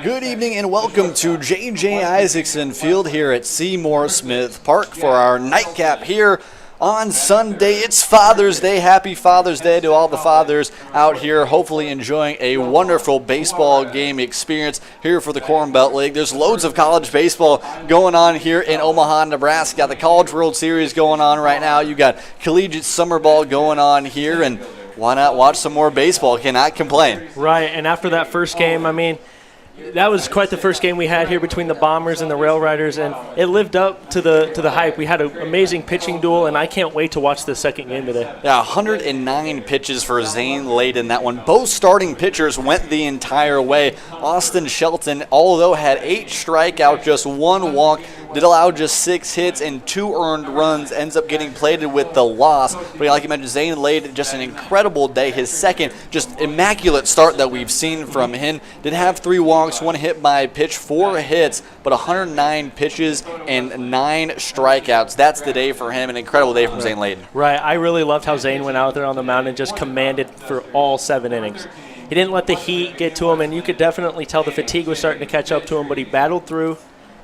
Good evening and welcome to JJ Isaacson Field here at Seymour Smith Park for our nightcap here on Sunday. It's Father's Day. Happy Father's Day to all the fathers out here, hopefully enjoying a wonderful baseball game experience here for the Corn Belt League. There's loads of college baseball going on here in Omaha, Nebraska. Got the College World Series going on right now. You got Collegiate Summer Ball going on here, and why not watch some more baseball? Cannot complain. Right, and after that first game, I mean, that was quite the first game we had here between the Bombers and the Rail Riders, and it lived up to the hype. We had an amazing pitching duel, and I can't wait to watch the second game today. Yeah, 109 pitches for Zane Lade in that one. Both starting pitchers went the entire way. Austin Shelton, although had 8 strikeouts, just 1 walk, did allow just 6 hits and 2 earned runs, ends up getting plated with the loss. But like you mentioned, Zane Lade, just an incredible day. His second just immaculate start that we've seen from him. Did have 3 walks, 1 hit by pitch, 4 hits, but 109 pitches and 9 strikeouts. That's the day for him, an incredible day from Zane Lade. Right, I really loved how Zane went out there on the mound and just commanded for all 7 innings. He didn't let the heat get to him, and you could definitely tell the fatigue was starting to catch up to him, but he battled through,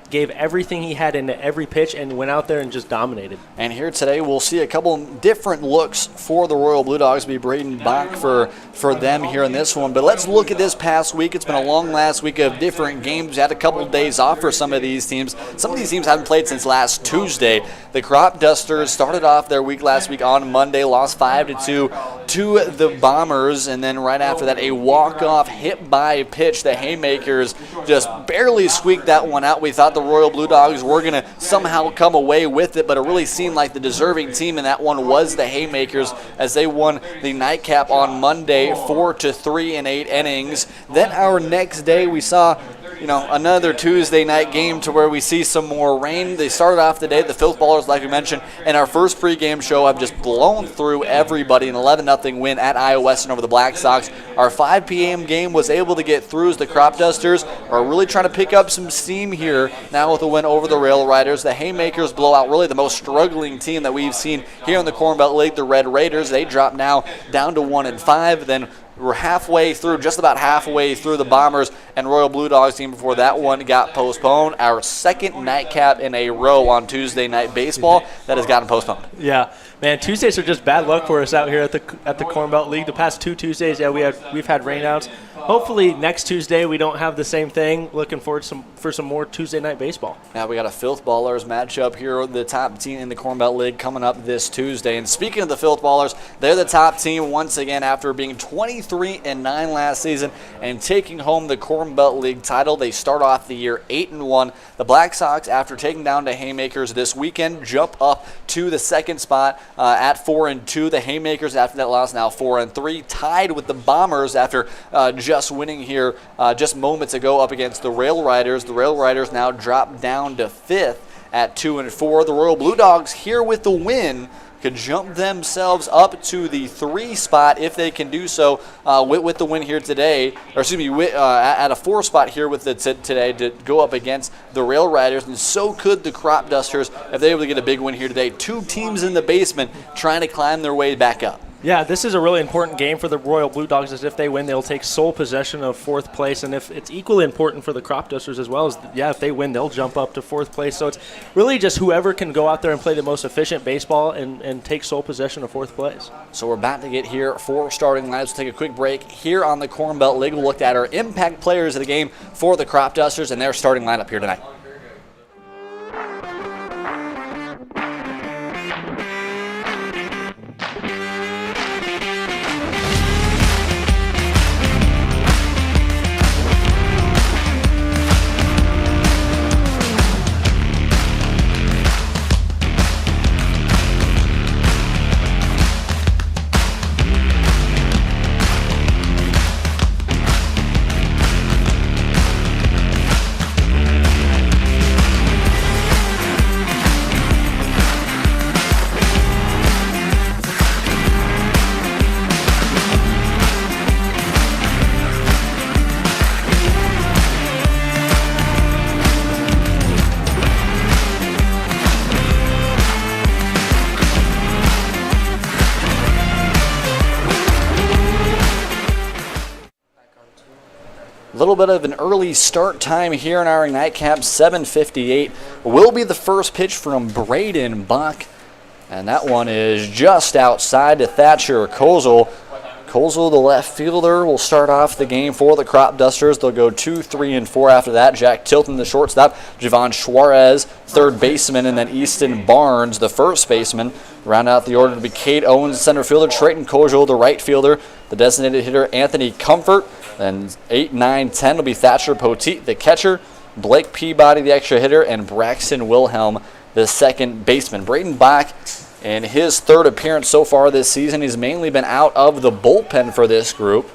gave everything he had into every pitch, and went out there and just dominated. And here today we'll see a couple different looks for the Royal Blue Dogs. Be Braden Bach for them here in this one. But let's look at this past week. It's been a long last week of different games. We had a couple days off for some of these teams. Some of these teams haven't played since last Tuesday. The Cropdusters started off their week last week on Monday, lost 5-2 to the Bombers, and then right after that a walk-off hit by pitch. The Haymakers just barely squeaked that one out. We thought the Royal Blue Dogs were going to somehow come away with it, but it really seemed like the deserving team in that one was the Haymakers as they won the nightcap on Monday 4-3 in 8 innings. Then our next day we saw another Tuesday night game to where we see some more rain. They started off the day, the Filth Ballers, like we mentioned, in our first pregame show have just blown through everybody, an 11-0 win at Iowa Western over the Black Sox. Our 5 p.m. game was able to get through as the Cropdusters are really trying to pick up some steam here now with a win over the Rail Riders. The Haymakers blow out really the most struggling team that we've seen here in the Corn Belt League, the Red Raiders. They drop now down to 1-5. Then we're just about halfway through the Bombers and Royal Blue Dogs team before that one got postponed. Our second nightcap in a row on Tuesday Night Baseball that has gotten postponed. Yeah, man, Tuesdays are just bad luck for us out here at the Corn Belt League. The past 2 Tuesdays, we've had rainouts. Hopefully next Tuesday we don't have the same thing. Looking forward for some more Tuesday Night Baseball. Now we got a Filth Ballers matchup here, the top team in the Corn Belt League coming up this Tuesday. And speaking of the Filth Ballers, they're the top team once again after being 23-9 last season and taking home the Corn Belt League title. They start off the year 8-1. The Black Sox, after taking down the Haymakers this weekend, jump up to the second spot at 4-2. The Haymakers, after that loss, now 4-3, tied with the Bombers after just winning here just moments ago up against the Rail Riders. The Rail Riders now drop down to 5th at 2-4. The Royal Blue Dogs here with the win could jump themselves up to the 3 spot if they can do so with the win here today, at a 4 spot here with today to go up against the Rail Riders, and so could the Cropdusters if they're able to get a big win here today. 2 teams in the basement trying to climb their way back up. Yeah, this is a really important game for the Royal Blue Dogs, as if they win, they'll take sole possession of 4th place. And if it's equally important for the Cropdusters as well, as if they win, they'll jump up to 4th place. So it's really just whoever can go out there and play the most efficient baseball and take sole possession of 4th place. So we're about to get here for starting lineups. We'll take a quick break here on the Corn Belt League. We'll look at our impact players of the game for the Cropdusters and their starting lineup here tonight. A little bit of an early start time here in our nightcap. 7:58 will be the first pitch from Braden Buck, and that one is just outside to Thatcher Kozel. Kozel, the left fielder, will start off the game for the Cropdusters. They'll go 2, 3, and 4 after that. Jack Tilton, the shortstop. Javon Suarez, third baseman, and then Easton Barnes, the first baseman. Round out the order to be Kate Owens, center fielder. Trayton Kozel, the right fielder. The designated hitter, Anthony Comfort. Then 8, 9, 10 will be Thatcher Poteet, the catcher. Blake Peabody, the extra hitter. And Braxton Wilhelm, the second baseman. Braden Bach, in his third appearance so far this season, he's mainly been out of the bullpen for this group.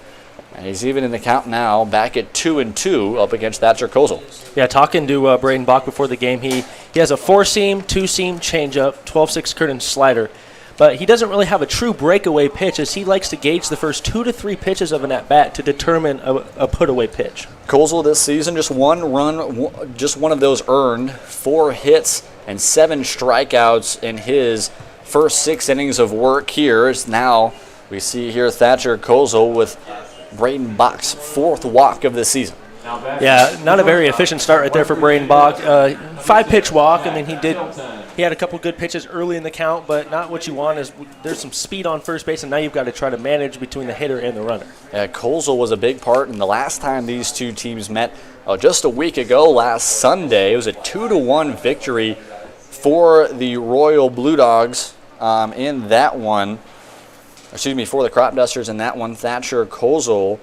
And he's even in the count now, back at 2-2 up against Thatcher Kozel. Yeah, talking to Braden Bach before the game, he has a 4-seam, 2-seam changeup, 12-6 curtain slider. But he doesn't really have a true breakaway pitch, as he likes to gauge the first 2 to 3 pitches of an at-bat to determine a put-away pitch. Kozel this season, just one run, just one of those earned, 4 hits and 7 strikeouts in his first 6 innings of work here. As now we see here Thatcher Kozel with Braden Bach's 4th walk of the season. Yeah, not a very efficient start right there for Braden Bach. 5-pitch walk, and then he had a couple good pitches early in the count, but not what you want. Is there's some speed on first base, and now you've got to try to manage between the hitter and the runner. Yeah, Kozel was a big part in the last time these two teams met just a week ago, last Sunday. It was a 2-1 victory for the Royal Blue Dogs in that one. For the Cropdusters in that one. Thatcher Kozel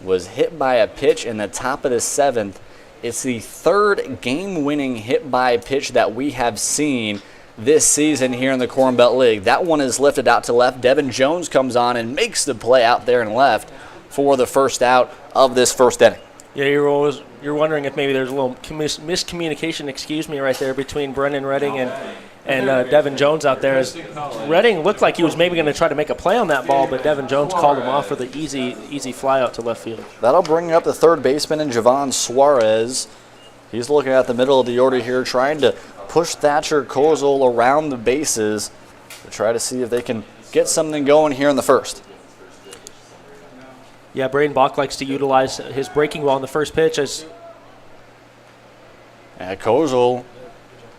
was hit by a pitch in the top of the 7th. It's the 3rd game-winning hit by pitch that we have seen this season here in the Corn Belt League. That one is lifted out to left. Devin Jones comes on and makes the play out there and left for the first out of this first inning. Yeah, you're wondering if maybe there's a little miscommunication, right there, between Brennan Redding and Devin Jones out there. As Redding looked like he was maybe going to try to make a play on that ball, but Devin Jones called him off for the easy fly out to left field. That'll bring up the third baseman, and Javon Suarez. He's looking at the middle of the order here, trying to push Thatcher Kozel around the bases to try to see if they can get something going here in the first. Yeah, Braden Bach likes to utilize his breaking ball in the first pitch. Kozel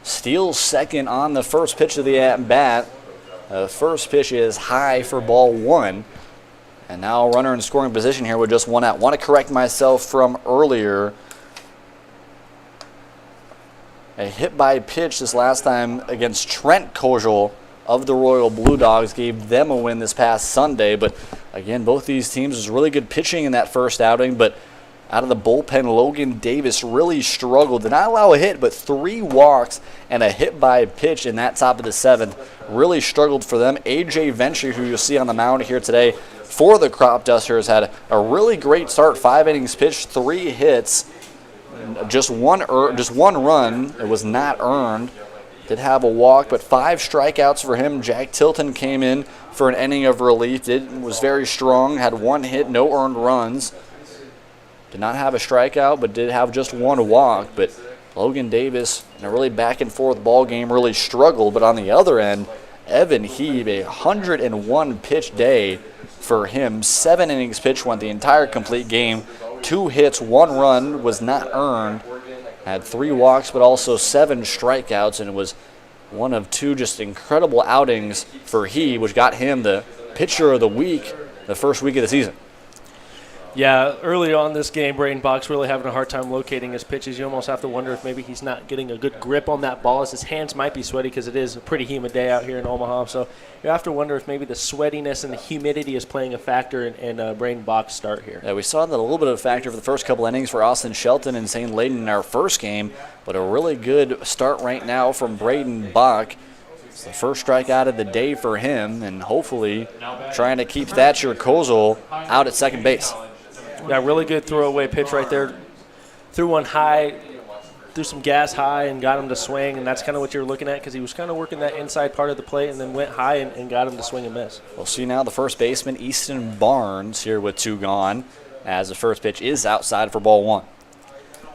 steals second on the first pitch of the at-bat. The first pitch is high for ball 1. And now a runner in scoring position here with just 1 out. Want to correct myself from earlier. A hit by pitch this last time against Trent Kozel of the Royal Blue Dogs gave them a win this past Sunday. But again, both these teams was really good pitching in that first outing, but out of the bullpen, Logan Davis really struggled. Did not allow a hit, but 3 walks and a hit by pitch in that top of the 7th. Really struggled for them. A.J. Venture, who you'll see on the mound here today for the Cropdusters, had a really great start. 5 innings pitched, 3 hits, just one run. It was not earned. Did have a walk, but 5 strikeouts for him. Jack Tilton came in for an inning of relief. Was very strong, had 1 hit, no earned runs. Did not have a strikeout, but did have just 1 walk. But Logan Davis, in a really back-and-forth ball game, really struggled. But on the other end, Evan Heeb, a 101 pitch day for him. 7 innings pitched, went the entire complete game. 2 hits, 1 run was not earned. Had 3 walks, but also 7 strikeouts, and it was one of 2 just incredible outings for Heeb, which got him the pitcher of the week the first week of the season. Yeah, early on this game, Braden Bach's really having a hard time locating his pitches. You almost have to wonder if maybe he's not getting a good grip on that ball, as his hands might be sweaty because it is a pretty humid day out here in Omaha. So you have to wonder if maybe the sweatiness and the humidity is playing a factor in Braden Bach's start here. Yeah, we saw that a little bit of a factor for the first couple innings for Austin Shelton and St. Layden in our first game, but a really good start right now from Braden Bach. It's the first strikeout of the day for him, and hopefully trying to keep Thatcher Kozel out at second base. Yeah, really good throwaway pitch right there. Threw one high, threw some gas high and got him to swing, and that's kind of what you're looking at because he was kind of working that inside part of the plate and then went high and got him to swing and miss. We'll see now the first baseman, Easton Barnes, here with 2 gone, as the first pitch is outside for ball 1.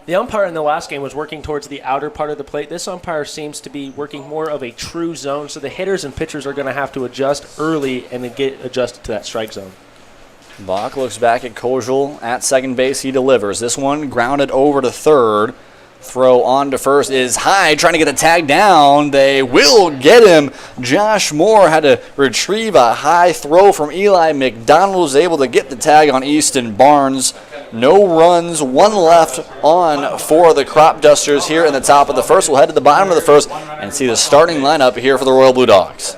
The umpire in the last game was working towards the outer part of the plate. This umpire seems to be working more of a true zone, so the hitters and pitchers are going to have to adjust early and then get adjusted to that strike zone. Bach looks back at Kozel at second base. He delivers. This one grounded over to third. Throw on to first is high, trying to get the tag down. They will get him. Josh Moore had to retrieve a high throw from Eli McDonald, was able to get the tag on Easton Barnes. No runs, 1 left on for the Cropdusters here in the top of the first. We'll head to the bottom of the first and see the starting lineup here for the Royal Blue Dogs.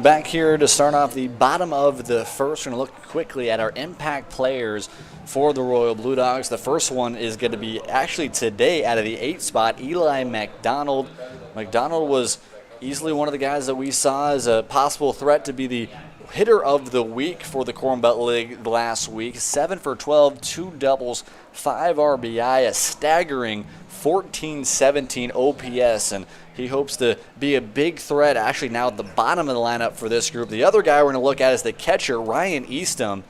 Back here to start off the bottom of the first. We're going to look quickly at our impact players for the Royal Blue Dogs. The first one is going to be actually today out of the 8th spot, Eli McDonald. McDonald was easily one of the guys that we saw as a possible threat to be the hitter of the week for the Corn Belt League last week. 7 for 12, 2 doubles, 5 RBI, a staggering 14-17 OPS, and he hopes to be a big threat actually now at the bottom of the lineup for this group. The other guy we're going to look at is the catcher, Ryan Eastham.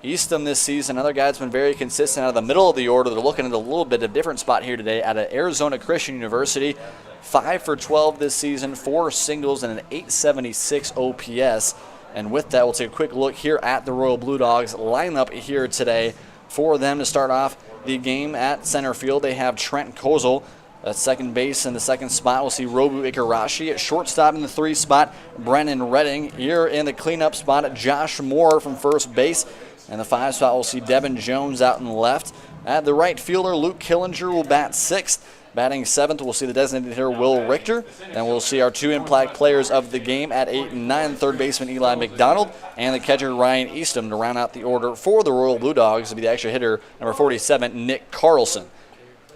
Eastham this season, another guy that's been very consistent out of the middle of the order. They're looking at a little bit of a different spot here today out of Arizona Christian University. 5 for 12 this season, 4 singles, and an 876 OPS. And with that, we'll take a quick look here at the Royal Blue Dogs lineup here today. For them to start off the game at center field, they have Trent Kozel at second base. In the second spot, we'll see Robu Ikarashi. At shortstop in the 3 spot, Brennan Redding. Here in the cleanup spot, Josh Moore from first base. And the 5 spot, we'll see Devin Jones out in the left. At the right fielder, Luke Killinger will bat 6th. Batting 7th, we'll see the designated hitter, Will Richter. And we'll see our 2 impact players of the game at 8 and 9, third baseman Eli McDonald and the catcher Ryan Eastham to round out the order for the Royal Blue Dogs to be the extra hitter, number 47, Nick Carlson.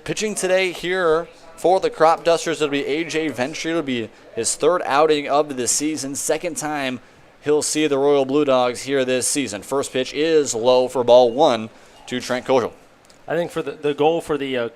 Pitching today here for the Cropdusters, it'll be AJ Ventry. It'll be his 3rd outing of the season, 2nd time he'll see the Royal Blue Dogs here this season. First pitch is low for ball 1 to Trent Kozel. I think for the goal for the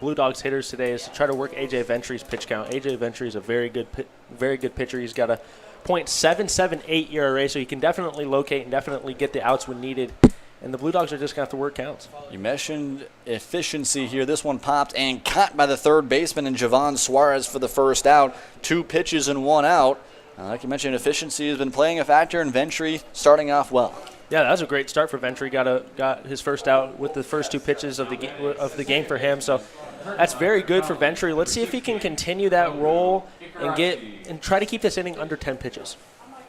Blue Dogs hitters today is to try to work AJ Ventry's pitch count. AJ Ventry is a very good pitcher. He's got a .778 ERA, so he can definitely locate and definitely get the outs when needed. And the Blue Dogs are just going to have to work counts. You mentioned efficiency here. This one popped and caught by the third baseman and Javon Suarez for the first out. 2 pitches and 1 out. Like you mentioned, efficiency has been playing a factor, and Ventry starting off well. Yeah, that was a great start for Ventry. Got his first out with the first 2 pitches of the game for him. So that's very good for Ventry. Let's see if he can continue that role and try to keep this inning under 10 pitches.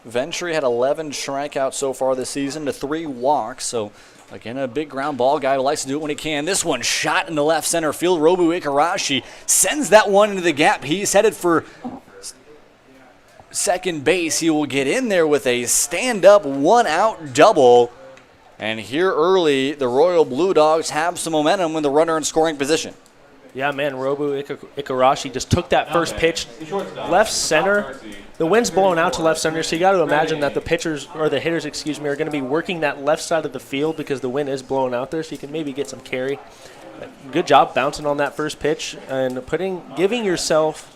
Ventry had 11 strikeouts so far this season to 3 walks. So, again, a big ground ball guy who likes to do it when he can. This one shot in the left center field. Robu Ikarashi sends that one into the gap. He's headed for second base. He will get in there with a stand-up 1-out double. And here early, the Royal Blue Dogs have some momentum with the runner in scoring position. Yeah, man, Robu Ikarashi just took that first pitch left center. The wind's blowing out to left center, so you got to imagine that the hitters, are going to be working that left side of the field because the wind is blowing out there, so you can maybe get some carry. Good job bouncing on that first pitch and giving yourself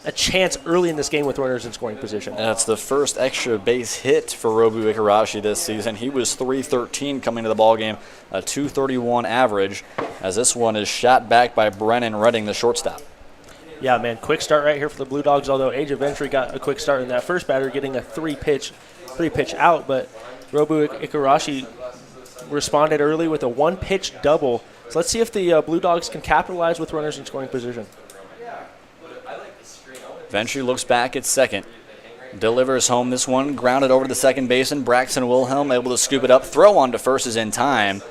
a chance early in this game with runners in scoring position. That's the first extra base hit for Robu Ikarashi this season. He was .313 coming to the ballgame, a .231 average, as this one is shot back by Brennan Redding, the shortstop. Yeah, man, quick start right here for the Blue Dogs, although AJ Ventry got a quick start in that first batter, getting a three-pitch out, but Robu Ikarashi responded early with a 1-pitch double. So let's see if the Blue Dogs can capitalize with runners in scoring position. Ventry looks back at second, delivers home this one, grounded over to the second baseman. Braxton Wilhelm able to scoop it up, throw on to first is in time.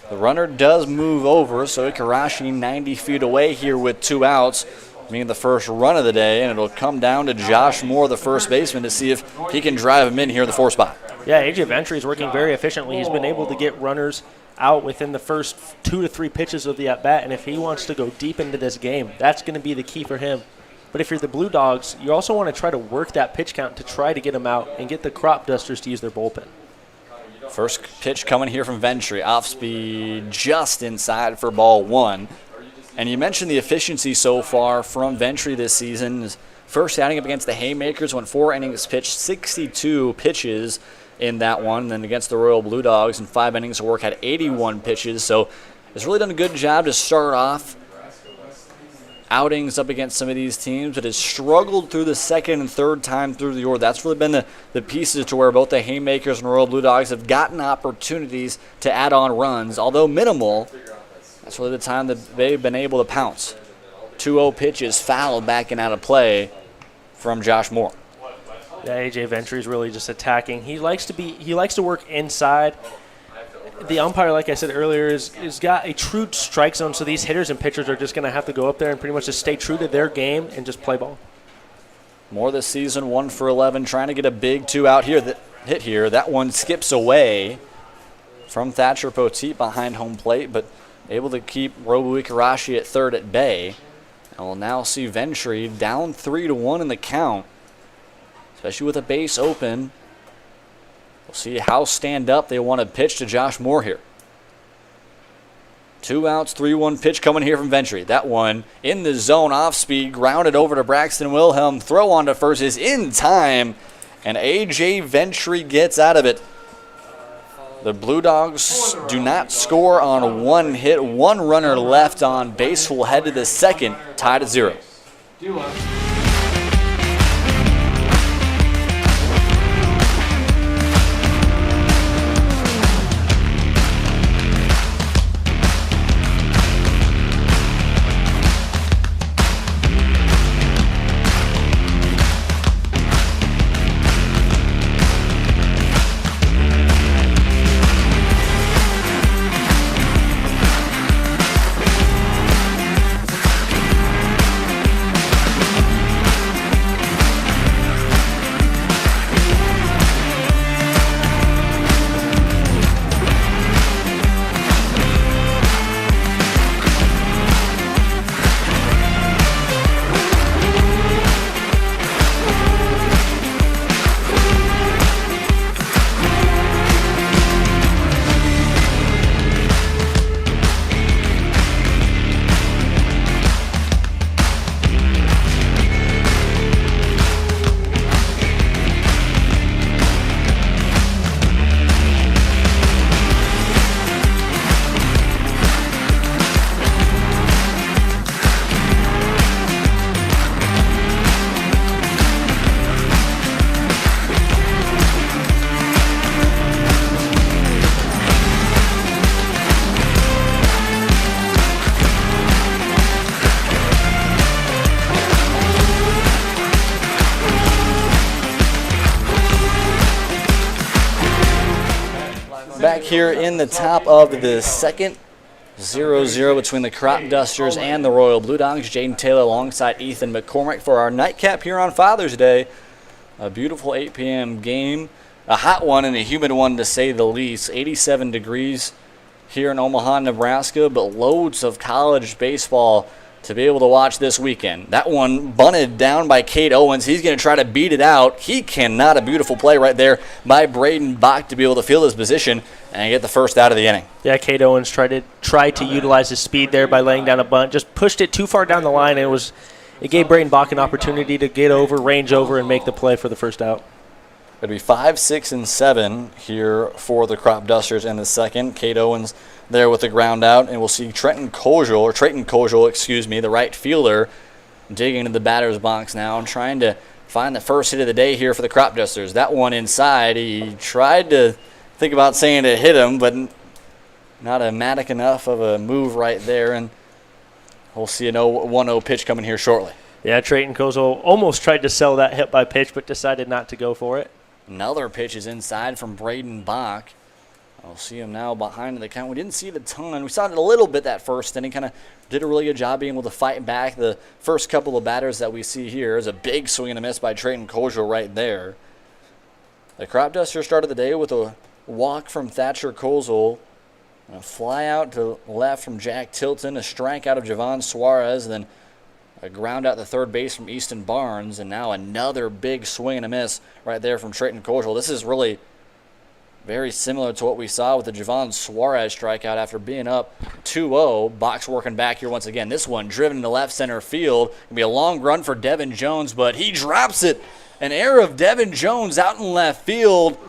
The runner does move over, so Ikarashi 90 feet away here with 2 outs, being the first run of the day, and it'll come down to Josh Moore, the first baseman, to see if he can drive him in here in the 4th spot. Yeah, AJ Ventry is working very efficiently. He's been able to get runners out within the first 2 to 3 pitches of the at-bat, and if he wants to go deep into this game, that's going to be the key for him. But if you're the Blue Dogs, you also want to try to work that pitch count to try to get them out and get the Cropdusters to use their bullpen. First pitch coming here from Ventry, off speed just inside for ball 1. And you mentioned the efficiency so far from Ventry this season. His first outing up against the Haymakers, went 4 innings pitched, 62 pitches in that one. Then against the Royal Blue Dogs in 5 innings of work had 81 pitches. So has really done a good job to start off outings up against some of these teams, but has struggled through the second and third time through the order. That's really been the pieces to where both the Haymakers and Royal Blue Dogs have gotten opportunities to add on runs, although minimal. That's really the time that they've been able to pounce. 2-0 pitches fouled back and out of play from Josh Moore. Yeah, AJ Ventry is really just attacking. He likes to work inside. The umpire, like I said earlier, is got a true strike zone, so these hitters and pitchers are just going to have to go up there and pretty much just stay true to their game and just play ball. Moore this season, 1 for 11, trying to get a big 2-out hit here. That one skips away from Thatcher Poteet behind home plate, but able to keep Robu Ikarashi at third at bay. And we'll now see Ventry down 3-1 in the count, especially with a base open. We'll see how stand up they want to pitch to Josh Moore here. 2 outs, 3-1 pitch coming here from Ventry. That one in the zone, off speed, grounded over to Braxton Wilhelm. Throw on to first is in time, and AJ Ventry gets out of it. The Blue Dogs do not score on 1 hit. 1 runner left on base. Will head to the second, tied at 0. back here in the top of the second. 0-0 between the Cropdusters and the Royal Blue Dogs. Jaden Taylor alongside Ethan McCormick for our nightcap here on Father's Day. A beautiful 8 p.m. game. A hot one and a humid one to say the least. 87 degrees here in Omaha, Nebraska, but loads of college baseball to be able to watch this weekend. That one bunted down by Cade Owens. He's going to try to beat it out. He cannot. A beautiful play right there by Braden Bach to be able to field his position and get the first out of the inning. Yeah, Cade Owens tried to utilize his speed there by laying down a bunt. Just pushed it too far down the line, and it gave Braden Bach an opportunity to get over, range over, and make the play for the first out. It'll be 5, 6, and 7 here for the Cropdusters in the second. Cade Owens there with the ground out, and we'll see Trayton Koziol, the right fielder, digging into the batter's box now and trying to find the first hit of the day here for the Cropdusters. That one inside, he tried to think about saying it hit him, but not a matic enough of a move right there, and we'll see an 1-0 pitch coming here shortly. Yeah, Trayton Koziol almost tried to sell that hit by pitch, but decided not to go for it. Another pitch is inside from Braden Bach. I'll see him now behind the count. We didn't see it a ton. We saw it a little bit that first inning. Kind of did a really good job being able to fight back. The first couple of batters that we see here is a big swing and a miss by Trayton Koziol right there. The Cropdusters started the day with a walk from Thatcher Koziol, a fly out to left from Jack Tilton, a strikeout of Javon Suarez, and then a ground out to third base from Easton Barnes, and now another big swing and a miss right there from Trayton Koziol. This is really very similar to what we saw with the Javon Suarez strikeout after being up 2-0. Box working back here once again. This one driven to left center field. Going to be a long run for Devin Jones, but he drops it. An error of Devin Jones out in left field,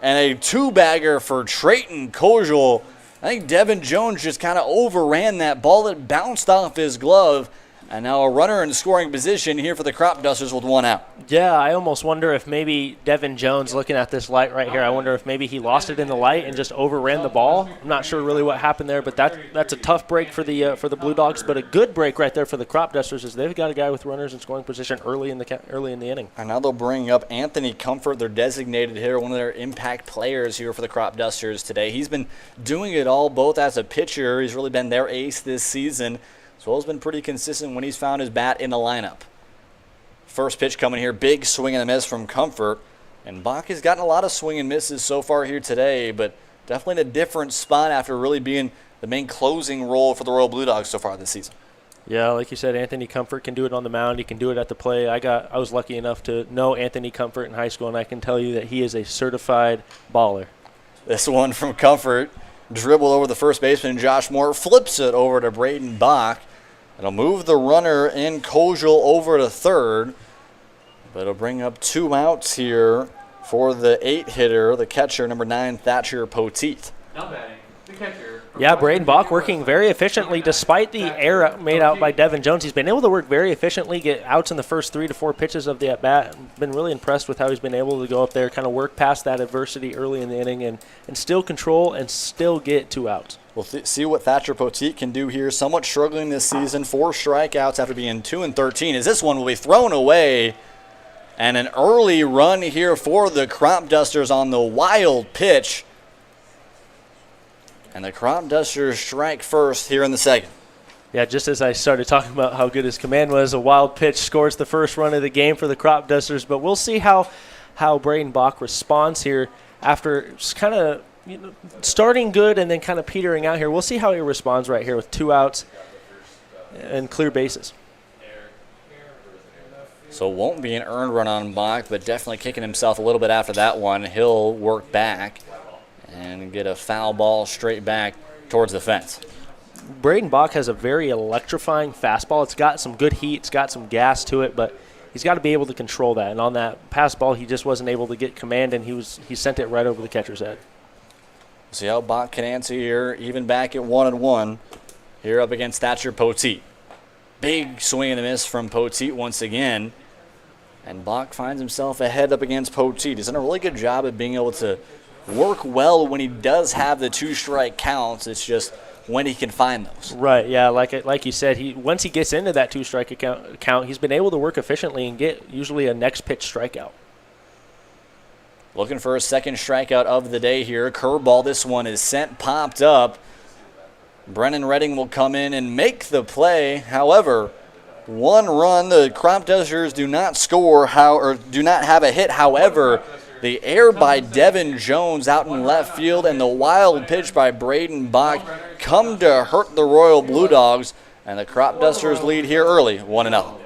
and a two-bagger for Trayton Koziol. I think Devin Jones just kind of overran that ball that bounced off his glove. And now a runner in scoring position here for the Cropdusters with one out. Yeah, I almost wonder if maybe Devin Jones, looking at this light right here, I wonder if maybe he lost it in the light and just overran the ball. I'm not sure really what happened there, but that's a tough break for the Blue Dogs, but a good break right there for the Cropdusters as they've got a guy with runners in scoring position early in the inning. And now they'll bring up Anthony Comfort, their designated hitter, one of their impact players here for the Cropdusters today. He's been doing it all, both as a pitcher. He's really been their ace this season. As well as been pretty consistent when he's found his bat in the lineup. First pitch coming here, big swing and a miss from Comfort. And Bach has gotten a lot of swing and misses so far here today, but definitely in a different spot after really being the main closing role for the Royal Blue Dogs so far this season. Yeah, like you said, Anthony Comfort can do it on the mound. He can do it at the plate. I was lucky enough to know Anthony Comfort in high school, and I can tell you that he is a certified baller. This one from Comfort, dribbled over the first baseman, Josh Moore, flips it over to Braden Bach. It'll move the runner in Koziol over to third, but it'll bring up 2 outs here for the 8-hitter, the catcher, number 9, Thatcher Poteet. Now batting, the catcher. Yeah, Braden Bach working very efficiently despite the error made out by Devin Jones. He's been able to work very efficiently, get outs in the first 3 to 4 pitches of the at-bat. Been really impressed with how he's been able to go up there, kind of work past that adversity early in the inning and still control and still get 2 outs. We'll see what Thatcher Poteet can do here. Somewhat struggling this season. 4 strikeouts after being 2-13. As this one will be thrown away. And an early run here for the Cropdusters on the wild pitch. And the Cropdusters strike first here in the second. Yeah, just as I started talking about how good his command was, a wild pitch scores the first run of the game for the Cropdusters. But we'll see how Braden Bach responds here after kind of starting good and then kind of petering out here. We'll see how he responds right here with 2 outs and clear bases. So it won't be an earned run on Bach, but definitely kicking himself a little bit after that one. He'll work back and get a foul ball straight back towards the fence. Braden Bach has a very electrifying fastball. It's got some good heat. It's got some gas to it, but he's got to be able to control that. And on that pass ball, he just wasn't able to get command, and he sent it right over the catcher's head. See how Bach can answer here, even back at 1-1, here up against Thatcher Poteet. Big swing and a miss from Poteet once again. And Bach finds himself ahead up against Poteet. He's done a really good job of being able to work well when he does have the 2-strike counts. It's just when he can find those. Right, yeah, like you said, once he gets into that 2-strike count, he's been able to work efficiently and get usually a next pitch strikeout. Looking for a second strikeout of the day here. Curveball, this one is sent, popped up. Brennan Redding will come in and make the play. However, one run, the Cropdusters do not score, do not have a hit. However, the air by Devin Jones out in left field and the wild pitch by Braden Bach come to hurt the Royal Blue Dogs, and the Cropdusters lead here early, 1-0.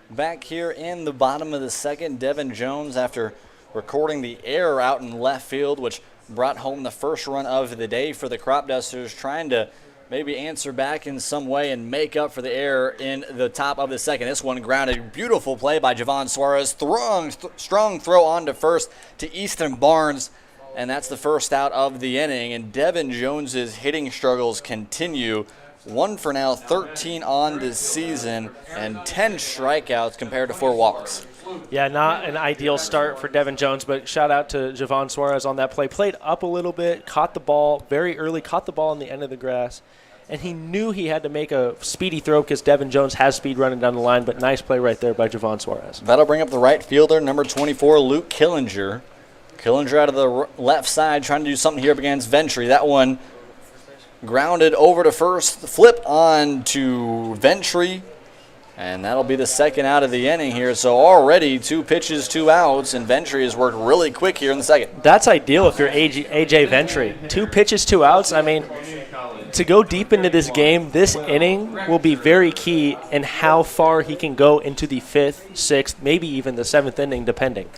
Back here in the bottom of the second, Devin Jones, after recording the error out in left field, which brought home the first run of the day for the Cropdusters, trying to maybe answer back in some way and make up for the error in the top of the second. This one grounded. Beautiful play by Javon Suarez. Strong throw on to first to Easton Barnes, and that's the first out of the inning. And Devin Jones's hitting struggles continue. 1 for now, 13 on this season, and 10 strikeouts compared to 4 walks. Yeah, not an ideal start for Devin Jones, but shout out to Javon Suarez on that play. Played up a little bit, caught the ball very early, caught the ball on the end of the grass, and he knew he had to make a speedy throw because Devin Jones has speed running down the line, but nice play right there by Javon Suarez. That'll bring up the right fielder, number 24, Luke Killinger. Killinger out of the left side, trying to do something here up against Ventry. That one grounded over to first, flip on to Ventry, and that'll be the second out of the inning here. So already 2 pitches, 2 outs, and Ventry has worked really quick here in the second. That's ideal if you're AJ Ventry. 2 pitches, 2 outs. I mean, to go deep into this game, this inning will be very key in how far he can go into the 5th, 6th, maybe even the 7th inning, depending.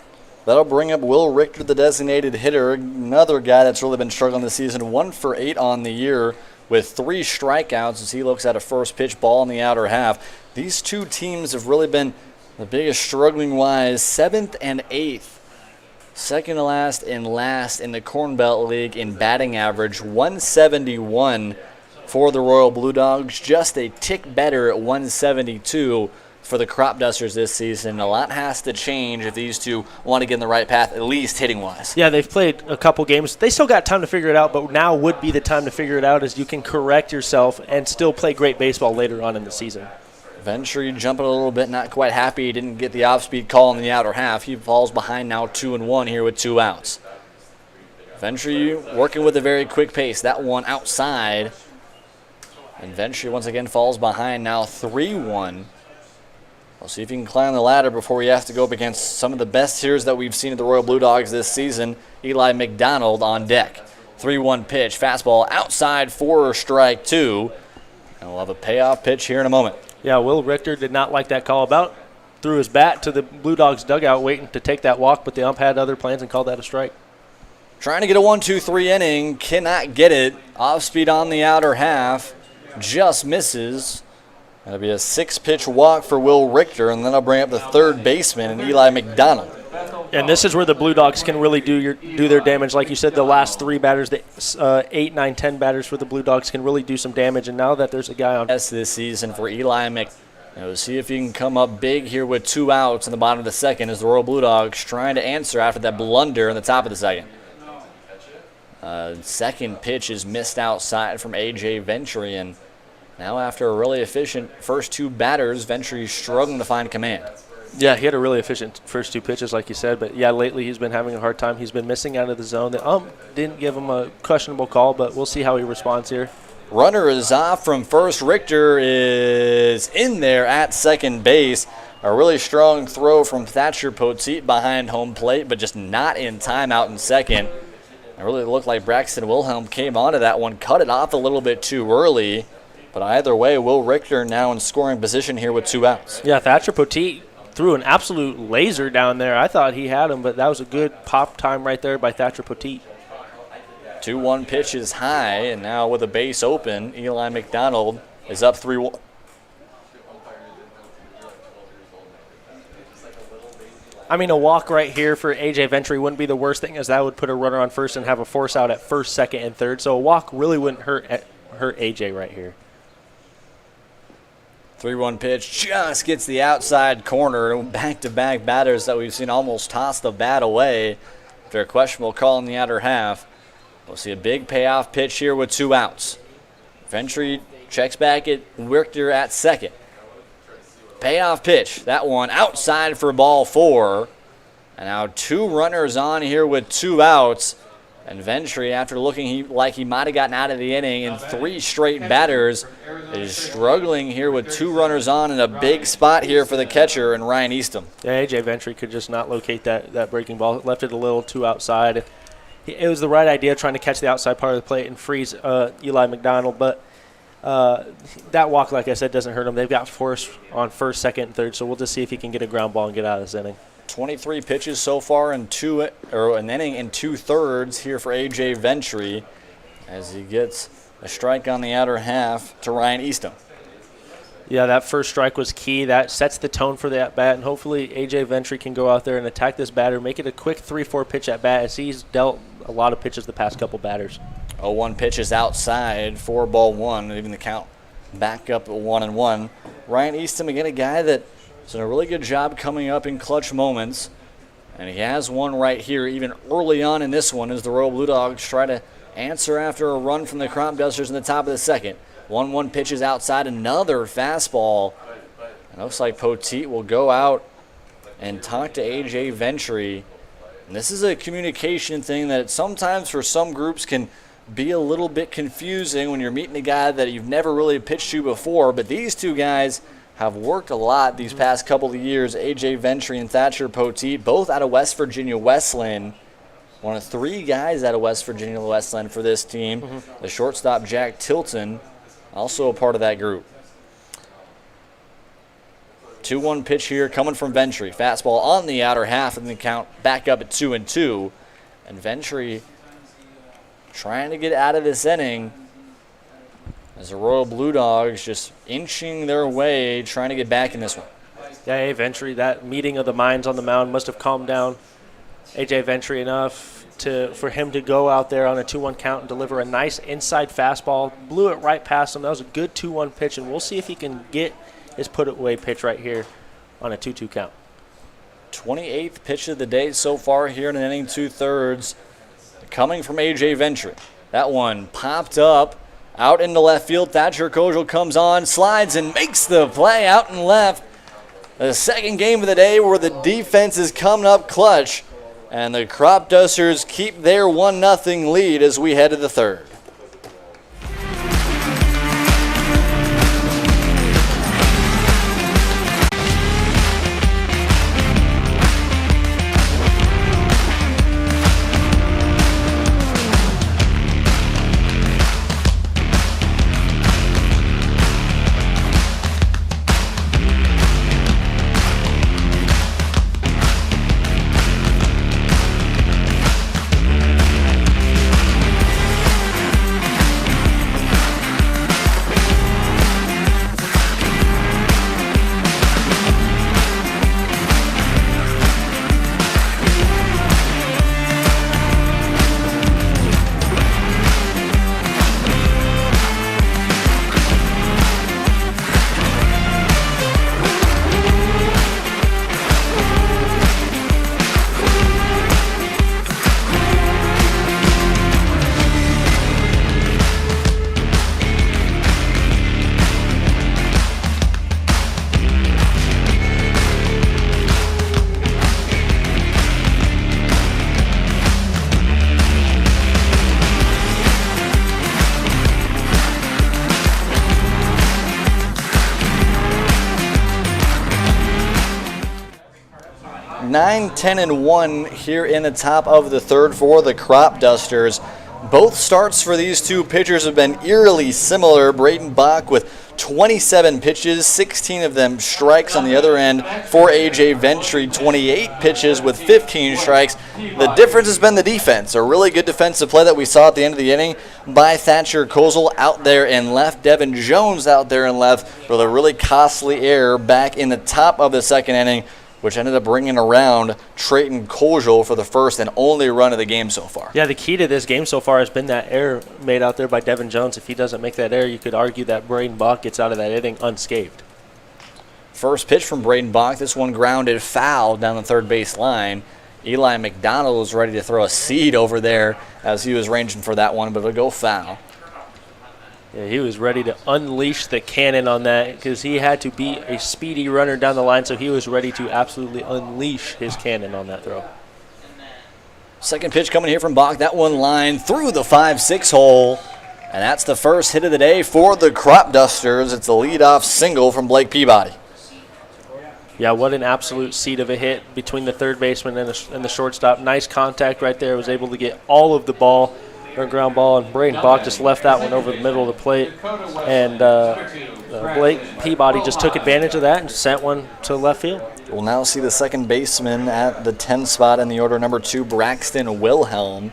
That'll bring up Will Richter, the designated hitter, another guy that's really been struggling this season. 1 for 8 on the year with 3 strikeouts as he looks at a first pitch ball in the outer half. These 2 teams have really been the biggest struggling-wise, 7th and 8th. Second to last and last in the Corn Belt League in batting average, 171 for the Royal Blue Dogs, just a tick better at 172 for the Cropdusters this season. A lot has to change if these 2 want to get in the right path, at least hitting-wise. Yeah, they've played a couple games. They still got time to figure it out, but now would be the time to figure it out as you can correct yourself and still play great baseball later on in the season. Ventry jumping a little bit, not quite happy. He didn't get the off-speed call in the outer half. He falls behind now 2-1 here with 2 outs. Ventry working with a very quick pace. That one outside. And Ventry once again falls behind now 3-1. We'll see if he can climb the ladder before he has to go up against some of the best hitters that we've seen at the Royal Blue Dogs this season. Eli McDonald on deck. 3-1 pitch, fastball outside for strike 2. And we'll have a payoff pitch here in a moment. Yeah, Will Richter did not like that call. About threw his bat to the Blue Dogs dugout waiting to take that walk, but the ump had other plans and called that a strike. Trying to get a 1-2-3 inning, cannot get it. Off speed on the outer half, just misses. That'll be a 6-pitch walk for Will Richter, and then I'll bring up the third baseman and Eli McDonald. And this is where the Blue Dogs can really do their damage. Like you said, the last 3 batters, the 8, 9, 10 batters for the Blue Dogs can really do some damage. And now that there's a guy on this season for Eli We'll see if he can come up big here with 2 outs in the bottom of the second as the Royal Blue Dogs trying to answer after that blunder in the top of the second. Second pitch is missed outside from A.J. Ventry, and now after a really efficient first 2 batters, Ventry's struggling to find command. Yeah, he had a really efficient first 2 pitches, like you said, but yeah, lately he's been having a hard time. He's been missing out of the zone. The didn't give him a questionable call, but we'll see how he responds here. Runner is off from first. Richter is in there at second base. A really strong throw from Thatcher Poteet behind home plate, but just not in time out in second. It really looked like Braxton Wilhelm came onto that one, cut it off a little bit too early. But either way, Will Richter now in scoring position here with 2 outs. Yeah, Thatcher Poteet threw an absolute laser down there. I thought he had him, but that was a good pop time right there by Thatcher Poteet. 2-1 pitch is high, and now with a base open, Eli McDonald is up 3-1. I mean, a walk right here for A.J. Ventry wouldn't be the worst thing, as that would put a runner on first and have a force out at first, second, and third. So a walk really wouldn't hurt A.J. right here. 3-1 pitch just gets the outside corner. Back-to-back batters that we've seen almost toss the bat away after a questionable call in the outer half. We'll see a big payoff pitch here with 2 outs. Ventry checks back at Richter at second. Payoff pitch. That one outside for ball 4. And now 2 runners on here with 2 outs. And Ventry, after looking like he might have gotten out of the inning in 3 straight batters, is struggling here with 2 runners on in a big spot here for the catcher and Ryan Eastham. Yeah, A.J. Ventry could just not locate that breaking ball. Left it a little too outside. It was the right idea trying to catch the outside part of the plate and freeze Eli McDonald, but that walk, like I said, doesn't hurt him. They've got force on first, second, and third, so we'll just see if he can get a ground ball and get out of this inning. 23 pitches so far in an inning and 2/3 here for A.J. Ventry as he gets a strike on the outer half to Ryan Eastham. Yeah, that first strike was key. That sets the tone for the at-bat, and hopefully A.J. Ventry can go out there and attack this batter, make it a quick 3-4 pitch at-bat as he's dealt a lot of pitches the past couple batters. 0-1 pitch is outside, 4-1, even the count back up at 1-1. Ryan Eastham, again, a guy that has done a really good job coming up in clutch moments, and he has one right here even early on in this one as the Royal Blue Dogs try to answer after a run from the Cropdusters in the top of the second. 1-1 pitch is outside, another fastball. It looks like Poteet will go out and talk to A.J. Ventry. And this is a communication thing that sometimes for some groups can be a little bit confusing when you're meeting a guy that you've never really pitched to before. But these 2 guys have worked a lot these past couple of years. A.J. Ventry and Thatcher Poteet, both out of West Virginia Westland. One of 3 guys out of West Virginia Westland for this team. The shortstop, Jack Tilton, also a part of that group. 2-1 pitch here coming from Ventry. Fastball on the outer half of the count, back up at 2-2. And Ventry trying to get out of this inning as the Royal Blue Dogs just inching their way, trying to get back in this one. Yeah, A.J. Ventry, that meeting of the minds on the mound must have calmed down A.J. Ventry enough for him to go out there on a 2-1 count and deliver a nice inside fastball. Blew it right past him. That was a good 2-1 pitch, and we'll see if he can get his put-away pitch right here on a 2-2 count. 28th pitch of the day so far here in an inning 2/3, coming from A.J. Ventry. That one popped up out into left field. Thatcher Kojal comes on, slides, and makes the play out and left. The second game of the day where the defense is coming up clutch. And the Cropdusters keep their 1-0 lead as we head to the third. 9, 10, and 1 here in the top of the third for the Cropdusters. Both starts for these two pitchers have been eerily similar. Braden Bach with 27 pitches, 16 of them strikes on the other end for A.J. Ventry, 28 pitches with 15 strikes. The difference has been the defense, a really good defensive play that we saw at the end of the inning by Thatcher Kozel out there in left, Devin Jones out there in left with a really costly error back in the top of the second inning, which ended up bringing around Trayton Kozel for the first and only run of the game so far. Yeah, the key to this game so far has been that error made out there by Devin Jones. If he doesn't make that error, you could argue that Braden Bach gets out of that inning unscathed. First pitch from Braden Bach. This one grounded foul down the third base line. Eli McDonald was ready to throw a seed over there as he was ranging for that one, but it'll go foul. Yeah, he was ready to unleash the cannon on that because he had to be a speedy runner down the line, so he was ready to absolutely unleash his cannon on that throw. Second pitch coming here from Bach. That one line through the 5-6 hole, and that's the first hit of the day for the Cropdusters. It's a leadoff single from Blake Peabody. Yeah, what an absolute seed of a hit between the third baseman and the shortstop. Nice contact right there. Was able to get all of the ball. Ground ball, and Braden Bach just left that one over the middle of the plate, and Blake Peabody just took advantage of that and sent one to left field. We'll now see the second baseman at the 10 spot in the order, number 2, Braxton Wilhelm.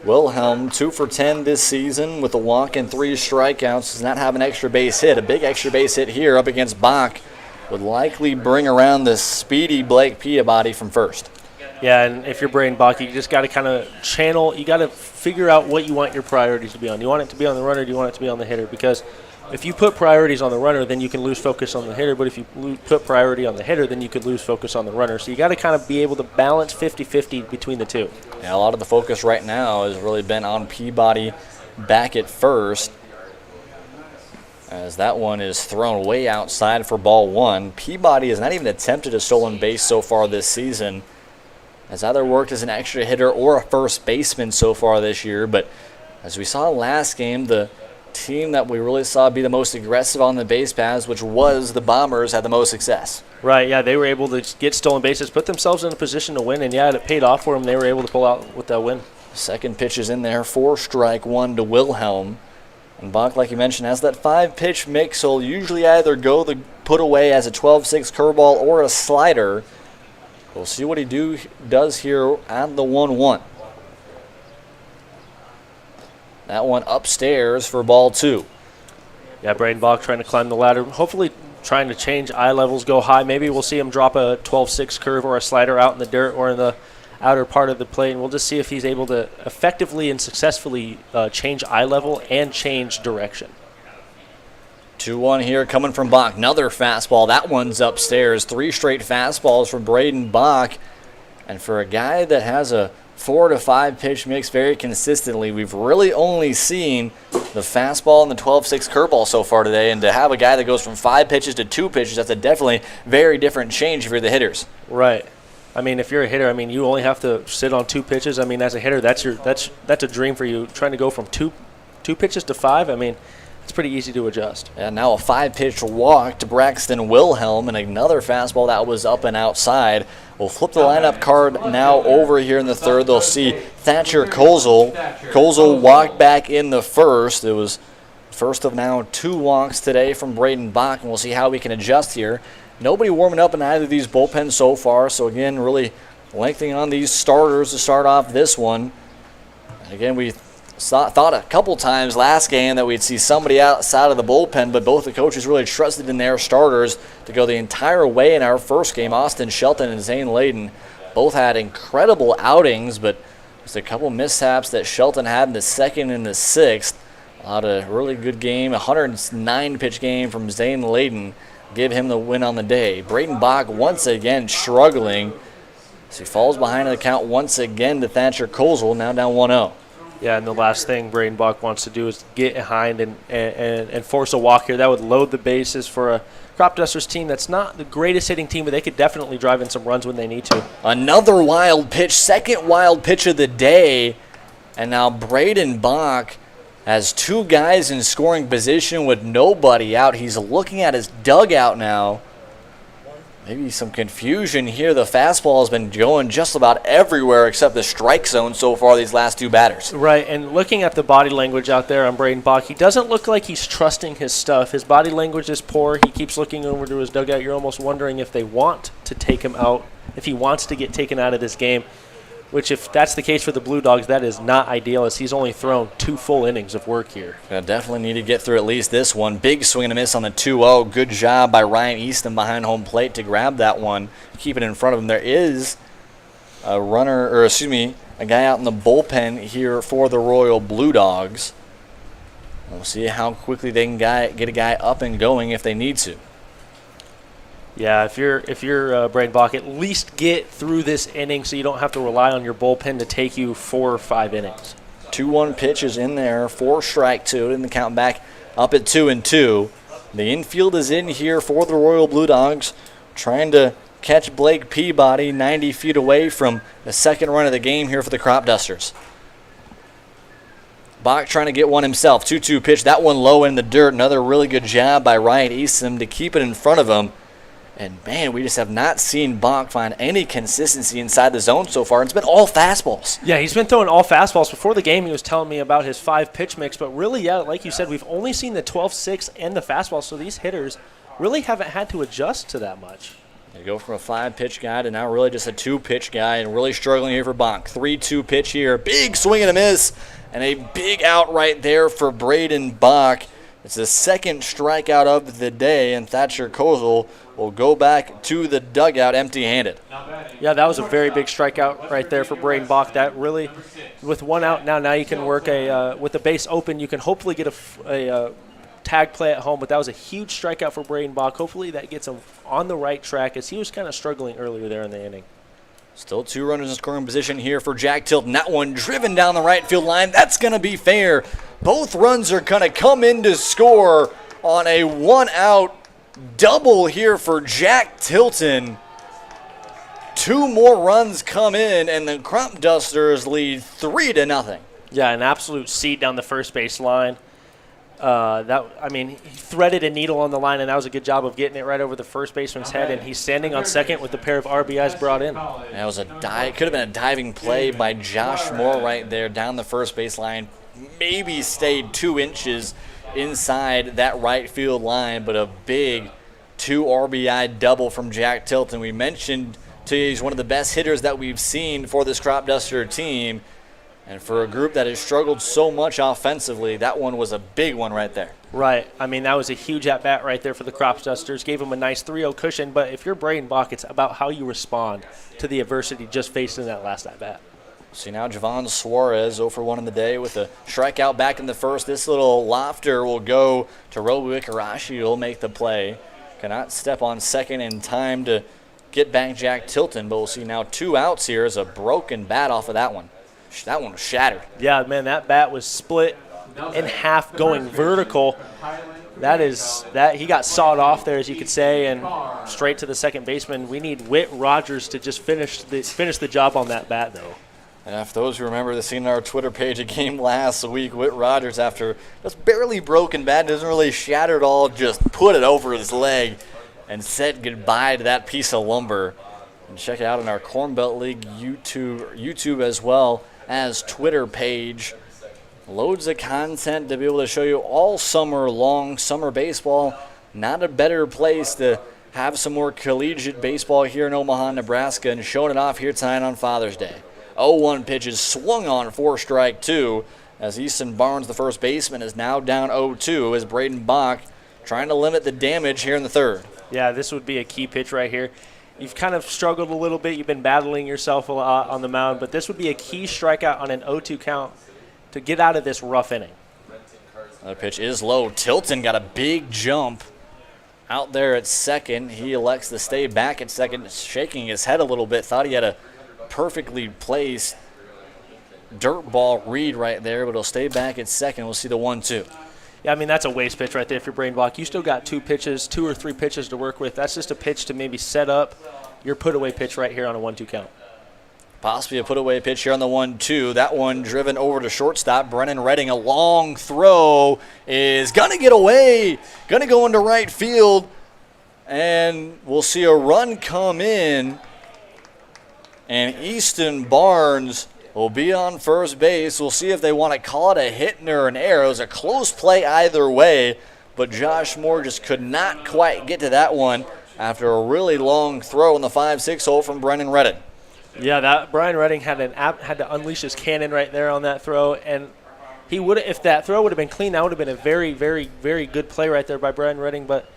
Wilhelm, 2 for 10 this season with a walk and 3 strikeouts. Does not have an extra base hit. A big extra base hit here up against Bach would likely bring around the speedy Blake Peabody from first. Yeah, and if you're Braden Bach, you just got to kind of channel. You got to figure out what you want your priorities to be on. Do you want it to be on the runner, or do you want it to be on the hitter? Because if you put priorities on the runner, then you can lose focus on the hitter. But if you put priority on the hitter, then you could lose focus on the runner. So you got to kind of be able to balance 50-50 between the two. Yeah, a lot of the focus right now has really been on Peabody back at first, as that one is thrown way outside for ball 1. Peabody has not even attempted a stolen base so far this season. Has either worked as an extra hitter or a first baseman so far this year. But as we saw last game, the team that we really saw be the most aggressive on the base paths, which was the Bombers, had the most success. Right, yeah, they were able to get stolen bases, put themselves in a position to win, and yeah, it paid off for them. They were able to pull out with that win. Second pitch is in there for strike 1 to Wilhelm. And Bach, like you mentioned, has that 5-pitch mix, so he'll usually either go the put away as a 12-6 curveball or a slider. We'll see what he does here at the 1-1. That one upstairs for ball 2. Yeah, Braden Bach trying to climb the ladder, hopefully trying to change eye levels, go high. Maybe we'll see him drop a 12-6 curve or a slider out in the dirt or in the outer part of the plate, and we'll just see if he's able to effectively and successfully change eye level and change direction. 2-1 here coming from Bach. Another fastball. That one's upstairs. 3 straight fastballs for Braden Bach. And for a guy that has a 4 to 5 pitch mix very consistently, we've really only seen the fastball and the 12-6 curveball so far today. And to have a guy that goes from 5 pitches to 2 pitches, that's a definitely very different change if you're the hitters. Right. I mean, if you're a hitter, I mean, you only have to sit on 2 pitches. I mean, as a hitter, that's a dream for you. Trying to go from two pitches to 5, I mean, it's pretty easy to adjust. And now a 5-pitch walk to Braxton Wilhelm, and another fastball that was up and outside. We'll flip the lineup card now over here in the third. They'll see Thatcher Kozel. Kozel walked back in the first. It was first of now 2 walks today from Braden Bach, and we'll see how we can adjust here. Nobody warming up in either of these bullpens so far, so again, really lengthening on these starters to start off this one. And again, we thought a couple times last game that we'd see somebody outside of the bullpen, but both the coaches really trusted in their starters to go the entire way in our first game. Austin Shelton and Zane Layden both had incredible outings, but there's a couple mishaps that Shelton had in the second and the sixth. A really good game, 109-pitch game from Zane Layden. Give him the win on the day. Braden Bach once again struggling. So he falls behind in the count once again to Thatcher Kozel, now down 1-0. Yeah, and the last thing Braden Bach wants to do is get behind and force a walk here. That would load the bases for a Cropdusters team that's not the greatest hitting team, but they could definitely drive in some runs when they need to. Another wild pitch, second wild pitch of the day. And now Braden Bach has 2 guys in scoring position with nobody out. He's looking at his dugout now. Maybe some confusion here. The fastball has been going just about everywhere except the strike zone so far these last two batters. Right, and looking at the body language out there on Braden Bach, he doesn't look like he's trusting his stuff. His body language is poor. He keeps looking over to his dugout. You're almost wondering if they want to take him out, if he wants to get taken out of this game, which if that's the case for the Blue Dogs, that is not ideal as he's only thrown 2 full innings of work here. Yeah, definitely need to get through at least this one. Big swing and a miss on the 2-0. Good job by Ryan Easton behind home plate to grab that one, keep it in front of him. There is a guy out in the bullpen here for the Royal Blue Dogs. We'll see how quickly they can get a guy up and going if they need to. Yeah, if you're Braden Bach, at least get through this inning so you don't have to rely on your bullpen to take you 4 or 5 innings. 2-1 pitch is in there, 4 strike 2, and the count back up at 2-2. The infield is in here for the Royal Blue Dogs, trying to catch Blake Peabody 90 feet away from the second run of the game here for the Cropdusters. Bach trying to get one himself. 2-2 pitch, that one low in the dirt. Another really good job by Ryan Easton to keep it in front of him. And, man, we just have not seen Bach find any consistency inside the zone so far. It's been all fastballs. Yeah, he's been throwing all fastballs. Before the game, he was telling me about his 5-pitch mix. But really, yeah, like you said, we've only seen the 12-6 and the fastball. So these hitters really haven't had to adjust to that much. They go from a 5-pitch guy to now really just a 2-pitch guy and really struggling here for Bach. 3-2 pitch here. Big swing and a miss. And a big out right there for Braden Bach. It's the second strikeout of the day, and Thatcher Kozel will go back to the dugout empty-handed. Yeah, that was a very big strikeout right there for Braden Bach. That really, with 1 out now you can work with the base open. You can hopefully get a tag play at home, but that was a huge strikeout for Braden Bach. Hopefully that gets him on the right track as he was kind of struggling earlier there in the inning. Still 2 runners in scoring position here for Jack Tilton. That one driven down the right field line. That's going to be fair. Both runs are going to come in to score on a 1-out double here for Jack Tilton. 2 more runs come in, and the Cropdusters lead 3-0. Yeah, an absolute seat down the first base line. He threaded a needle on the line, and that was a good job of getting it right over the first baseman's head, and he's standing on second with a pair of RBIs brought in. That was could have been a diving play by Josh Moore right there down the first base line. Maybe stayed 2 inches inside that right field line, but a big 2 RBI double from Jack Tilton. We mentioned to you he's one of the best hitters that we've seen for this Cropduster team. And for a group that has struggled so much offensively, that one was a big one right there. Right. I mean, that was a huge at-bat right there for the Cropdusters. Gave them a nice 3-0 cushion. But if you're Braden Bach, it's about how you respond to the adversity just faced in that last at-bat. See now Javon Suarez 0 for 1 in the day with a strikeout back in the first. This little lofter will go to Robu Ikarashi. He'll make the play. Cannot step on second in time to get back Jack Tilton. But we'll see now 2 outs here as a broken bat off of that one. That one was shattered. Yeah, man, that bat was split in half going vertical. He got sawed off there, as you could say, and straight to the second baseman. We need Whit Rogers to just finish the job on that bat, though. And for those who remember the scene on our Twitter page, a game last week, Whit Rogers, after just barely broken bat, doesn't really shatter at all, just put it over his leg and said goodbye to that piece of lumber. And check it out on our Corn Belt League YouTube as well as Twitter page. Loads of content to be able to show you all summer long. Summer baseball, not a better place to have some more collegiate baseball here in Omaha, Nebraska, and showing it off here tonight on Father's Day. 0-1 pitches swung on for strike 2 as Easton Barnes, the first baseman, is now down 0-2 as Braden Bach trying to limit the damage here in the third. Yeah, this would be a key pitch right here. You've kind of struggled a little bit. You've been battling yourself a lot on the mound, but this would be a key strikeout on an 0-2 count to get out of this rough inning. The pitch is low. Tilton got a big jump out there at second. He elects to stay back at second, shaking his head a little bit. Thought he had a perfectly placed dirt ball read right there, but he'll stay back at second. We'll see the 1-2. Yeah, I mean, that's a waste pitch right there if you're Braden Bach. You still got 2 or 3 pitches to work with. That's just a pitch to maybe set up your put-away pitch right here on a 1-2 count. Possibly a put-away pitch here on the 1-2. That one driven over to shortstop. Brennan Redding, a long throw, is going to get away. Going to go into right field. And we'll see a run come in. And Easton Barnes will be on first base. We'll see if they want to call it a hit or an error. It was a close play either way, but Josh Moore just could not quite get to that one after a really long throw in the 5-6 hole from Brennan Redden. Yeah, that Brian Redding had to unleash his cannon right there on that throw, and he would, if that throw would have been clean, that would have been a very, very, very good play right there by Brian Redding, but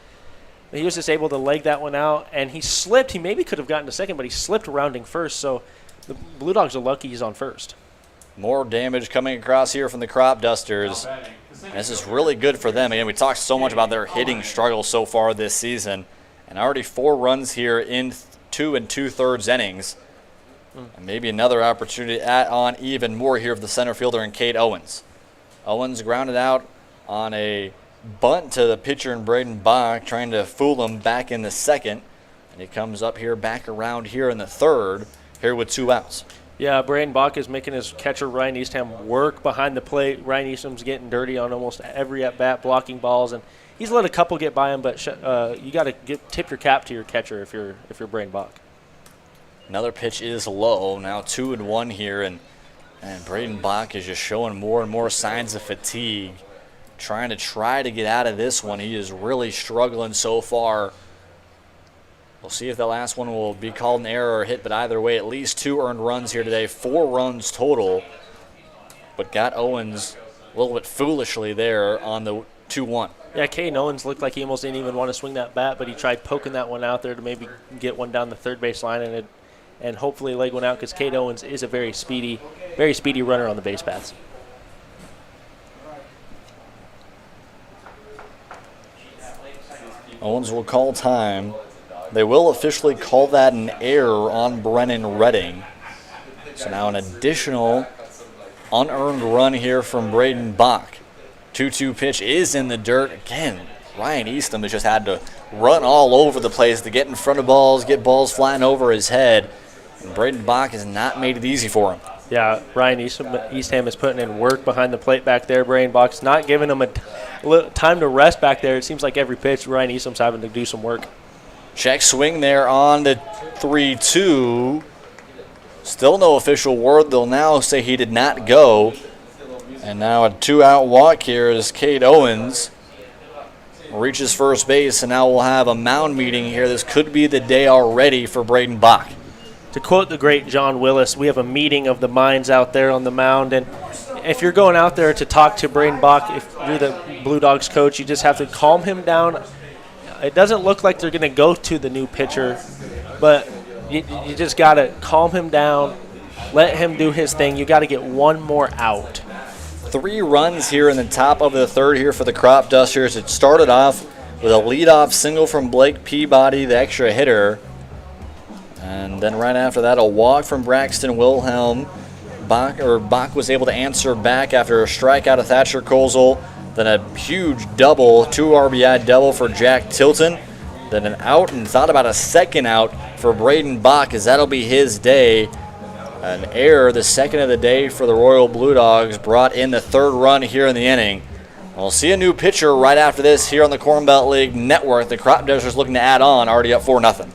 he was just able to leg that one out, and he slipped. He maybe could have gotten to second, but he slipped rounding first, so the Blue Dogs are lucky he's on first. More damage coming across here from the Cropdusters. This is really good for them. Again, we talked so much about their hitting struggle so far this season, and already 4 runs here in 2 2/3 innings. And maybe another opportunity to add on even more here of the center fielder in Cade Owens. Owens grounded out on a bunt to the pitcher in Braden Bach, trying to fool him back in the second. And he comes up here, back around here in the third, here with 2 outs. Yeah, Braden Bach is making his catcher Ryan Eastham work behind the plate. Ryan Eastham's getting dirty on almost every at-bat, blocking balls, and he's let a couple get by him, but you got to tip your cap to your catcher if you're Braden Bach. Another pitch is low, now 2-1 here, and Braden Bach is just showing more and more signs of fatigue. Trying to get out of this one. He is really struggling so far. We'll see if the last one will be called an error or hit, but either way, at least 2 earned runs here today, 4 runs total. But got Owens a little bit foolishly there on the 2-1. Yeah, Caden Owens looked like he almost didn't even want to swing that bat, but he tried poking that one out there to maybe get one down the third base line and hopefully leg one out, because Caden Owens is a very speedy runner on the base paths. Owens will call time. They will officially call that an error on Brennan Redding. So now an additional unearned run here from Braden Bach. 2-2 pitch is in the dirt. Again, Ryan Eastham has just had to run all over the place to get in front of balls, get balls flying over his head. And Braden Bach has not made it easy for him. Yeah, Ryan Eastham is putting in work behind the plate back there. Braden Bach's not giving him a time to rest back there. It seems like every pitch Ryan Eastham's having to do some work. Check swing there on the 3-2. Still no official word. They'll now say he did not go. And now a 2-out walk here as Cade Owens reaches first base, and now we'll have a mound meeting here. This could be the day already for Braden Bach. To quote the great John Willis, we have a meeting of the minds out there on the mound, and if you're going out there to talk to Braden Bach, if you're the Blue Dogs coach, you just have to calm him down. It doesn't look like they're going to go to the new pitcher, but you just got to calm him down, let him do his thing. You got to get one more out. 3 runs here in the top of the third here for the Cropdusters. It started off with a leadoff single from Blake Peabody, the extra hitter. And then right after that, a walk from Braxton Wilhelm. Bach was able to answer back after a strikeout of Thatcher Kozel. Then a huge double, 2 RBI double for Jack Tilton. Then an out, and thought about a second out for Braden Bach, as that'll be his day. An error, the second of the day for the Royal Blue Dogs, brought in the 3rd run here in the inning. We'll see a new pitcher right after this here on the Corn Belt League Network. The Cropdusters looking to add on, already up 4-0.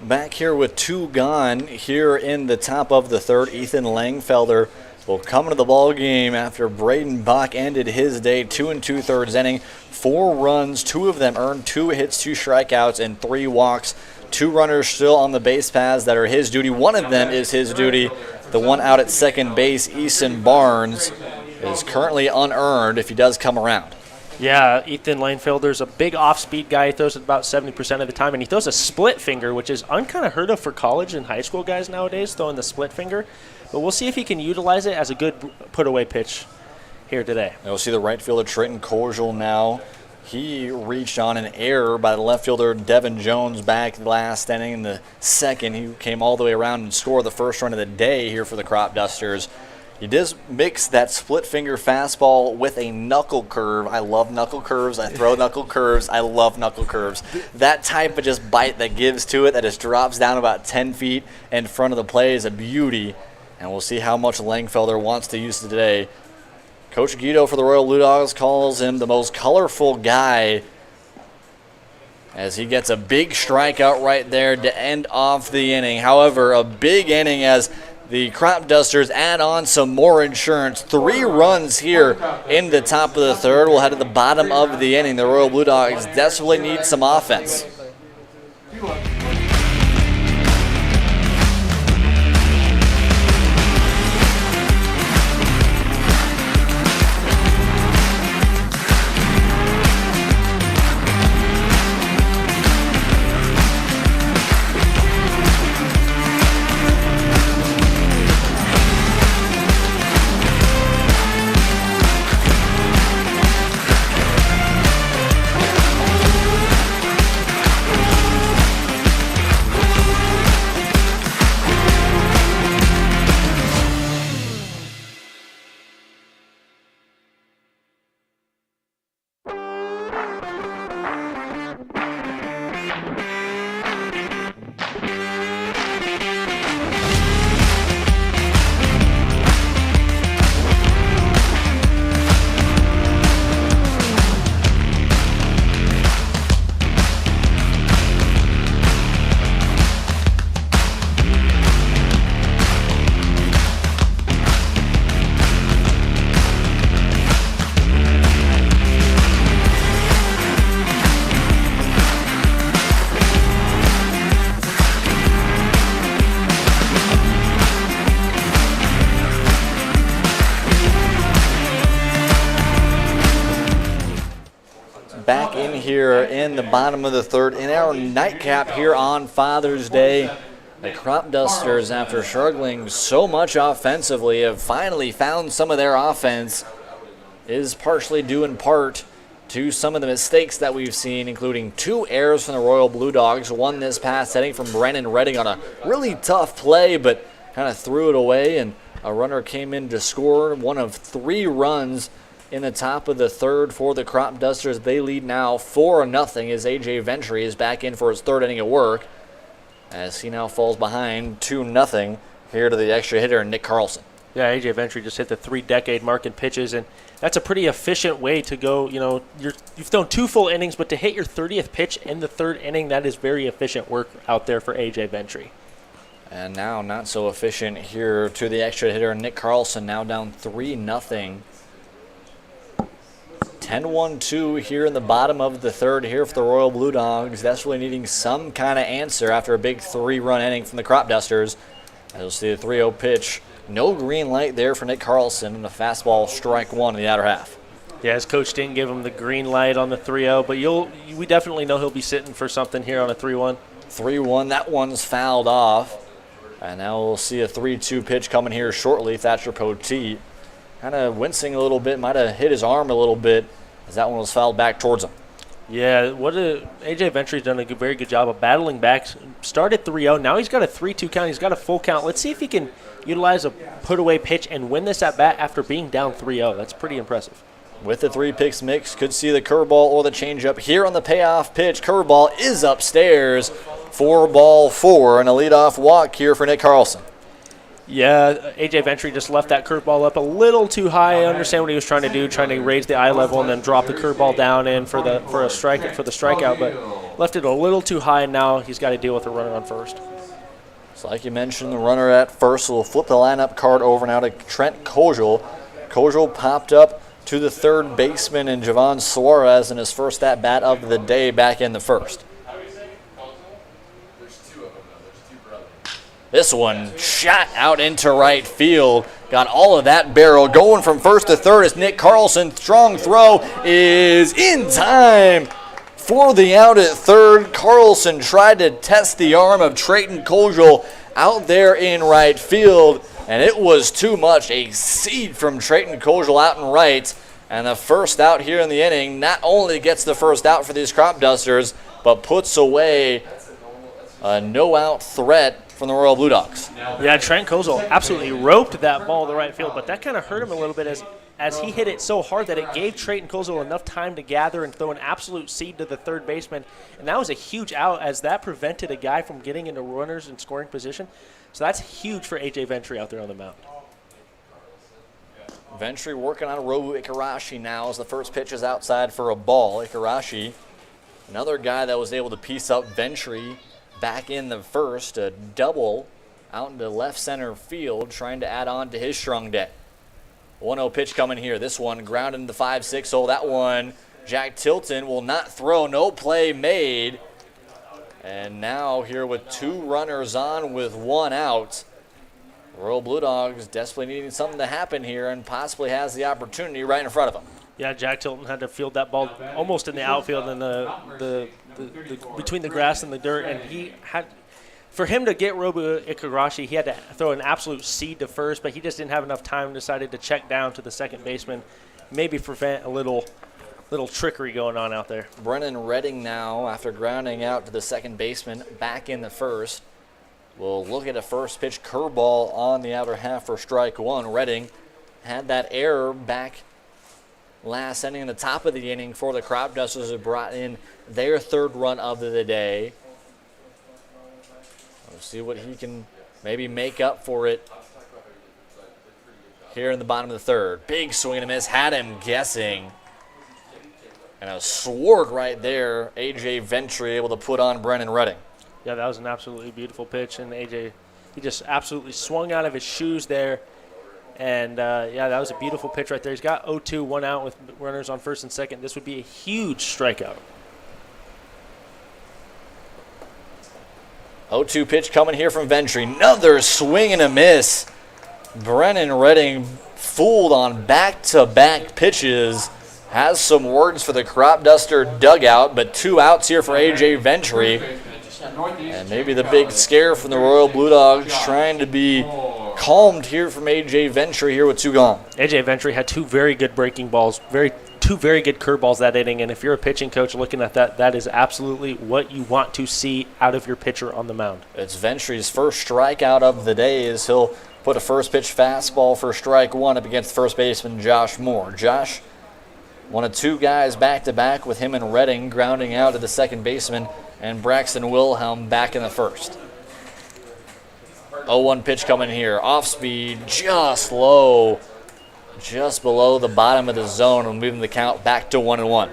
back here with 2 gone here in the top of the third. Ethan Langfelder will come into the ball game after Braden Bach ended his day 2 2/3 inning. 4 runs, 2 of them earned, 2 hits, 2 strikeouts, and 3 walks. 2 runners still on the base paths that are his duty. One of them is his duty. The one out at second base, Eason Barnes, is currently unearned if he does come around. Yeah, Ethan Langfelder's a big off-speed guy. He throws it about 70% of the time, and he throws a split finger, which is kind of heard of for college and high school guys nowadays, throwing the split finger. But we'll see if he can utilize it as a good put-away pitch here today. We'll see the right fielder, Trenton Cordial, now. He reached on an error by the left fielder, Devin Jones, back last inning in the second. He came all the way around and scored the first run of the day here for the Cropdusters. He does mix that split finger fastball with a knuckle curve. I love knuckle curves. I throw knuckle curves. I love knuckle curves. That type of just bite that gives to it, that just drops down about 10 feet in front of the play, is a beauty. And we'll see how much Langfelder wants to use today. Coach Guido for the Royal Blue Dogs calls him the most colorful guy, as he gets a big strikeout right there to end off the inning. However, a big inning as the Cropdusters add on some more insurance. 3 runs here in the top of the third. We'll head to the bottom of the inning. The Royal Blue Dogs desperately need some offense. Back in here in the bottom of the third in our nightcap here on Father's Day. The Cropdusters, after struggling so much offensively, have finally found some of their offense. Is partially due in part to some of the mistakes that we've seen, including 2 errors from the Royal Blue Dogs. One this past inning from Brennan Redding on a really tough play, but kind of threw it away, and a runner came in to score one of 3 runs in the top of the third for the Cropdusters. They lead now 4-0 as A.J. Ventry is back in for his 3rd inning of work, as he now falls behind 2-0 here to the extra hitter, Nick Carlson. Yeah, A.J. Ventry just hit the 3-decade mark in pitches, and that's a pretty efficient way to go. You know, you've thrown 2 full innings, but to hit your 30th pitch in the 3rd inning, that is very efficient work out there for A.J. Ventry. And now not so efficient here to the extra hitter, Nick Carlson, now down 3-0. 10-1-2 here in the bottom of the third here for the Royal Blue Dogs. Desperately needing some kind of answer after a big 3-run inning from the Cropdusters. As you'll see a 3-0 pitch. No green light there for Nick Carlson, and a fastball strike 1 in the outer half. Yeah, his coach didn't give him the green light on the 3-0, but we definitely know he'll be sitting for something here on a 3-1. 3-1, that one's fouled off. And now we'll see a 3-2 pitch coming here shortly. Thatcher Poteet kind of wincing a little bit, might have hit his arm a little bit as that one was fouled back towards him. Yeah, A.J. Ventry's done a very good job of battling back. Started 3-0. Now he's got a 3-2 count. He's got a full count. Let's see if he can utilize a put-away pitch and win this at-bat after being down 3-0. That's pretty impressive. With the 3 picks mix, could see the curveball or the changeup here on the payoff pitch. Curveball is upstairs. 4-4 and a leadoff walk here for Nick Carlson. Yeah, A.J. Ventry just left that curveball up a little too high. I understand what he was trying to do, trying to raise the eye level and then drop the curveball down in for the strikeout. But left it a little too high, and now he's got to deal with a runner on first. So like you mentioned, the runner at first will flip the lineup card over now to Trent Kojal. Kojal popped up to the third baseman in Javon Suarez in his first at-bat of the day back in the first. This one shot out into right field. Got all of that barrel going from first to third as Nick Carlson. Strong throw is in time for the out at third. Carlson tried to test the arm of Trayton Kojal out there in right field, and it was too much. A seed from Trayton Kojal out in right, and the first out here in the inning not only gets the first out for these Cropdusters, but puts away a no-out threat from the Royal Blue Dogs. Yeah, Trent Kojal absolutely roped that ball to right field, but that kind of hurt him a little bit as he hit it so hard that it gave Trayton Kojal enough time to gather and throw an absolute seed to the third baseman. And that was a huge out as that prevented a guy from getting into runners in scoring position. So that's huge for A.J. Ventry out there on the mound. Ventry working on Robu Ikarashi now as the first pitch is outside for a ball. Ikarashi, another guy that was able to piece up Ventry back in the first, a double out into left center field, trying to add on to his strong day. 1-0 pitch coming here. This one grounded into the 5-6 hole. That one, Jack Tilton will not throw. No play made. And now here with two runners on with one out, Royal Blue Dogs desperately needing something to happen here and possibly has the opportunity right in front of them. Yeah, Jack Tilton had to field that ball almost in the outfield and the between the grass and the dirt, and he had, for him to get Robu Ikarashi, he had to throw an absolute seed to first, but he just didn't have enough time. Decided to check down to the second baseman, maybe prevent a little trickery going on out there. Brennan Redding now, after grounding out to the second baseman, back in the first. We'll look at a first pitch curveball on the outer half for strike one. Redding had that error back last inning in the top of the inning for the Cropdusters, who brought in their third run of the day. We'll see what he can maybe make up for it here in the bottom of the third. Big swing and a miss, had him guessing. And a sword right there, A.J. Ventry able to put on Brennan Redding. Yeah, that was an absolutely beautiful pitch, and A.J., he just absolutely swung out of his shoes there. And, yeah, that was a beautiful pitch right there. He's got 0-2, one out with runners on first and second. This would be a huge strikeout. 0-2 pitch coming here from Ventry. Another swing and a miss. Brennan Redding fooled on back-to-back pitches. Has some words for the Cropduster dugout, but two outs here for A.J. Ventry. And maybe the big scare from the Royal Blue Dogs, trying to be calmed here from A.J. Ventry here with two gone. A.J. Ventry had two very good breaking balls, two very good curveballs that inning, and if you're a pitching coach looking at that, that is absolutely what you want to see out of your pitcher on the mound. It's Ventry's first strikeout of the day as he'll put a first pitch fastball for strike one up against first baseman Josh Moore. Josh, one of two guys back-to-back with him and Redding grounding out to the second baseman, and Braxton Wilhelm back in the first. 0-1 pitch coming here. Off speed, just low, just below the bottom of the zone, and moving the count back to 1-1.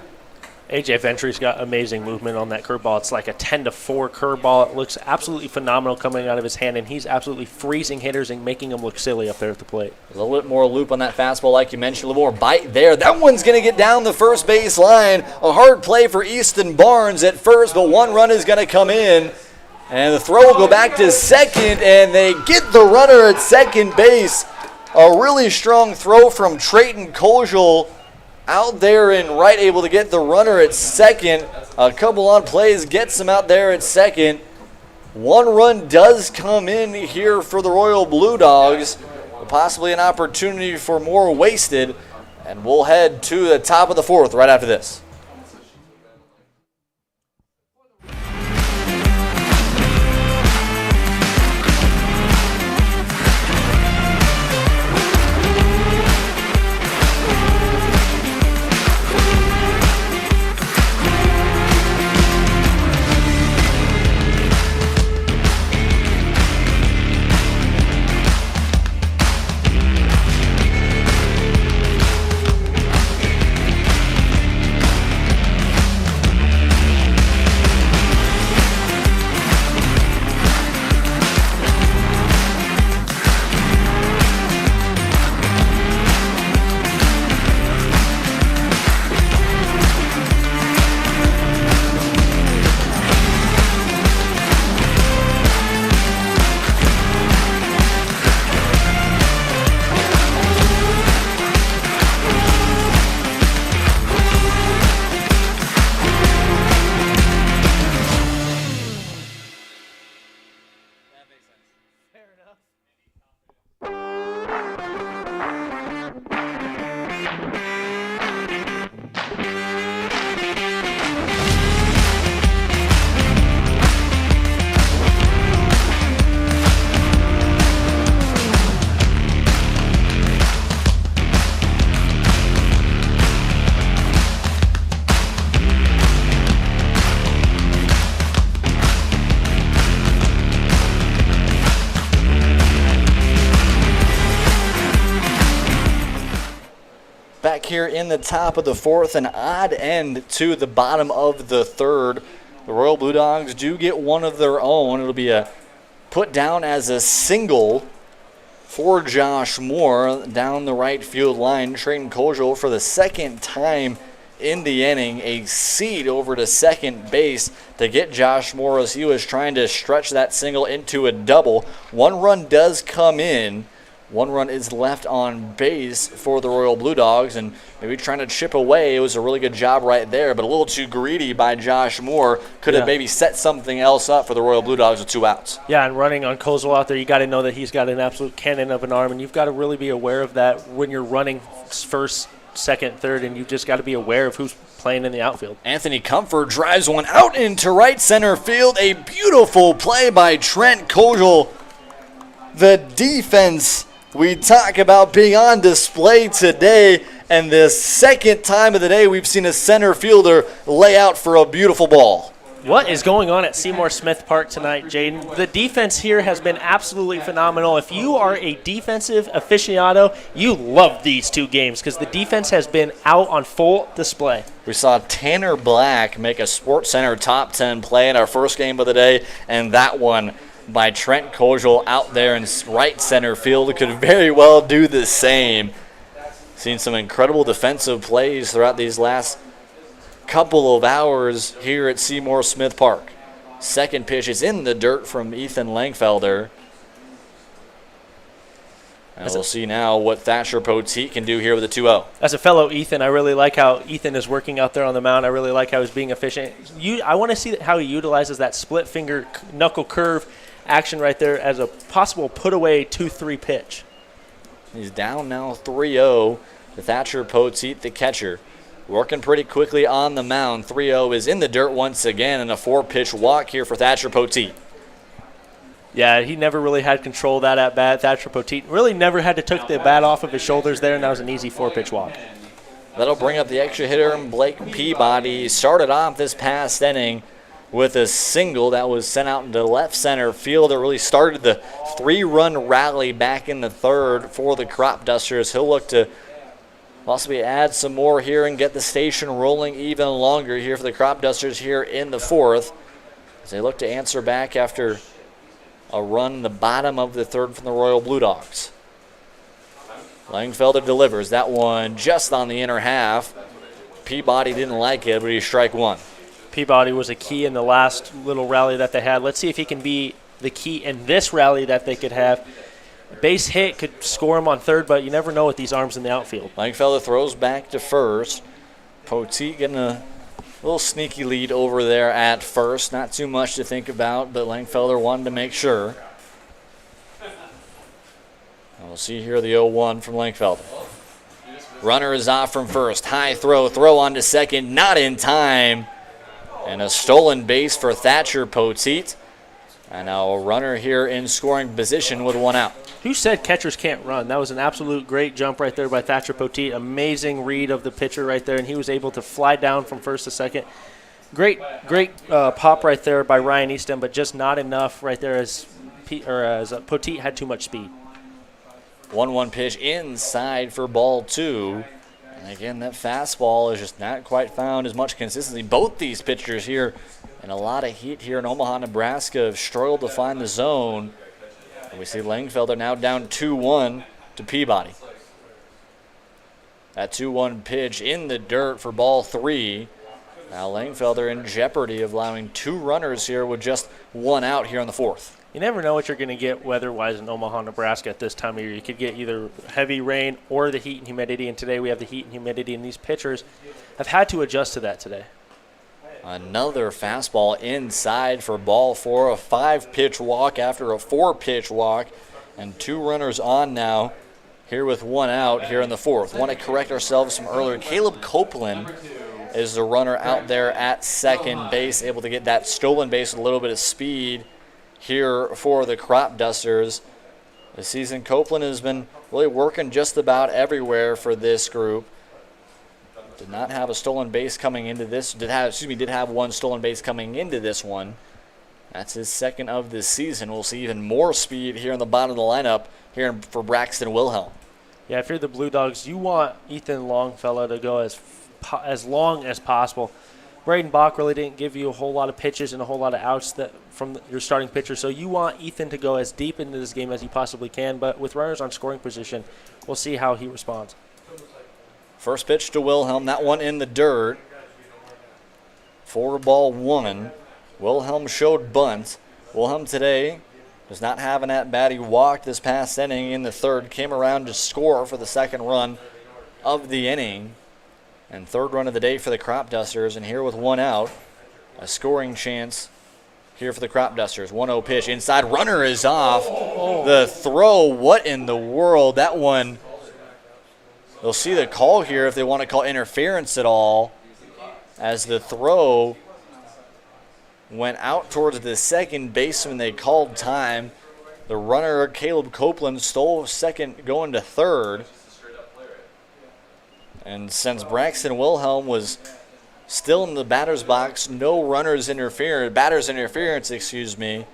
A.J. Ventry's got amazing movement on that curveball. It's like a 10-4 curveball. It looks absolutely phenomenal coming out of his hand, and he's absolutely freezing hitters and making them look silly up there at the plate. A little bit more loop on that fastball, like you mentioned, a little more bite there. That one's going to get down the first base line. A hard play for Easton Barnes at first, but one run is going to come in. And the throw will go back to second, and they get the runner at second base. A really strong throw from Trayton Kojal out there in right, able to get the runner at second. A couple on plays gets him out there at second. One run does come in here for the Royal Blue Dogs. Possibly an opportunity for more wasted. And we'll head to the top of the fourth right after this. here in the top of the fourth, an odd end to the bottom of the third. The Royal Blue Dogs do get one of their own. It'll be a put down as a single for Josh Moore down the right field line. Trayton Kozel for the second time in the inning, a seed over to second base to get Josh Moore as he was trying to stretch that single into a double. One run does come in. One run is left on base for the Royal Blue Dogs, and maybe trying to chip away. It was a really good job right there, but a little too greedy by Josh Moore. Could have maybe set something else up for the Royal Blue Dogs with 2 outs. Yeah, and running on Kozel out there, you got to know that he's got an absolute cannon of an arm, and you've got to really be aware of that when you're running first, second, third, and you've just got to be aware of who's playing in the outfield. Anthony Comfort drives one out into right center field. A beautiful play by Trent Kozel. The defense we talk about being on display today, and the second time of the day we've seen a center fielder lay out for a beautiful ball. What is going on at Seymour Smith Park tonight, Jaden? The defense here has been absolutely phenomenal. If you are a defensive aficionado, you love these 2 games because the defense has been out on full display. We saw Tanner Black make a SportsCenter top 10 play in our first game of the day, and that one by Trent Kozel out there in right center field could very well do the same. Seen some incredible defensive plays throughout these last couple of hours here at Seymour Smith Park. Second pitch is in the dirt from Ethan Langfelder. And we'll see now what Thatcher Poteet can do here with a 2-0. As a fellow Ethan, I really like how Ethan is working out there on the mound. I really like how he's being efficient. I want to see how he utilizes that split finger knuckle curve action right there as a possible put away 2-3 pitch. He's down now 3-0 to Thatcher Poteet, the catcher. Working pretty quickly on the mound. 3-0 is in the dirt once again, and a 4-pitch walk here for Thatcher Poteet. Yeah, he never really had control of that at bat. Thatcher Poteet really never had to took the bat off of his shoulders there, and that was an easy 4-pitch walk. That'll bring up the extra hitter, Blake Peabody. He started off this past inning with a single that was sent out into left center field. It really started the 3-run rally back in the third for the Cropdusters. He'll look to possibly add some more here and get the station rolling even longer here for the Cropdusters here in the fourth, as they look to answer back after a run in the bottom of the third from the Royal Blue Dogs. Langfelder delivers that one just on the inner half. Peabody didn't like it, but he strike one. Peabody was a key in the last little rally that they had. Let's see if he can be the key in this rally that they could have. A base hit could score him on third, but you never know with these arms in the outfield. Langfelder throws back to first. Poteet getting a little sneaky lead over there at first. Not too much to think about, but Langfelder wanted to make sure. And we'll see here the 0-1 from Langfelder. Runner is off from first. High throw on to second, not in time. And a stolen base for Thatcher Poteet. And now a runner here in scoring position with 1 out. Who said catchers can't run? That was an absolute great jump right there by Thatcher Poteet. Amazing read of the pitcher right there, and he was able to fly down from first to second. Great pop right there by Ryan Easton, but just not enough right there as Poteet had too much speed. 1-1 pitch inside for ball 2. And again, that fastball is just not quite found as much consistency. Both these pitchers here and a lot of heat here in Omaha, Nebraska have struggled to find the zone. And we see Langfelder now down 2-1 to Peabody. That 2-1 pitch in the dirt for ball 3. Now Langfelder in jeopardy of allowing 2 runners here with just 1 out here in the fourth. You never know what you're going to get weather-wise in Omaha, Nebraska at this time of year. You could get either heavy rain or the heat and humidity, and today we have the heat and humidity, and these pitchers have had to adjust to that today. Another fastball inside for ball 4, a 5-pitch walk after a 4-pitch walk, and 2 runners on now here with 1 out here in the fourth. Want to correct ourselves from earlier. Caleb Copeland is the runner out there at second base, able to get that stolen base with a little bit of speed here for the Cropdusters. This season, Copeland has been really working just about everywhere for this group. Did not have a stolen base coming into this. Did have 1 stolen base coming into this one. That's his second of this season. We'll see even more speed here in the bottom of the lineup here for Braxton Wilhelm. Yeah, if you're the Blue Dogs, you want Ethan Longfellow to go as long as possible. Braden Bach really didn't give you a whole lot of pitches and a whole lot of outs from your starting pitcher, so you want Ethan to go as deep into this game as he possibly can, but with runners on scoring position, we'll see how he responds. First pitch to Wilhelm, that one in the dirt. 4-1. Wilhelm showed bunt. Wilhelm today does not have an at-bat. He walked this past inning in the third, came around to score for the second run of the inning. And third run of the day for the Cropdusters. And here with one out, a scoring chance here for the Cropdusters. 1-0 pitch inside. Runner is off. The throw, what in the world? That one, they'll see the call here if they want to call interference at all, as the throw went out towards the second baseman. They called time. The runner, Caleb Copeland, stole second going to third. And since Braxton Wilhelm was still in the batter's box, no batter's interference, and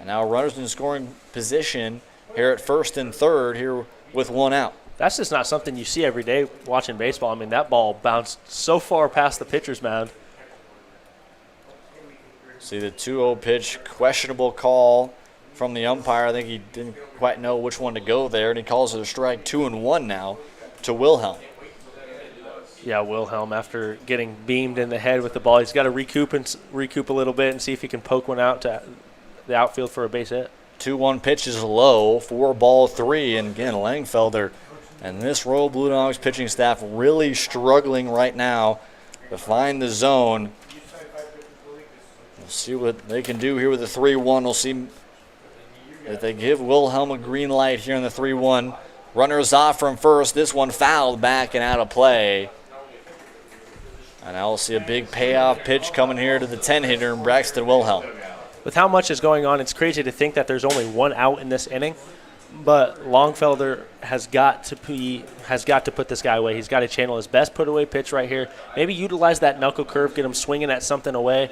now runners in scoring position here at first and third here with one out. That's just not something you see every day watching baseball. I mean, that ball bounced so far past the pitcher's mound. See the 2-0 pitch, questionable call from the umpire. I think he didn't quite know which one to go there, and he calls it a strike. 2-1 now to Wilhelm. Yeah, Wilhelm, after getting beamed in the head with the ball, he's got to recoup a little bit and see if he can poke one out to the outfield for a base hit. 2-1 pitch is low, 4-3, and again, Langfelder and this Royal Blue Dogs pitching staff really struggling right now to find the zone. We'll see what they can do here with the 3-1. We'll see if they give Wilhelm a green light here in the 3-1. Runners off from first. This one fouled back and out of play. And now we'll see a big payoff pitch coming here to the 10-hitter, Braxton Wilhelm. With how much is going on, it's crazy to think that there's only one out in this inning. But Longfelder has got to put this guy away. He's got to channel his best put-away pitch right here. Maybe utilize that knuckle curve, get him swinging at something away,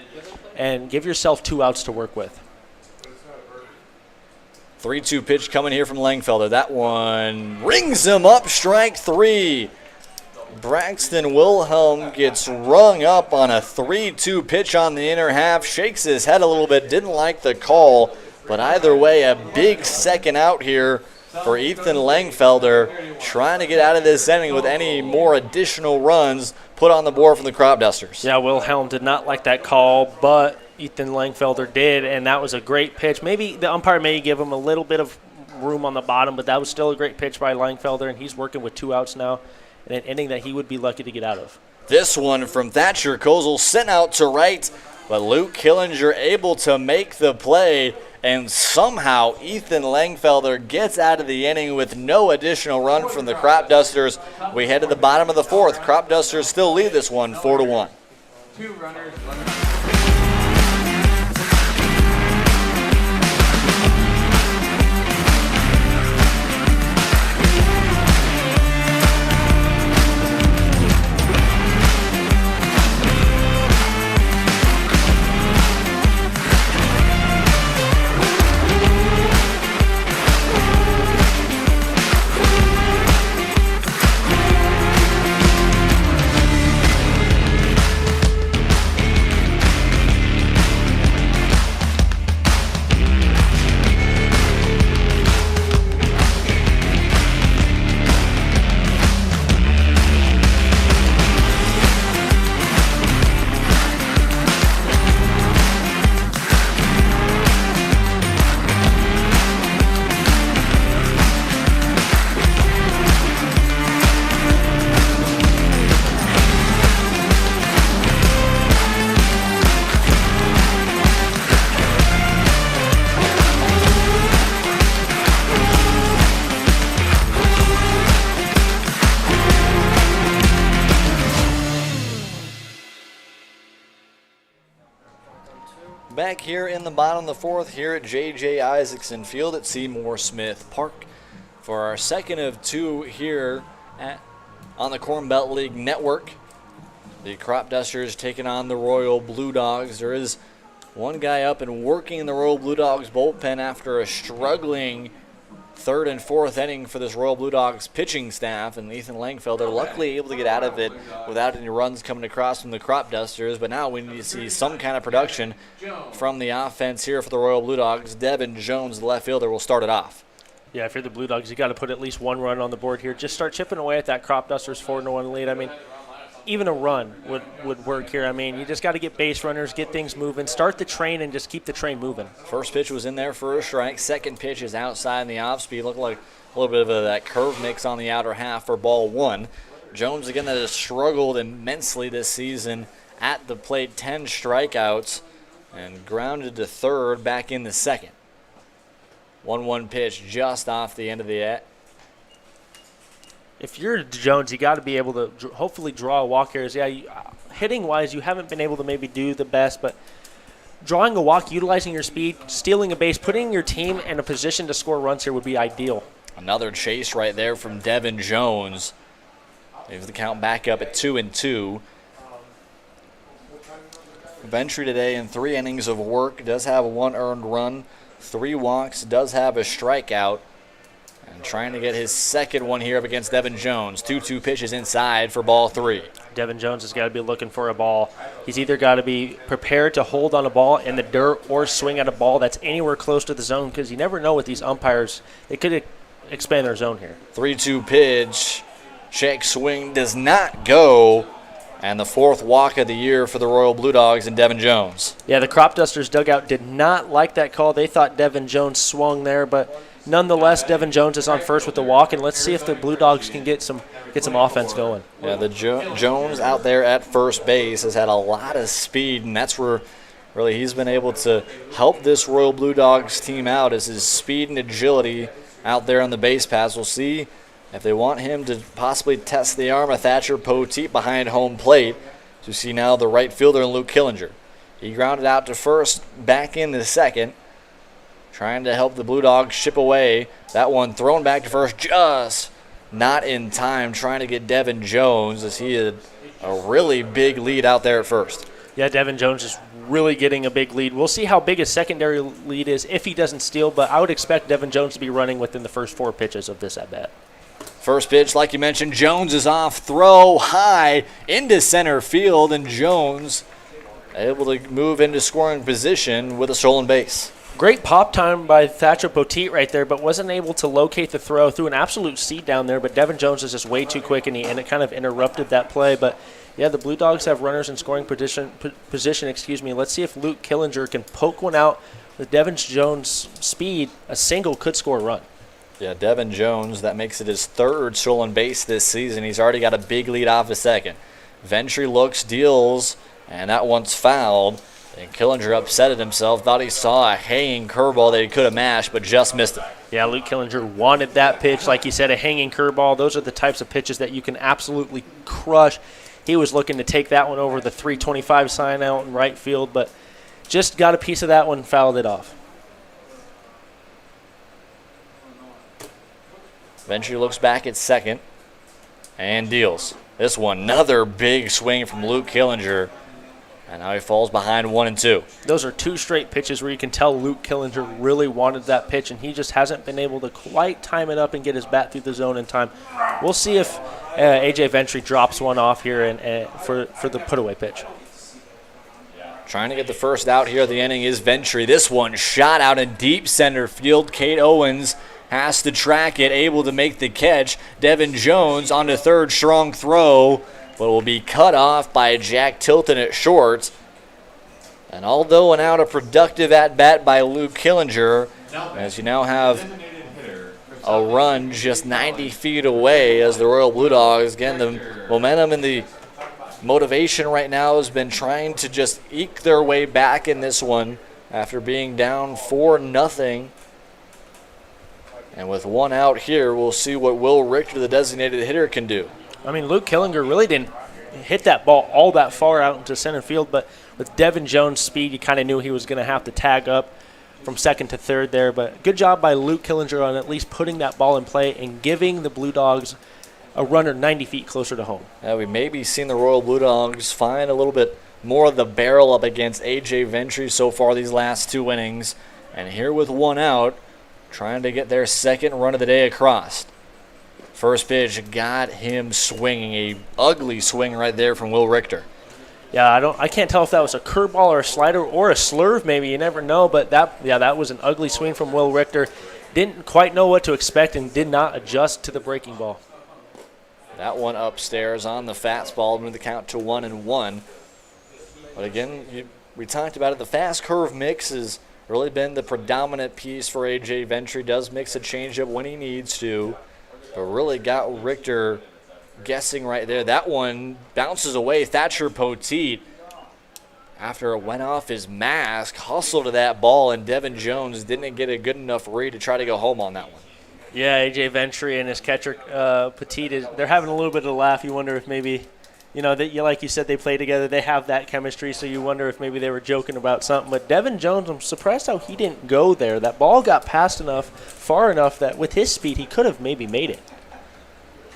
and give yourself 2 outs to work with. 3-2 pitch coming here from Langfelder. That one rings him up, strike 3. Braxton Wilhelm gets rung up on a 3-2 pitch on the inner half, shakes his head a little bit, didn't like the call, but either way, a big second out here for Ethan Langfelder, trying to get out of this inning with any more additional runs put on the board from the Cropdusters. Yeah, Wilhelm did not like that call, but Ethan Langfelder did, and that was a great pitch. Maybe the umpire may give him a little bit of room on the bottom, but that was still a great pitch by Langfelder, and he's working with 2 outs now in an inning that he would be lucky to get out of. This one from Thatcher Kozel sent out to right, but Luke Killinger able to make the play, and somehow Ethan Langfelder gets out of the inning with no additional run from the Cropdusters. We head to the bottom of the fourth. Cropdusters still lead this one 4-1. 2 runners. Back here in the bottom of the fourth here at JJ Isaacson Field at Seymour Smith Park for our second of 2 here on the Corn Belt League Network. The Cropdusters taking on the Royal Blue Dogs. There is one guy up and working in the Royal Blue Dogs bullpen after a struggling third and fourth inning for this Royal Blue Dogs pitching staff, and Ethan Langfelder luckily able to get out of it without any runs coming across from the Cropdusters. But now we need to see some kind of production from the offense here for the Royal Blue Dogs. Devin Jones, the left fielder, will start it off. Yeah, if you're the Blue Dogs, you got to put at least one run on the board here. Just start chipping away at that Cropdusters 4-1 lead. I mean, even a run would work here. I mean, you just got to get base runners, get things moving, start the train, and just keep the train moving. First pitch was in there for a strike. Second pitch is outside in the off speed. Looked like a little bit of that curve mix on the outer half for ball one. Jones, again, that has struggled immensely this season at the plate. 10 strikeouts and grounded to third back in the second. 1-1 pitch just off the end of the If you're Jones, you got to be able to hopefully draw a walk here. Yeah, hitting-wise, you haven't been able to maybe do the best, but drawing a walk, utilizing your speed, stealing a base, putting your team in a position to score runs here would be ideal. Another chase right there from Devin Jones. Leaves the count back up at 2-2. Ventry today in 3 innings of work. Does have 1 earned run, 3 walks, does have a strikeout. And trying to get his second one here up against Devin Jones. 2-2 pitches inside for ball 3. Devin Jones has got to be looking for a ball. He's either got to be prepared to hold on a ball in the dirt or swing at a ball that's anywhere close to the zone, because you never know with these umpires. They could expand their zone here. 3-2 pitch. Check swing does not go. And the 4th walk of the year for the Royal Blue Dogs and Devin Jones. Yeah, the Cropdusters dugout did not like that call. They thought Devin Jones swung there, but nonetheless, Devin Jones is on first with the walk, and let's see if the Blue Dogs can get some offense going. Yeah, the Jones out there at first base has had a lot of speed, and that's where really he's been able to help this Royal Blue Dogs team out, is his speed and agility out there on the base paths. We'll see if they want him to possibly test the arm of Thatcher Poteet behind home plate. To see now the right fielder in Luke Killinger. He grounded out to first, back in the second, trying to help the Blue Dogs chip away. That one thrown back to first, just not in time, trying to get Devin Jones, as he had a really big lead out there at first. Yeah, Devin Jones is really getting a big lead. We'll see how big his secondary lead is if he doesn't steal, but I would expect Devin Jones to be running within the first 4 pitches of this at-bat. First pitch, like you mentioned, Jones is off, throw high into center field, and Jones able to move into scoring position with a stolen base. Great pop time by Thatcher Poteet right there, but wasn't able to locate the throw. Threw an absolute seed down there, but Devin Jones is just way too quick, and it kind of interrupted that play. But, yeah, the Blue Dogs have runners in scoring position. Let's see if Luke Killinger can poke one out with Devin Jones' speed. A single could score a run. Yeah, Devin Jones, that makes it his 3rd stolen base this season. He's already got a big lead off a second. Ventry looks, deals, and that one's fouled. And Killinger upsetted himself, thought he saw a hanging curveball that he could have mashed, but just missed it. Yeah, Luke Killinger wanted that pitch. Like you said, a hanging curveball. Those are the types of pitches that you can absolutely crush. He was looking to take that one over the 325 sign out in right field, but just got a piece of that one, fouled it off. Ventry looks back at second and deals. This one, another big swing from Luke Killinger. And now he falls behind 1-2. Those are 2 straight pitches where you can tell Luke Killinger really wanted that pitch, and he just hasn't been able to quite time it up and get his bat through the zone in time. We'll see if A.J. Ventry drops one off here and for the put-away pitch. Trying to get the first out here of the inning is Ventry. This one shot out in deep center field. Kate Owens has to track it, able to make the catch. Devin Jones on the third, strong throw, but will be cut off by Jack Tilton at short. And although an out, a productive at-bat by Luke Killinger, as you now have a run just 90 feet away as the Royal Blue Dogs, again, the momentum and the motivation right now has been trying to just eke their way back in this one after being down 4-0. And with one out here, we'll see what Will Richter, the designated hitter, can do. I mean, Luke Killinger really didn't hit that ball all that far out into center field, but with Devin Jones' speed, you kind of knew he was going to have to tag up from second to third there. But good job by Luke Killinger on at least putting that ball in play and giving the Blue Dogs a runner 90 feet closer to home. Yeah, we maybe seen the Royal Blue Dogs find a little bit more of the barrel up against A.J. Ventry so far these last 2 innings. And here with one out, trying to get their second run of the day across. First pitch got him swinging, a ugly swing right there from Will Richter. Yeah, I can't tell if that was a curveball or a slider or a slurve maybe. You never know, but that was an ugly swing from Will Richter. Didn't quite know what to expect and did not adjust to the breaking ball. That one upstairs on the fastball, moving the count to 1-1. But again, we talked about it. The fast curve mix has really been the predominant piece for A.J. Ventry. Does mix a changeup when he needs to, but really got Richter guessing right there. That one bounces away. Thatcher Poteet, after it went off his mask, hustled to that ball, and Devin Jones didn't get a good enough read to try to go home on that one. Yeah, A.J. Ventry and his catcher Petit, they're having a little bit of a laugh. You wonder if maybe, like you said, they play together. They have that chemistry, so you wonder if maybe they were joking about something. But Devin Jones, I'm surprised how he didn't go there. That ball got passed far enough that with his speed, he could have maybe made it.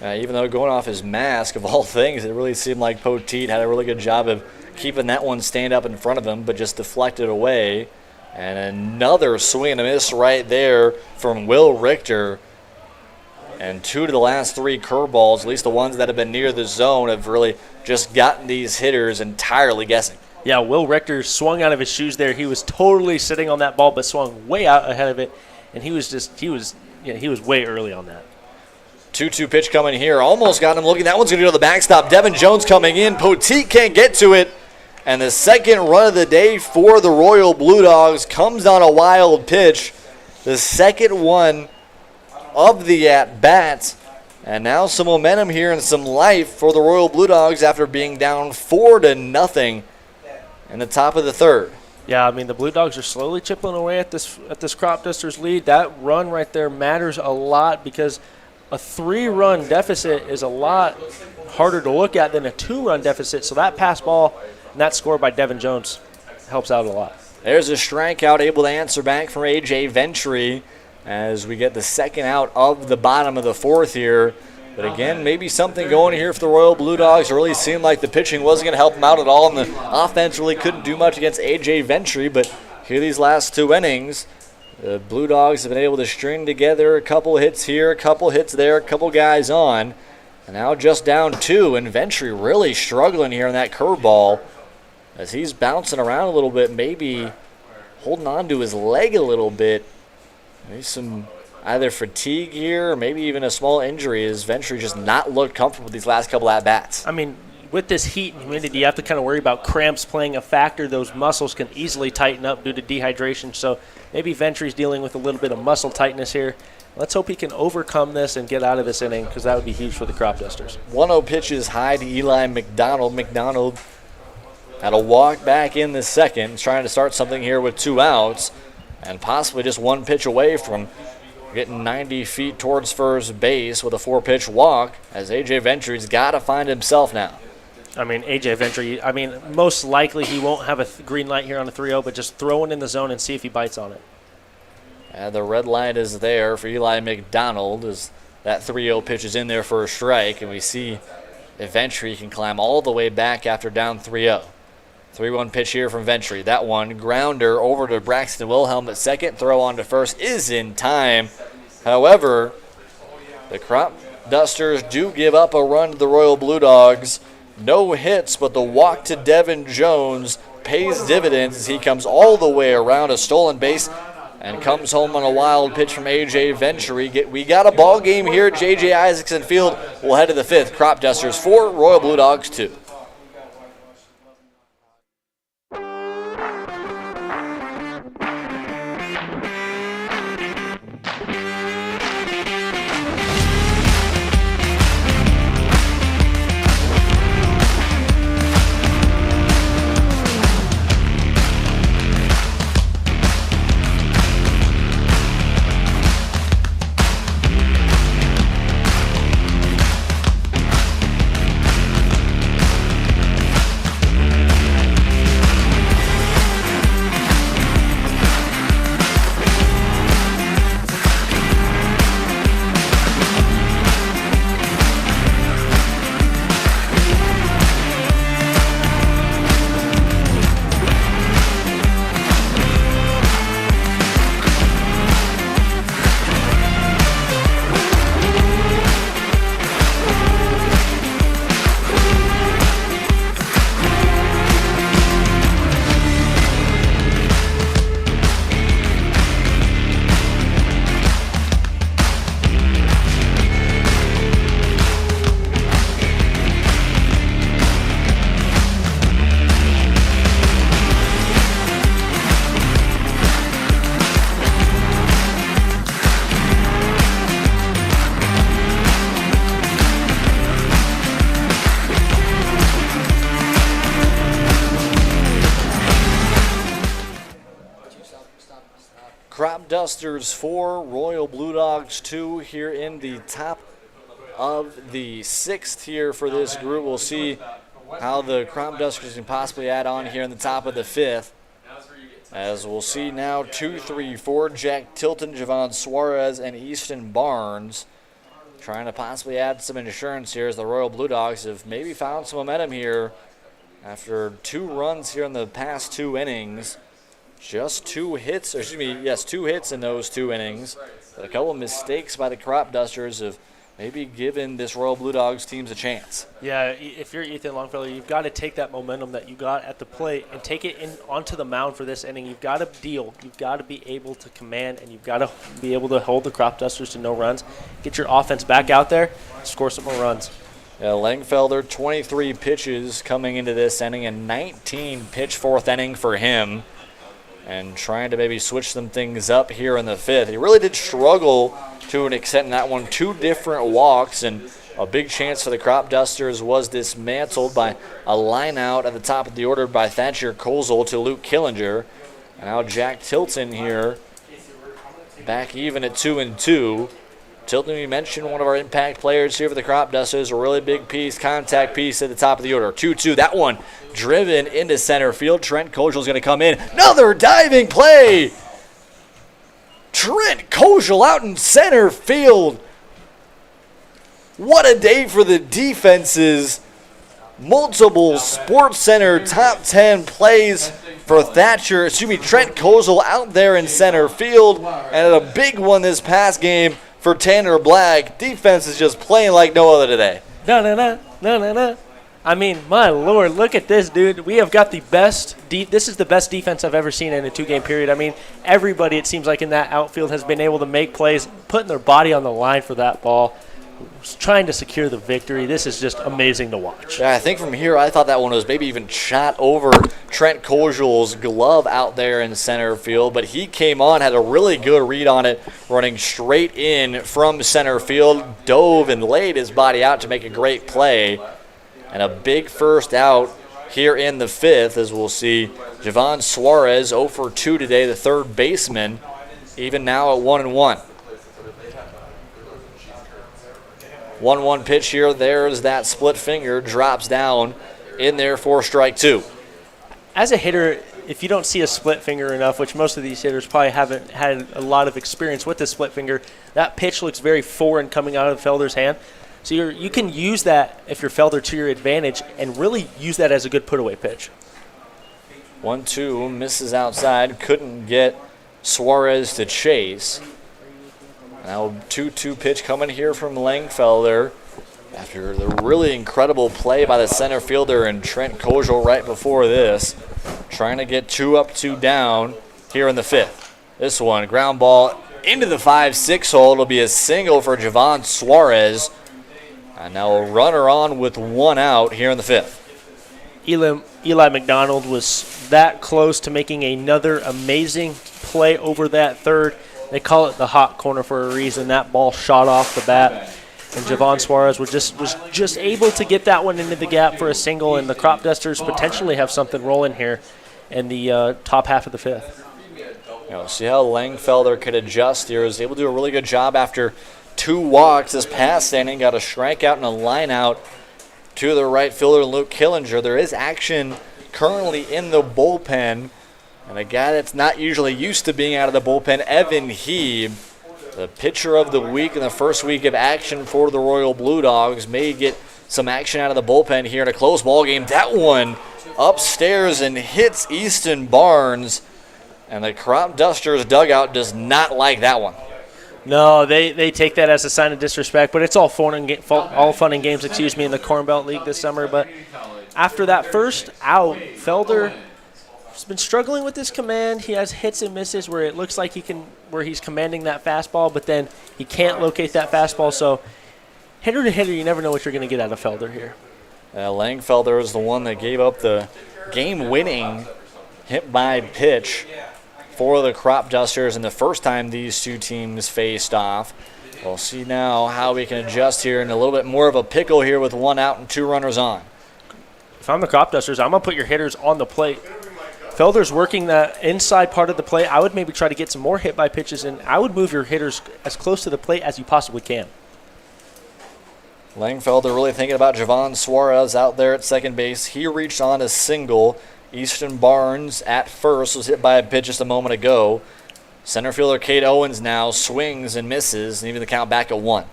Even though going off his mask, of all things, it really seemed like Poteet had a really good job of keeping that one stand up in front of him, but just deflected away. And another swing and a miss right there from Will Richter. And 2 to the last 3 curveballs, at least the ones that have been near the zone, have really just gotten these hitters entirely guessing. Yeah, Will Richter swung out of his shoes there. He was totally sitting on that ball, but swung way out ahead of it. And he was way early on that. 2-2 pitch coming here. Almost got him looking. That one's going to go to the backstop. Devin Jones coming in. Poteet can't get to it. And the second run of the day for the Royal Blue Dogs comes on a wild pitch. The second one of the at-bats. And now some momentum here and some life for the Royal Blue Dogs after being down 4-0 in the top of the third. Yeah, I mean, the Blue Dogs are slowly chipping away at this Cropdusters lead. That run right there matters a lot because a 3-run deficit is a lot harder to look at than a 2-run deficit. So that pass ball and that score by Devin Jones helps out a lot. There's a strikeout able to answer back from A.J. Ventry as we get the second out of the bottom of the fourth here. But again, maybe something going here for the Royal Blue Dogs. It really seemed like the pitching wasn't going to help them out at all, and the offense really couldn't do much against A.J. Ventry. But here these last 2 innings, the Blue Dogs have been able to string together a couple hits here, a couple hits there, a couple guys on. And now just down 2, and Ventry really struggling here on that curveball as he's bouncing around a little bit, maybe holding on to his leg a little bit. Maybe some either fatigue here or maybe even a small injury as Ventry just not looked comfortable with these last couple at-bats. I mean, with this heat and humidity, you have to kind of worry about cramps playing a factor. Those muscles can easily tighten up due to dehydration. So maybe Ventry's dealing with a little bit of muscle tightness here. Let's hope he can overcome this and get out of this inning because that would be huge for the Cropdusters. 1-0 pitches high to Eli McDonald. McDonald had a walk back in the second, trying to start something here with 2 outs and possibly just 1 pitch away from getting 90 feet towards first base with a 4-pitch walk as A.J. Ventry's got to find himself now. I mean, A.J. Ventry, most likely he won't have a green light here on a 3-0, but just throw it in the zone and see if he bites on it. And the red light is there for Eli McDonald as that 3-0 pitch is in there for a strike, and we see if Ventry can climb all the way back after down 3-0. 3-1 pitch here from Ventry. That one, grounder over to Braxton Wilhelm. The second throw on to first is in time. However, the Cropdusters do give up a run to the Royal Blue Dogs. No hits, but the walk to Devin Jones pays dividends as he comes all the way around a stolen base and comes home on a wild pitch from A.J. Ventry. We got a ball game here at JJ Isaacson Field. We'll head to the 5th. Cropdusters 4, Royal Blue Dogs 2. Cropdusters 4, Royal Blue Dogs 2 here in the top of the 6th here for this group. We'll see how the Cropdusters can possibly add on here in the top of the 5th. As we'll see now 2, 3, 4, Jack Tilton, Javon Suarez, and Easton Barnes trying to possibly add some insurance here as the Royal Blue Dogs have maybe found some momentum here after 2 runs here in the past 2 innings. Just 2 hits, or excuse me, yes, 2 hits in those 2 innings. But a couple of mistakes by the Cropdusters have maybe given this Royal Blue Dogs teams a chance. Yeah, if you're Ethan Longfellow, you've got to take that momentum that you got at the plate and take it in onto the mound for this inning. You've got to deal. You've got to be able to command, and you've got to be able to hold the Cropdusters to no runs. Get your offense back out there, score some more runs. Yeah, Langfelder, 23 pitches coming into this inning, a 19-pitch 4th inning for him. And trying to maybe switch some things up here in the 5th. He really did struggle to an extent in that one. 2 different walks, and a big chance for the Cropdusters was dismantled by a line out at the top of the order by Thatcher Kozel to Luke Killinger. And now Jack Tilton here, back even at 2-2. Tilton, we mentioned, one of our impact players here for the Cropdusters, a really big piece, contact piece at the top of the order. 2-2, that one driven into center field. Trent Kozel's going to come in. Another diving play. Trent Kozel out in center field. What a day for the defenses. Multiple Sports Center top 10 plays for Trent Kozel out there in center field. And a big one this past game for Tanner Black. Defense is just playing like no other today. No. I mean, my Lord, look at this, dude. We have got the best this is the best defense I've ever seen in a 2-game period. I mean, everybody, it seems like, in that outfield has been able to make plays, putting their body on the line for that ball, trying to secure the victory. This is just amazing to watch. Yeah, I think from here, I thought that one was maybe even shot over Trent Kozel's glove out there in center field, but he came on, had a really good read on it, running straight in from center field, dove and laid his body out to make a great play. And a big first out here in the 5th, as we'll see Javon Suarez 0 for 2 today, the third baseman, even now at 1-1. 1-1 pitch here. There's that split finger, drops down in there for strike 2. As a hitter, if you don't see a split finger enough, which most of these hitters probably haven't had a lot of experience with the split finger, that pitch looks very foreign coming out of Felder's hand. So you can use that, if you're Felder, to your advantage and really use that as a good put-away pitch. 1-2, misses outside, couldn't get Suarez to chase. Now 2-2 pitch coming here from Langfelder after the really incredible play by the center fielder and Trent Kozel right before this. Trying to get 2 up, 2 down here in the 5th. This one, ground ball into the 5-6 hole. It'll be a single for Javon Suarez. And now a runner on with 1 out here in the 5th. Eli McDonald was that close to making another amazing play over that third. They call it the hot corner for a reason. That ball shot off the bat. And Javon Suarez was just able to get that one into the gap for a single, and the Cropdusters potentially have something rolling here in the top half of the 5th. See how Langfelder could adjust here. He was able to do a really good job after 2 walks this past inning. Got a strikeout and a line out to the right fielder, Luke Killinger. There is action currently in the bullpen. And a guy that's not usually used to being out of the bullpen, Evan Heeb, the pitcher of the week in the first week of action for the Royal Blue Dogs, may get some action out of the bullpen here in a close ball game. That one upstairs and hits Easton Barnes. And the Cropdusters dugout does not like that one. No, they take that as a sign of disrespect, but it's all fun and games, in the Corn Belt League this summer. But after that first out, Felder has been struggling with his command. He has hits and misses where it looks like he's commanding that fastball, but then he can't locate that fastball. So hitter to hitter, you never know what you're going to get out of Felder here. Langfelder is the one that gave up the game-winning hit by pitch for the Cropdusters in the first time these two teams faced off. We'll see now how we can adjust here in a little bit more of a pickle here with 1 out and 2 runners on. If I'm the Cropdusters, I'm going to put your hitters on the plate. Felder's working that inside part of the plate. I would maybe try to get some more hit by pitches, and I would move your hitters as close to the plate as you possibly can. Langfelder really thinking about Javon Suarez out there at second base. He reached on a single. Easton Barnes at first was hit by a pitch just a moment ago. Center fielder Cade Owens now swings and misses, and even the count back at 1.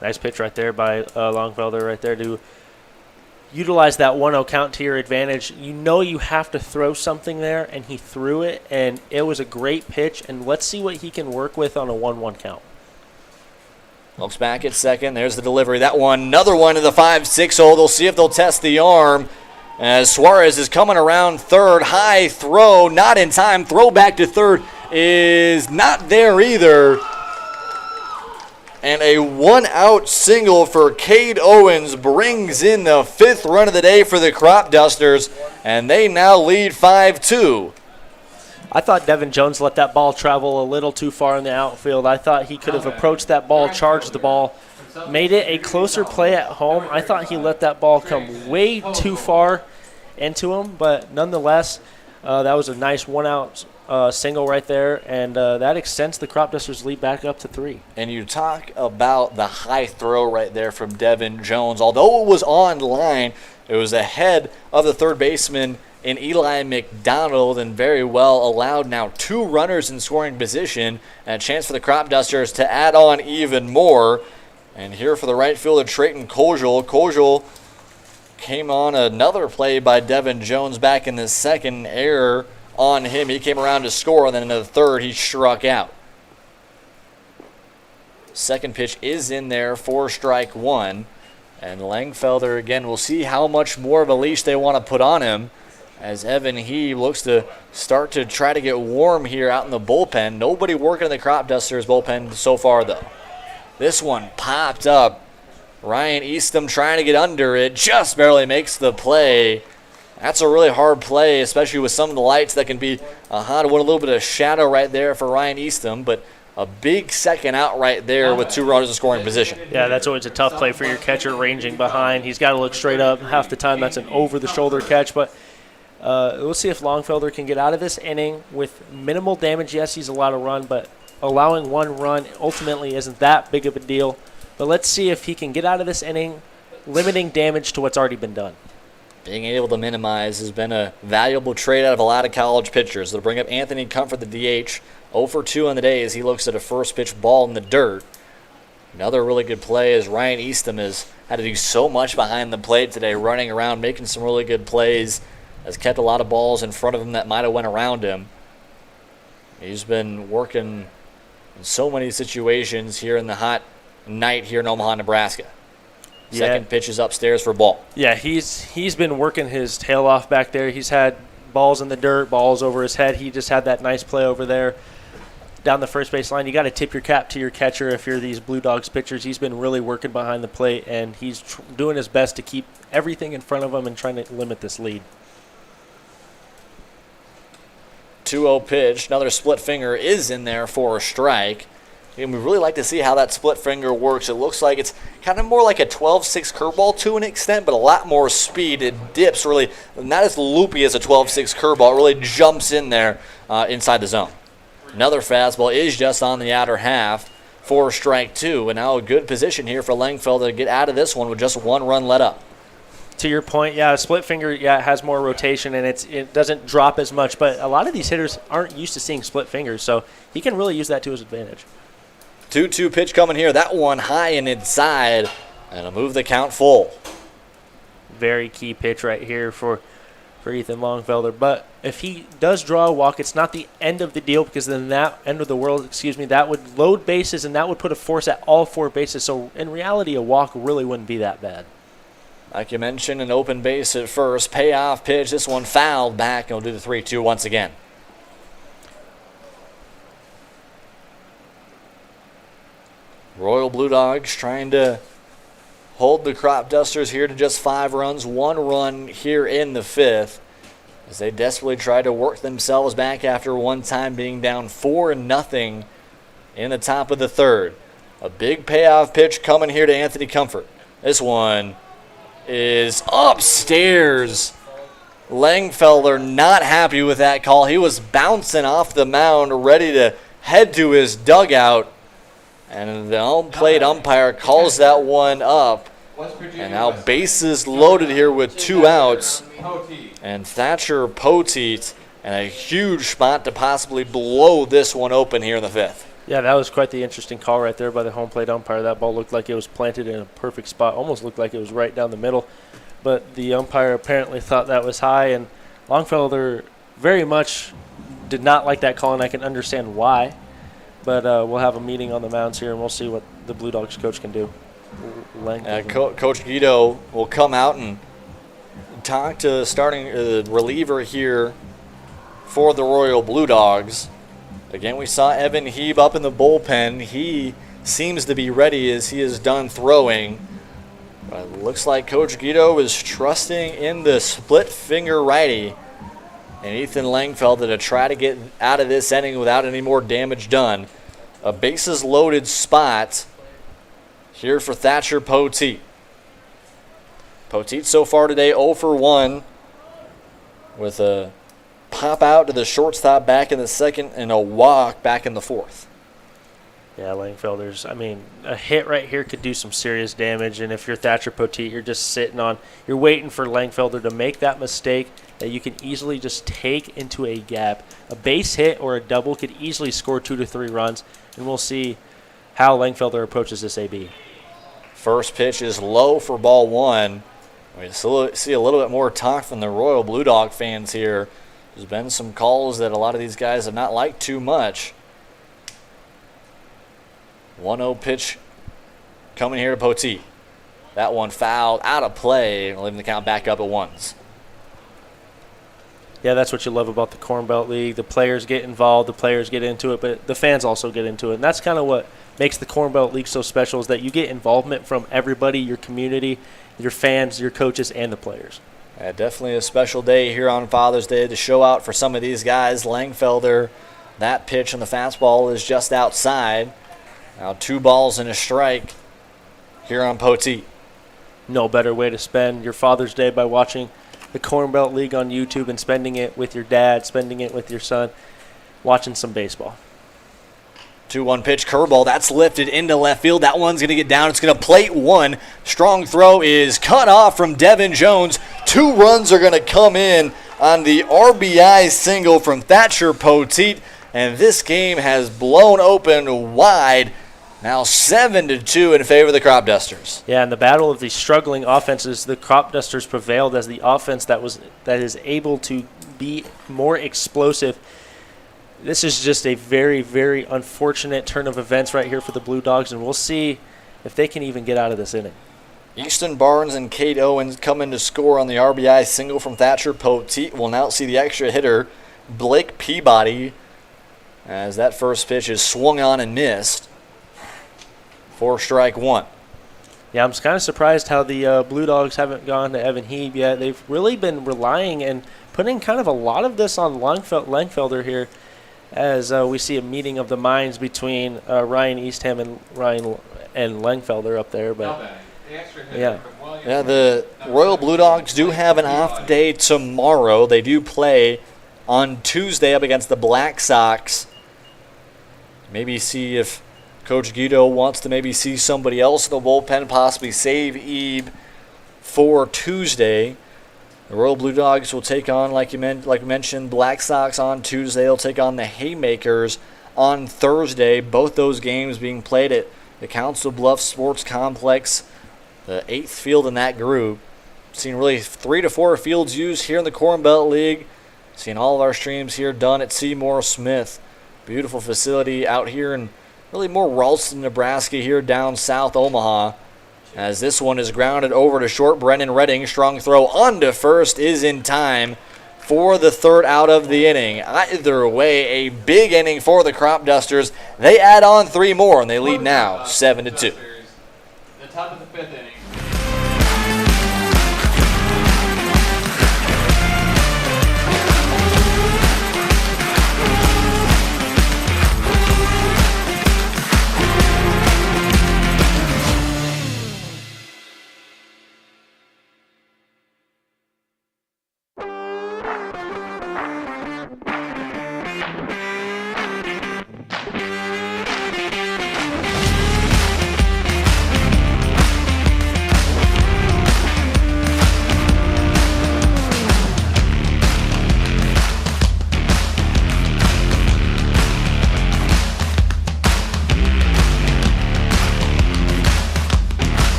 Nice pitch right there by Longfelder right there to utilize that 1-0 count to your advantage. You know you have to throw something there, and he threw it, and it was a great pitch, and let's see what he can work with on a 1-1 count. Looks back at second. There's the delivery. That one, another one to the 5-6 hole. They'll see if they'll test the arm. As Suarez is coming around third. High throw, not in time. Throw back to third is not there either. And a 1-out single for Cade Owens brings in the 5th run of the day for the Cropdusters. And they now lead 5-2. I thought Devin Jones let that ball travel a little too far in the outfield. I thought he could have approached that ball, charged the ball, made it a closer play at home. I thought he let that ball come way too far into him, but nonetheless, that was a nice 1-out single right there, and that extends the Cropdusters' lead back up to 3. And you talk about the high throw right there from Devin Jones. Although it was on line, it was ahead of the third baseman in Eli McDonald, and very well allowed now 2 runners in scoring position, and a chance for the Cropdusters to add on even more. And here for the right fielder, Trayton Koziel. Koziel came on another play by Devin Jones back in the second. Error on him. He came around to score, and then in the third, he struck out. Second pitch is in there for strike 1. And Langfelder, again, we'll see how much more of a leash they want to put on him, as Evan He looks to start to try to get warm here out in the bullpen. Nobody working in the Cropdusters bullpen so far, though. This one popped up. Ryan Eastham trying to get under it, just barely makes the play. That's a really hard play, especially with some of the lights that can be hot. A little bit of shadow right there for Ryan Eastham, but a big second out right there with 2 runners in scoring position. Yeah, that's always a tough play for your catcher ranging behind. He's got to look straight up. Half the time that's an over-the-shoulder catch, but we'll see if Longfelder can get out of this inning with minimal damage. Yes, he's allowed to run, but allowing 1 run ultimately isn't that big of a deal. But let's see if he can get out of this inning, limiting damage to what's already been done. Being able to minimize has been a valuable trade out of a lot of college pitchers. They'll bring up Anthony Comfort, the DH, 0 for 2 on the day as he looks at a first pitch ball in the dirt. Another really good play as Ryan Eastham has had to do so much behind the plate today, running around, making some really good plays, has kept a lot of balls in front of him that might have went around him. He's been working in so many situations here in the hot night here in Omaha, Nebraska. Second pitch is upstairs for ball. Yeah, he's been working his tail off back there. He's had balls in the dirt, balls over his head. He just had that nice play over there down the first base line. You got to tip your cap to your catcher if you're these Blue Dogs pitchers. He's been really working behind the plate, and he's doing his best to keep everything in front of him and trying to limit this lead. 2-0 pitch. Another split finger is in there for a strike. And we really like to see how that split finger works. It looks like it's kind of more like a 12-6 curveball to an extent, but a lot more speed. It dips really, not as loopy as a 12-6 curveball. It really jumps in there inside the zone. Another fastball is just on the outer half for strike 2. And now a good position here for Langfelder to get out of this one with just 1 run let up. To your point, yeah, a split finger, yeah, it has more rotation and it doesn't drop as much. But a lot of these hitters aren't used to seeing split fingers, so he can really use that to his advantage. 2-2 pitch coming here. That one high and inside. And it'll move the count full. Very key pitch right here for Ethan Longfelder. But if he does draw a walk, it's not the end of the deal, because then that end of the world, that would load bases and that would put a force at all 4 bases. So in reality, a walk really wouldn't be that bad. Like you mentioned, an open base at first. Payoff pitch. This one fouled back, and we'll do the 3-2 once again. Royal Blue Dogs trying to hold the Cropdusters here to just 5 runs. 1 run here in the 5th as they desperately try to work themselves back after one time being down 4-0 in the top of the 3rd. A big payoff pitch coming here to Anthony Comfort. This one is upstairs. Langfelder not happy with that call. He was bouncing off the mound, ready to head to his dugout. And the home plate umpire calls that one up. And now bases loaded here with 2 outs. And Thatcher Poteet, and a huge spot to possibly blow this one open here in the 5th. Yeah, that was quite the interesting call right there by the home plate umpire. That ball looked like it was planted in a perfect spot, almost looked like it was right down the middle. But the umpire apparently thought that was high, and Longfelder very much did not like that call, and I can understand why. But we'll have a meeting on the mounds here, and we'll see what the Blue Dogs coach can do. Coach Guido will come out and talk to starting reliever here for the Royal Blue Dogs. Again, we saw Evan Heeb up in the bullpen. He seems to be ready as he is done throwing. But it looks like Coach Guido is trusting in the split finger righty and Ethan Langfelder to try to get out of this inning without any more damage done. A bases loaded spot here for Thatcher Poteet. Poteet so far today 0 for 1 with a pop out to the shortstop back in the 2nd and a walk back in the 4th. Yeah, Langfelder's, a hit right here could do some serious damage, and if you're Thatcher Poteet, you're just sitting on, you're waiting for Langfelder to make that mistake that you can easily just take into a gap. A base hit or a double could easily score 2 to 3 runs, and we'll see how Langfelder approaches this AB. First pitch is low for ball 1. We see a little bit more talk from the Royal Blue Dog fans here. There's been some calls that a lot of these guys have not liked too much. 1-0 pitch coming here to Poteet. That one fouled out of play, leaving the count back up at 1s. Yeah, that's what you love about the Corn Belt League. The players get involved, the players get into it, but the fans also get into it. And that's kind of what makes the Corn Belt League so special, is that you get involvement from everybody, your community, your fans, your coaches, and the players. Yeah, definitely a special day here on Father's Day to show out for some of these guys. Langfelder, that pitch on the fastball is just outside. Now 2 balls and a strike here on Poteet. No better way to spend your Father's Day by watching the Corn Belt League on YouTube and spending it with your dad, spending it with your son, watching some baseball. 2-1 pitch curveball. That's lifted into left field. That one's going to get down. It's going to plate 1. Strong throw is cut off from Devin Jones. 2 runs are going to come in on the RBI single from Thatcher Poteet. And this game has blown open wide. Now 7-2 in favor of the Cropdusters. Yeah, in the battle of these struggling offenses, the Cropdusters prevailed as the offense that is able to be more explosive. This is just a very, very unfortunate turn of events right here for the Blue Dogs, and we'll see if they can even get out of this inning. Easton Barnes and Kate Owens come in to score on the RBI single from Thatcher Poteet. We'll now see the extra hitter, Blake Peabody, as that first pitch is swung on and missed for strike 1. Yeah, I'm kind of surprised how the Blue Dogs haven't gone to Evan Heeb yet. They've really been relying and putting kind of a lot of this on Langfelder here, as we see a meeting of the minds between Ryan Eastham and Langfelder up there. But yeah, the Royal Blue Dogs do have an off day tomorrow. They do play on Tuesday up against the Black Sox. Maybe see if Coach Guido wants to maybe see somebody else in the bullpen, possibly save Ebe for Tuesday. The Royal Blue Dogs will take on, like we mentioned, Black Sox on Tuesday. They'll take on the Haymakers on Thursday. Both those games being played at the Council Bluffs Sports Complex, the 8th field in that group. Seen really 3 to 4 fields used here in the Corn Belt League. Seen all of our streams here done at Seymour Smith. Beautiful facility out here in really more Ralston, Nebraska, here down south Omaha. As this one is grounded over to short, Brennan Redding. Strong throw onto first is in time for the 3rd out of the inning. Either way, a big inning for the Cropdusters. They add on 3 more, and they lead now 7-2. The top of the 5th inning.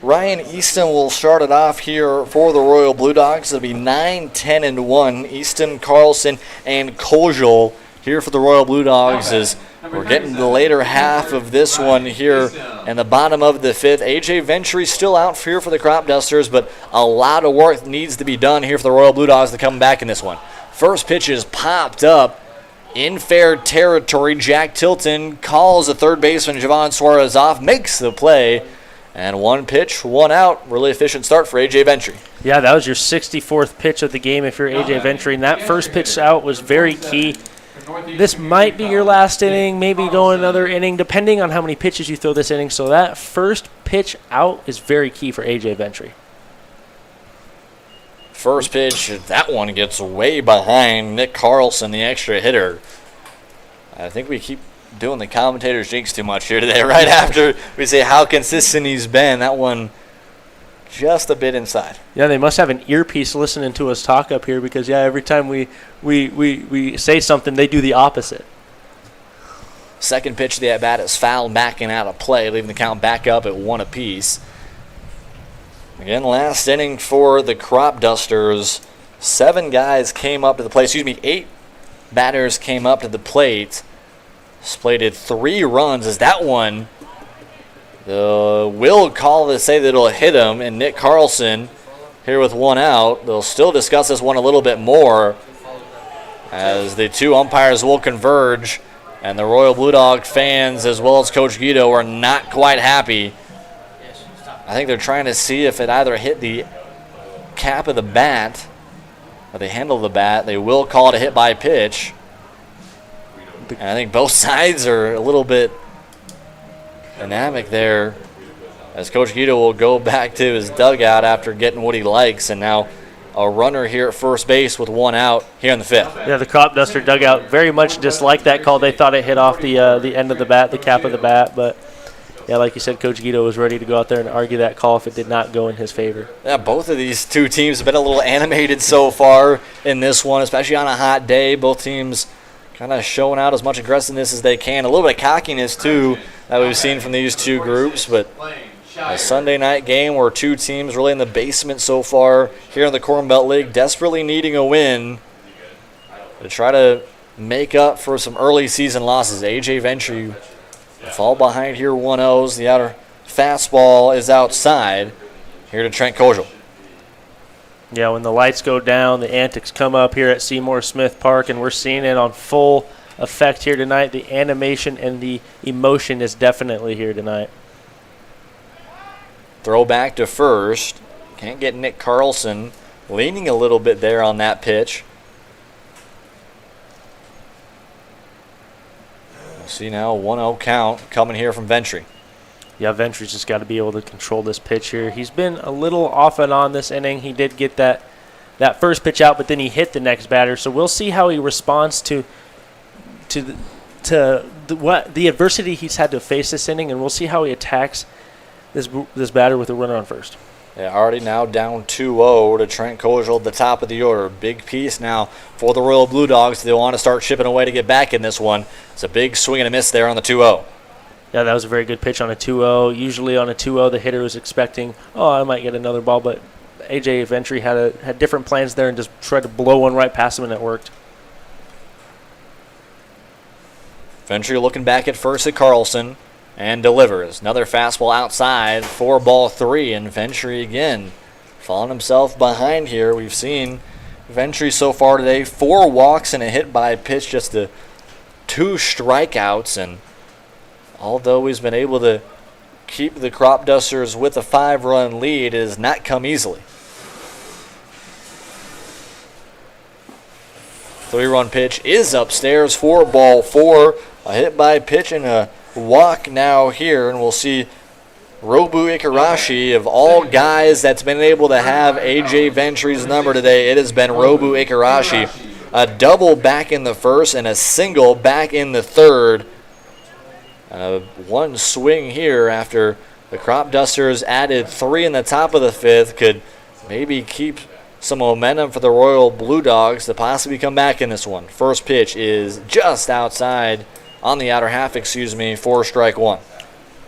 Ryan Easton will start it off here for the Royal Blue Dogs. It'll be 9-10-1. Easton, Carlson, and Collegiate here for the Royal Blue Dogs as we're getting the later half of this one here in the bottom of the fifth. AJ Ventry still out here for the Cropdusters, but a lot of work needs to be done here for the Royal Blue Dogs to come back in this one. First pitch is popped up in fair territory. Jack Tilton calls the third baseman Javon Suarez off, makes the play. And one pitch, one out. Really efficient start for A.J. Ventry. Yeah, that was your 64th pitch of the game if you're A.J. Ventry. And that first pitch out was very key. This might be your last inning, maybe go another inning, depending on how many pitches you throw this inning. So that first pitch out is very key for A.J. Ventry. First pitch, that one gets way behind Nick Carlson, the extra hitter. I think we keep doing the commentator's jinx too much here today. Right after we say how consistent he's been, that one just a bit inside. Yeah, they must have an earpiece listening to us talk up here because, yeah, every time we say something, they do the opposite. Second pitch of the at-bat is fouled back and out of play, leaving the count back up at 1 apiece. Again, last inning for the Cropdusters. 7 guys came up to the plate. 8 batters came up to the plate. Slated 3 runs as that one, the will call to say that it'll hit him, and Nick Carlson here with 1 out. They'll still discuss this one a little bit more as the 2 umpires will converge, and the Royal Blue Dog fans as well as Coach Guido are not quite happy. I think they're trying to see if it either hit the cap of the bat or they handle the bat. They will call it a hit by pitch. And I think both sides are a little bit dynamic there as Coach Guido will go back to his dugout after getting what he likes. And now a runner here at first base with 1 out here in the 5th. Yeah, the Cropduster dugout very much disliked that call. They thought it hit off the end of the bat, the cap of the bat. But, yeah, like you said, Coach Guido was ready to go out there and argue that call if it did not go in his favor. Yeah, both of these 2 teams have been a little animated so far in this one, especially on a hot day. Both teams kind of showing out as much aggressiveness as they can. A little bit of cockiness, too, that we've seen from these 2 groups. But a Sunday night game where 2 teams really in the basement so far here in the Corn Belt League, desperately needing a win to try to make up for some early season losses. A.J. Ventry fall behind here 1-0. The outer fastball is outside here to Trent Collegiate. Yeah, when the lights go down, the antics come up here at Seymour Smith Park, and we're seeing it on full effect here tonight. The animation and the emotion is definitely here tonight. Throw back to first. Can't get Nick Carlson leaning a little bit there on that pitch. We'll see now 1-0 count coming here from Ventry. Yeah, Ventry's just got to be able to control this pitch here. He's been a little off and on this inning. He did get that first pitch out, but then he hit the next batter. So we'll see how he responds to the adversity he's had to face this inning, and we'll see how he attacks this batter with a runner on first. Yeah, already now down 2-0 to Trent Collegiate at the top of the order. Big piece now for the Royal Blue Dogs. They want to start chipping away to get back in this one. It's a big swing and a miss there on the 2-0. Yeah, that was a very good pitch on a 2-0. Usually on a 2-0, the hitter was expecting, I might get another ball, but A.J. Ventry had different plans there and just tried to blow one right past him, and it worked. Ventry looking back at first at Carlson and delivers. Another fastball outside for ball 3, and Ventry again falling himself behind here. We've seen Ventry so far today, 4 walks and a hit by pitch, just 2 strikeouts, and although he's been able to keep the Cropdusters with a 5-run lead, it has not come easily. 3-run pitch is upstairs for ball 4. A hit by pitch and a walk now here, and we'll see Robu Ikarashi, of all guys that's been able to have A.J. Ventry's number today, it has been Robu Ikarashi. A double back in the first and a single back in the third. One swing here after the Cropdusters added 3 in the top of the 5th could maybe keep some momentum for the Royal Blue Dogs to possibly come back in this one. First pitch is just outside on the outer half, for strike 1.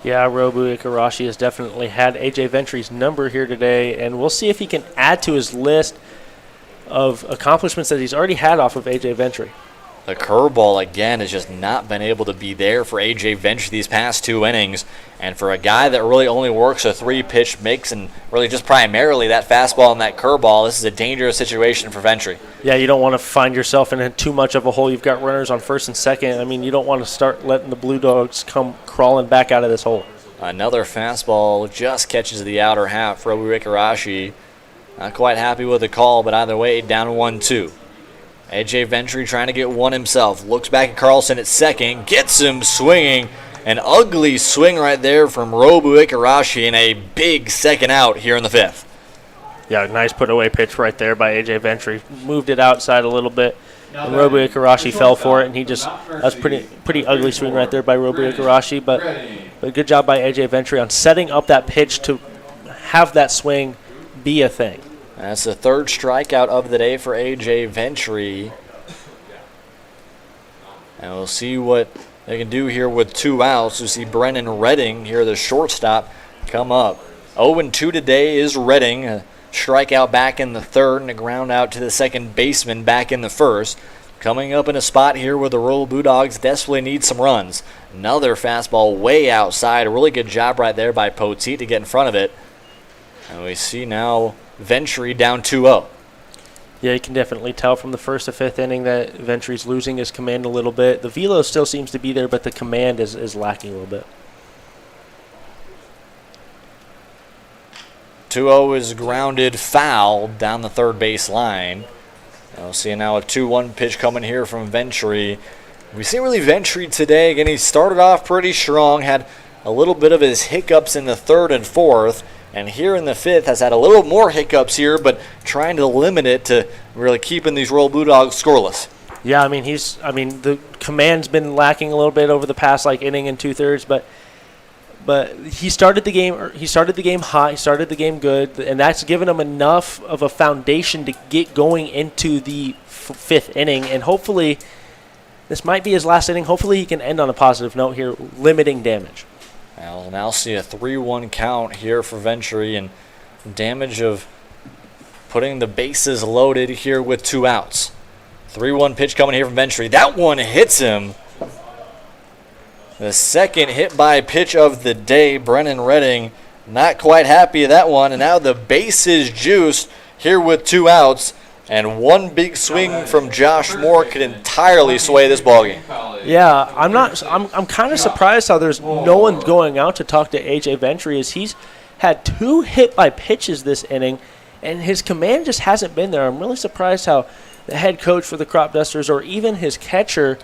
Yeah, Robu Ikarashi has definitely had A.J. Ventry's number here today, and we'll see if he can add to his list of accomplishments that he's already had off of A.J. Ventry. The curveball, again, has just not been able to be there for A.J. Ventry these past 2 innings. And for a guy that really only works a 3-pitch mix and really just primarily that fastball and that curveball, this is a dangerous situation for Ventry. Yeah, you don't want to find yourself in too much of a hole. You've got runners on first and second. I mean, you don't want to start letting the Blue Dogs come crawling back out of this hole. Another fastball just catches the outer half for Robu Ikarashi. Not quite happy with the call, but either way, down 1-2. A.J. Ventry trying to get one himself. Looks back at Carlson at second. Gets him swinging. An ugly swing right there from Robu Ikarashi and a big second out here in the 5th. Yeah, nice put-away pitch right there by A.J. Ventry. Moved it outside a little bit, and Robu Ikarashi fell for it, and that was pretty ugly swing right there by Robu Ikarashi, but good job by A.J. Ventry on setting up that pitch to have that swing be a thing. That's the 3rd strikeout of the day for A.J. Ventry. And we'll see what they can do here with 2 outs. We see Brennan Redding here, the shortstop, come up. 0-2 today is Redding. A strikeout back in the 3rd and a ground out to the second baseman back in the 1st. Coming up in a spot here where the Royal Blue Dogs desperately need some runs. Another fastball way outside. A really good job right there by Poteet to get in front of it. And we see now Ventry down 2-0. Yeah, you can definitely tell from the 1st to 5th inning that Ventry's losing his command a little bit. The velo still seems to be there, but the command is lacking a little bit. 2-0 is grounded foul down the 3rd base line. We'll see now a 2-1 pitch coming here from Ventry. We see really Ventry today. Again, he started off pretty strong, had a little bit of his hiccups in the 3rd and 4th. And here in the 5th has had a little more hiccups here, but trying to limit it to really keeping these Royal Blue Dogs scoreless. Yeah, I mean the command's been lacking a little bit over the past inning and 2/3, but he started the game hot, he started the game good, and that's given him enough of a foundation to get going into the 5th inning, and hopefully this might be his last inning. Hopefully he can end on a positive note here, limiting damage. We'll now see a 3-1 count here for Ventry, and damage of putting the bases loaded here with 2 outs. 3-1 pitch coming here from Ventry. That one hits him. The second hit by pitch of the day. Brennan Redding not quite happy with that one, and now the bases juiced here with 2 outs. And one big swing from Josh Moore could entirely sway this ballgame. Yeah, I'm kind of surprised how there's no one going out to talk to A.J. Ventry, as he's had 2 hit by pitches this inning, and his command just hasn't been there. I'm really surprised how the head coach for the Cropdusters, or even his catcher,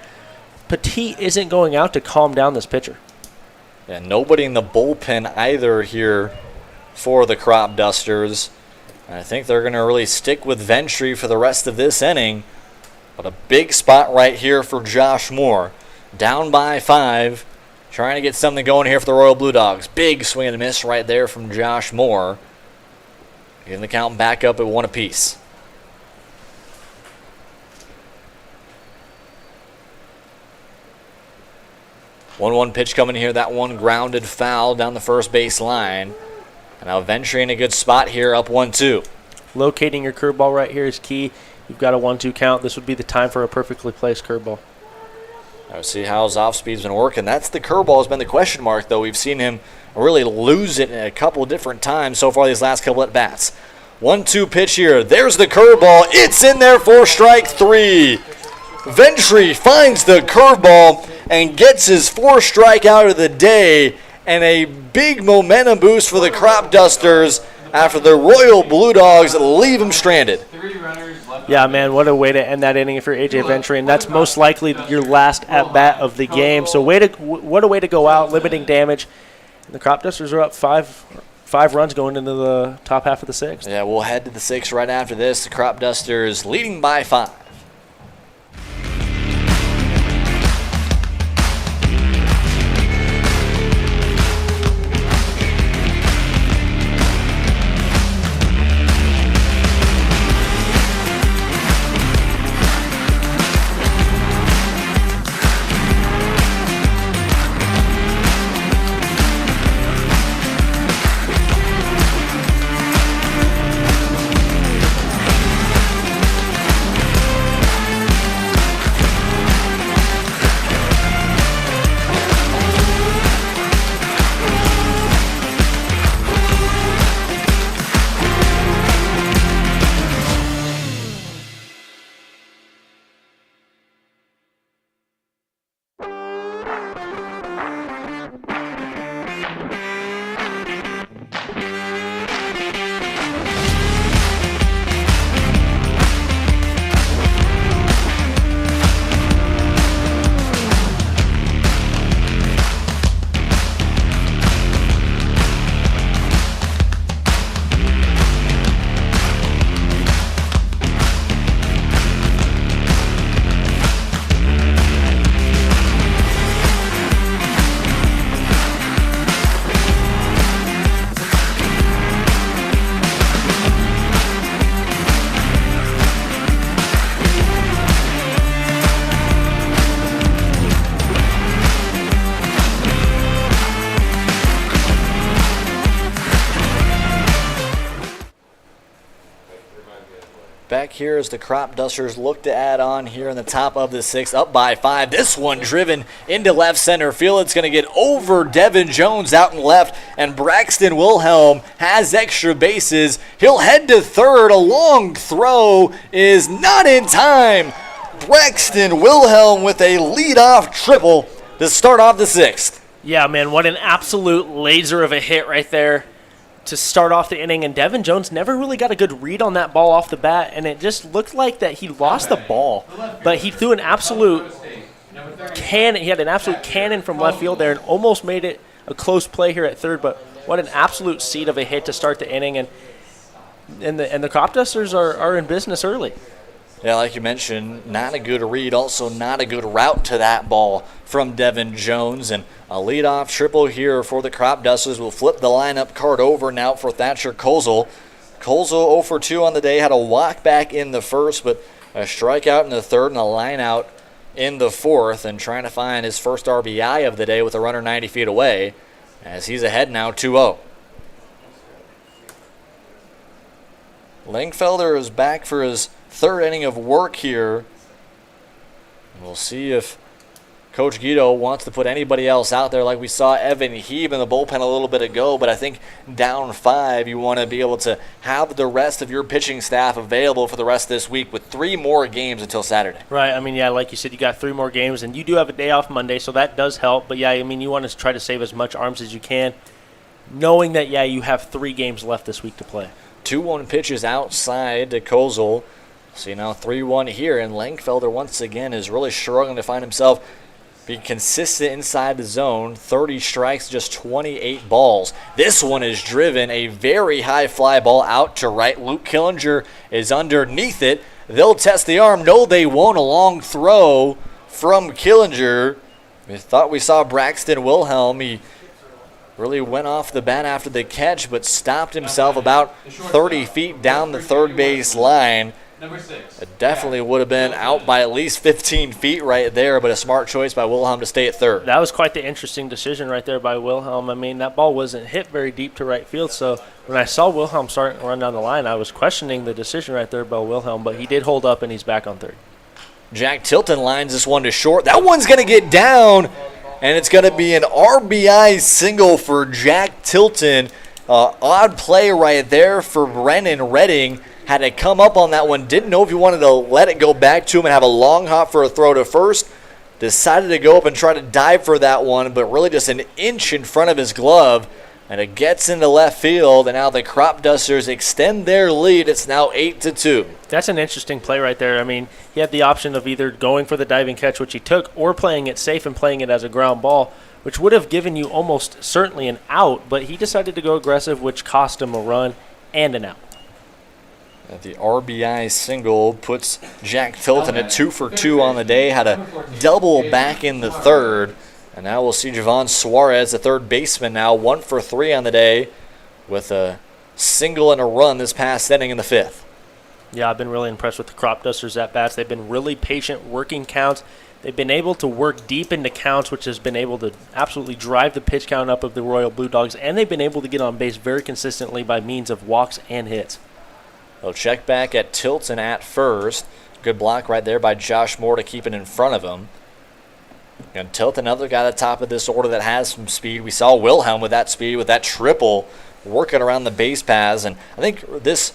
Petit, isn't going out to calm down this pitcher. Yeah, nobody in the bullpen either here for the Cropdusters. I think they're going to really stick with Ventry for the rest of this inning. But a big spot right here for Josh Moore. Down by 5. Trying to get something going here for the Royal Blue Dogs. Big swing and a miss right there from Josh Moore. Getting the count back up at 1 apiece. One pitch coming here. That one grounded foul down the first base line. And now Ventry in a good spot here, up 1-2. Locating your curveball right here is key. You've got a 1-2 count. This would be the time for a perfectly placed curveball. I'll see how his off-speed's been working. That's the curveball has been the question mark, though. We've seen him really lose it a couple of different times so far these last couple at-bats. 1-2 pitch here. There's the curveball. It's in there for strike 3. Ventry finds the curveball and gets his 4th strikeout of the day, and a big momentum boost for the Cropdusters after the Royal Blue Dogs leave him stranded. Yeah, man, what a way to end that inning if you're A.J. Ventry, and that's most likely your last at-bat of the game. So what a way to go out, limiting damage. And the Cropdusters are up 5 runs going into the top half of the 6th. Yeah, we'll head to the 6th right after this. The Cropdusters leading by 5. back here as the Cropdusters look to add on here in the top of the sixth, up by 5. This one driven into left center field. It's going to get over Devin Jones out and left, and Braxton Wilhelm has extra bases. He'll head to third. A long throw is not in time. Braxton Wilhelm with a leadoff triple to start off the sixth. Yeah, man, what an absolute laser of a hit right there to start off the inning, and Devin Jones never really got a good read on that ball off the bat, and it just looked like that he lost the ball, but he threw an absolute cannon. He had an absolute cannon from left field there and almost made it a close play here at third, but what an absolute seed of a hit to start the inning, and the Cropdusters are in business early. Yeah, like you mentioned, not a good read, also not a good route to that ball from Devin Jones. And a leadoff triple here for the Cropdusters will flip the lineup card over now for Thatcher Kozel. Kozel 0 for 2 on the day, had a walk back in the first, but a strikeout in the third and a line out in the fourth, and trying to find his first RBI of the day with a runner 90 feet away as he's ahead now 2-0. Langfelder is back for his third inning of work here. We'll see if Coach Guido wants to put anybody else out there, like we saw Evan Heeb in the bullpen a little bit ago, but I think down 5, you want to be able to have the rest of your pitching staff available for the rest of this week with 3 more games until Saturday. Right. I mean, yeah, like you said, you got 3 more games, and you do have a day off Monday, so that does help. But, yeah, I mean, you want to try to save as much arms as you can, knowing that, yeah, you have 3 games left this week to play. 2-1 pitches outside to Kozel. See now 3-1 here, and Langfelder once again is really struggling to find himself being consistent inside the zone. 30 strikes, just 28 balls. This one is driven, a very high fly ball out to right. Luke Killinger is underneath it. They'll test the arm. No, they won't. A long throw from Killinger. We thought we saw Braxton Wilhelm. He really went off the bat after the catch, but stopped himself about 30 feet down the third base line. It definitely would have been out by at least 15 feet right there, but a smart choice by Wilhelm to stay at third. That was quite the interesting decision right there by Wilhelm. I mean, that ball wasn't hit very deep to right field, so when I saw Wilhelm starting to run down the line, I was questioning the decision right there by Wilhelm, but he did hold up, and he's back on third. Jack Tilton lines this one to short. That one's going to get down, and it's going to be an RBI single for Jack Tilton. Odd play right there for Brennan Redding. Had to come up on that one. Didn't know if he wanted to let it go back to him and have a long hop for a throw to first. Decided to go up and try to dive for that one, but really just an inch in front of his glove. And it gets into left field, and now the Cropdusters extend their lead. It's now 8-2. That's an interesting play right there. I mean, he had the option of either going for the diving catch, which he took, or playing it safe and playing it as a ground ball, which would have given you almost certainly an out, but he decided to go aggressive, which cost him a run and an out. The RBI single puts Jack Tilton at 2 for 2 on the day. Had a double back in the third. And now we'll see Javon Suarez, the third baseman now, 1 for 3 on the day with a single and a run this past inning in the fifth. Yeah, I've been really impressed with the Cropdusters at bats. They've been really patient, working counts. They've been able to work deep into counts, which has been able to absolutely drive the pitch count up of the Royal Blue Dogs. And they've been able to get on base very consistently by means of walks and hits. They'll check back at Tilton at first. Good block right there by Josh Moore to keep it in front of him. And Tilton, another guy at the top of this order that has some speed. We saw Wilhelm with that speed, with that triple, working around the base paths. And I think this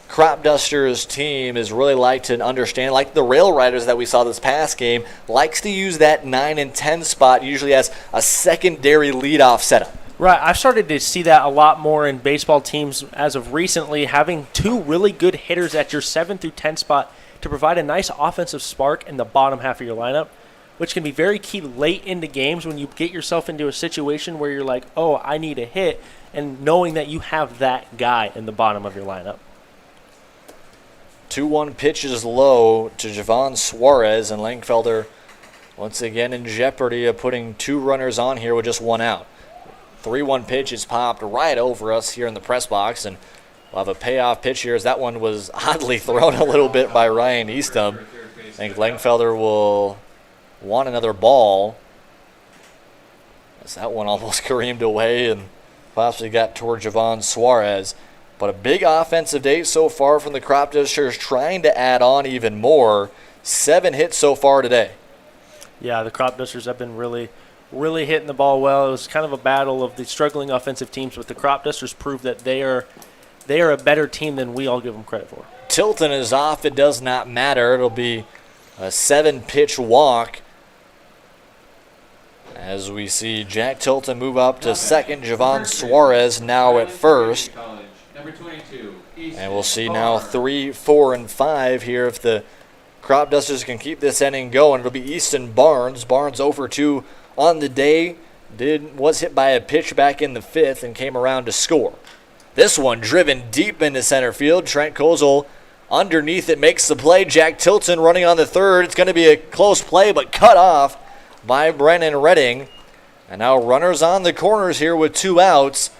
Cropdusters team is really like to understand, like the Rail Riders that we saw this past game, likes to use that 9 and 10 spot usually as a secondary leadoff setup. Right, I've started to see that a lot more in baseball teams as of recently, having 2 really good hitters at your 7 through 10 spot to provide a nice offensive spark in the bottom half of your lineup, which can be very key late into games when you get yourself into a situation where you're like, oh, I need a hit, and knowing that you have that guy in the bottom of your lineup. 2-1 pitch is low to Javon Suarez, and Langfelder once again in jeopardy of putting 2 runners on here with just 1 out. 3-1 pitch is popped right over us here in the press box, and we'll have a payoff pitch here as that one was oddly thrown a little bit by Ryan Eastham. I think Langfelder will want another ball as that one almost careened away and possibly got toward Javon Suarez. But a big offensive day so far from the Cropdusters, trying to add on even more. 7 hits so far today. Yeah, the Cropdusters have been really hitting the ball well. It was kind of a battle of the struggling offensive teams, but the Cropdusters proved that they are a better team than we all give them credit for. Tilton is off. It does not matter. It'll be a 7-pitch walk as we see Jack Tilton move up to second. Javon Suarez now at first. Number 22. And we'll see now 3, 4, and 5 here if the Cropdusters can keep this inning going. It'll be Easton Barnes. Barnes over 2 on the day. Was hit by a pitch back in the 5th and came around to score. This one driven deep into center field. Trent Kozel underneath it makes the play. Jack Tilton running on the 3rd. It's going to be a close play, but cut off by Brennan Redding. And now runners on the corners here with 2 outs.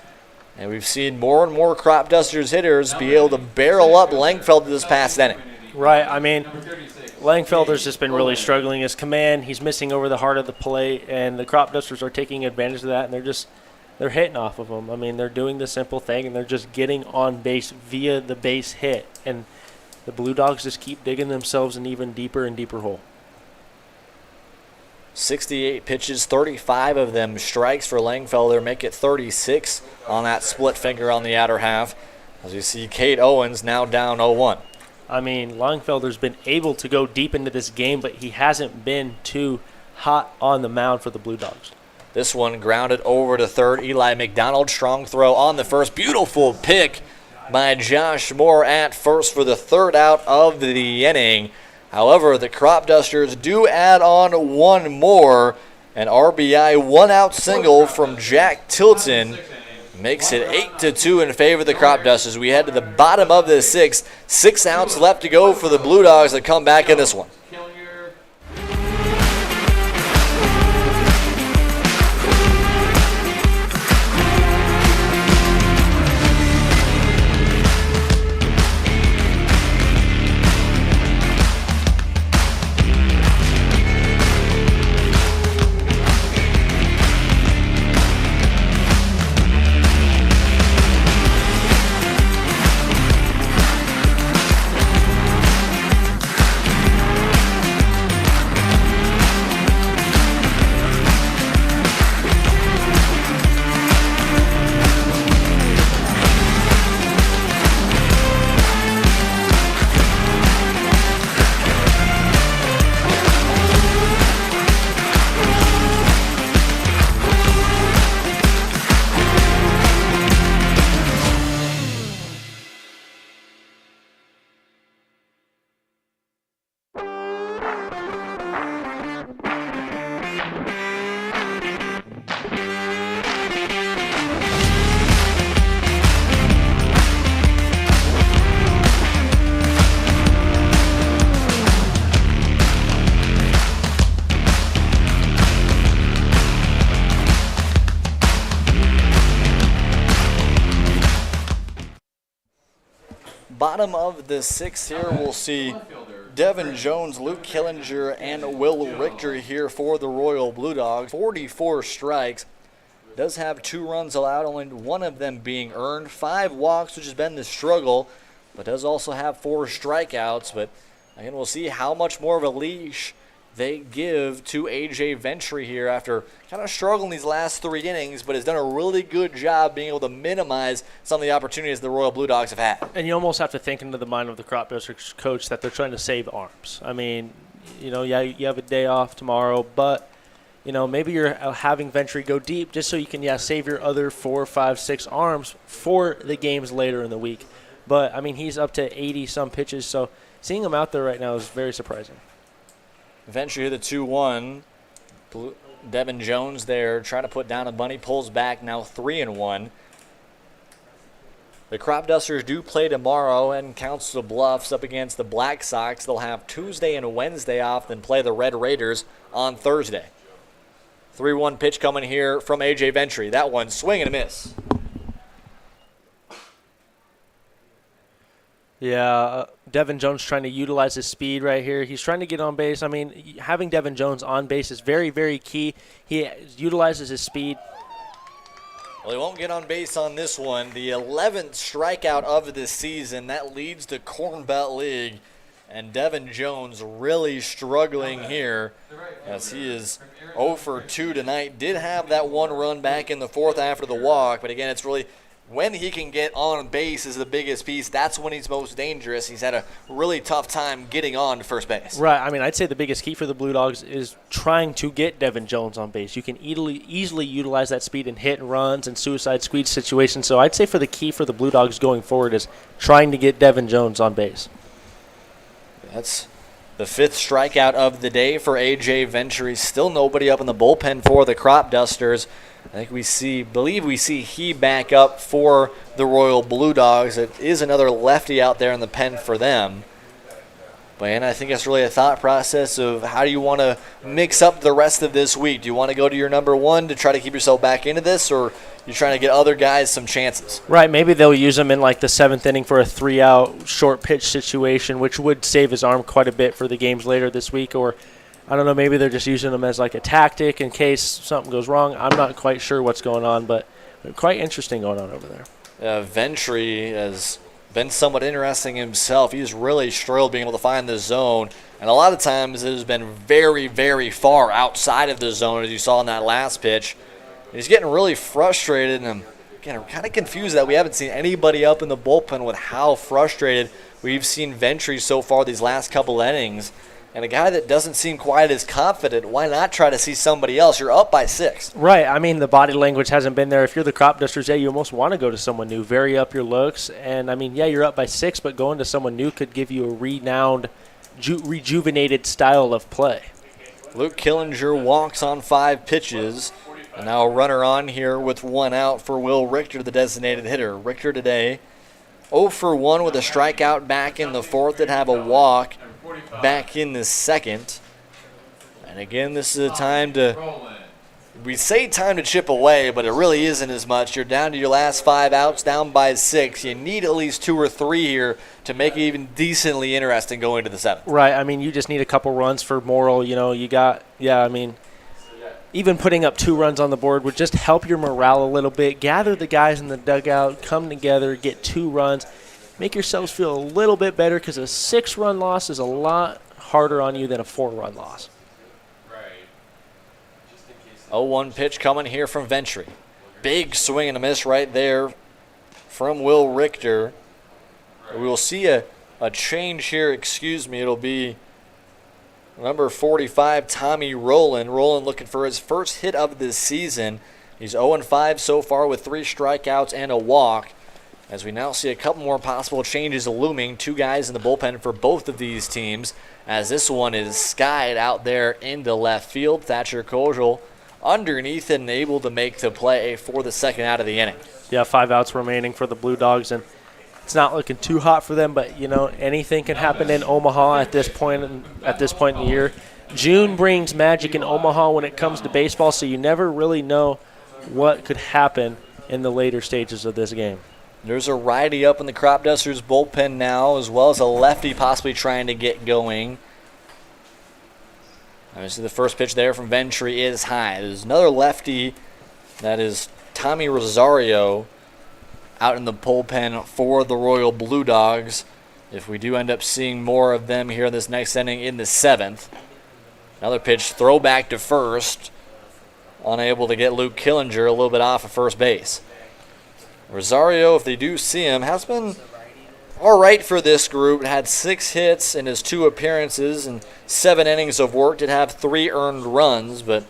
And we've seen more and more Cropdusters hitters be able to barrel up Langfeld this past inning. Right. I mean, Langfelder's just been really struggling. His command, he's missing over the heart of the plate, and the Cropdusters are taking advantage of that, and they're hitting off of him. I mean, they're doing the simple thing, and they're just getting on base via the base hit. And the Blue Dogs just keep digging themselves an even deeper and deeper hole. 68 pitches, 35 of them strikes for Langfelder, make it 36 on that split finger on the outer half. As you see, Kate Owens now down 0-1. I mean, Langfelder's been able to go deep into this game, but he hasn't been too hot on the mound for the Blue Dogs. This one grounded over to third. Eli McDonald, strong throw on the first. Beautiful pick by Josh Moore at first for the 3rd out of the inning. However, the Cropdusters do add on 1 more. An RBI 1-out single from Jack Tilton makes it 8-2 in favor of the Cropdusters. We head to the bottom of the 6th. 6 outs left to go for the Blue Dogs that come back in this one. Bottom of the 6th here, we'll see Devin Jones, Luke Killinger, and Will Richter here for the Royal Blue Dogs. 44 strikes. Does have 2 runs allowed, only 1 of them being earned. 5 walks, which has been the struggle, but does also have 4 strikeouts. But again, we'll see how much more of a leash they give to AJ Ventry here after kind of struggling these last 3 innings, but has done a really good job being able to minimize some of the opportunities the Royal Blue Dogs have had. And you almost have to think into the mind of the Cropdusters coach that they're trying to save arms. I mean, yeah, you have a day off tomorrow, but, maybe you're having Ventry go deep just so you can, save your other 4, 5, 6 arms for the games later in the week. But, I mean, he's up to 80-some pitches, so seeing him out there right now is very surprising. Ventry the 2-1. Devin Jones there trying to put down a bunny, pulls back, now 3-1. The Cropdusters do play tomorrow and Council Bluffs up against the Black Sox. They'll have Tuesday and Wednesday off, then play the Red Raiders on Thursday. 3-1 pitch coming here from AJ Ventry. That one swing and a miss. Yeah, Devin Jones trying to utilize his speed right here. He's trying to get on base. I mean, having Devin Jones on base is very, very key. He utilizes his speed. Well, he won't get on base on this one. The 11th strikeout of the season. That leads the Corn Belt League. And Devin Jones really struggling here as he is 0 for 2 tonight. Did have that one run back in the fourth after the walk, but again, it's really when he can get on base is the biggest piece. That's when he's most dangerous. He's had a really tough time getting on to first base. Right. I mean, I'd say the biggest key for the Blue Dogs is trying to get Devin Jones on base. You can easily utilize that speed in hit and runs and suicide squeeze situations. So I'd say for the key for the Blue Dogs going forward is trying to get Devin Jones on base. That's the 5th strikeout of the day for A.J. Ventry. Still nobody up in the bullpen for the Cropdusters. I think believe we see he back up for the Royal Blue Dogs. It is another lefty out there in the pen for them. But I think it's really a thought process of how do you want to mix up the rest of this week? Do you want to go to your number one to try to keep yourself back into this, or you're trying to get other guys some chances? Right, maybe they'll use him in like the 7th inning for a 3-out short pitch situation, which would save his arm quite a bit for the games later this week. Or, I don't know, maybe they're just using him as like a tactic in case something goes wrong. I'm not quite sure what's going on, but quite interesting going on over there. Ventry has been somewhat interesting himself. He's really struggled being able to find the zone. And a lot of times it has been very, very far outside of the zone, as you saw in that last pitch. He's getting really frustrated, and again, I'm kind of confused that we haven't seen anybody up in the bullpen with how frustrated we've seen Ventry so far these last couple innings. And a guy that doesn't seem quite as confident, why not try to see somebody else? You're up by 6. Right. I mean, the body language hasn't been there. If you're the Cropdusters, you almost want to go to someone new, vary up your looks. And, I mean, you're up by 6, but going to someone new could give you a renowned, rejuvenated style of play. Luke Killinger walks on 5 pitches. And now a runner on here with 1 out for Will Richter, the designated hitter. Richter today 0 for 1 with a strikeout back in the 4th. Did have a walk back in the 2nd. And again, this is a time we say time to chip away, but it really isn't as much. You're down to your last 5 outs, down by 6. You need at least 2 or 3 here to make it even decently interesting going to the 7th. Right. I mean, you just need a couple runs for moral. Even putting up 2 runs on the board would just help your morale a little bit. Gather the guys in the dugout, come together, get 2 runs. Make yourselves feel a little bit better, because a 6-run loss is a lot harder on you than a 4-run loss. 0-1 pitch coming here from Ventry. Big swing and a miss right there from Will Richter. We will see a change here. It'll be number 45, Tommy Rowland. Rowland looking for his first hit of this season. He's 0-5 so far with 3 strikeouts and a walk. As we now see a couple more possible changes looming. 2 guys in the bullpen for both of these teams, as this one is skied out there into left field. Thatcher Kojal underneath and able to make the play for the 2nd out of the inning. Yeah, 5 outs remaining for the Blue Dogs, and it's not looking too hot for them, but anything can happen in Omaha at this point in the year. June brings magic in Omaha when it comes to baseball, so you never really know what could happen in the later stages of this game. There's a righty up in the Cropdusters bullpen now, as well as a lefty possibly trying to get going. Obviously, the first pitch there from Ventry is high. There's another lefty, that is Tommy Rosario, out in the bullpen for the Royal Blue Dogs. If we do end up seeing more of them here in this next inning in the 7th. Another pitch, throw back to first. Unable to get Luke Killinger a little bit off of first base. Rosario, if they do see him, has been all right for this group. Had 6 hits in his 2 appearances and 7 innings of work. Did have 3 earned runs, but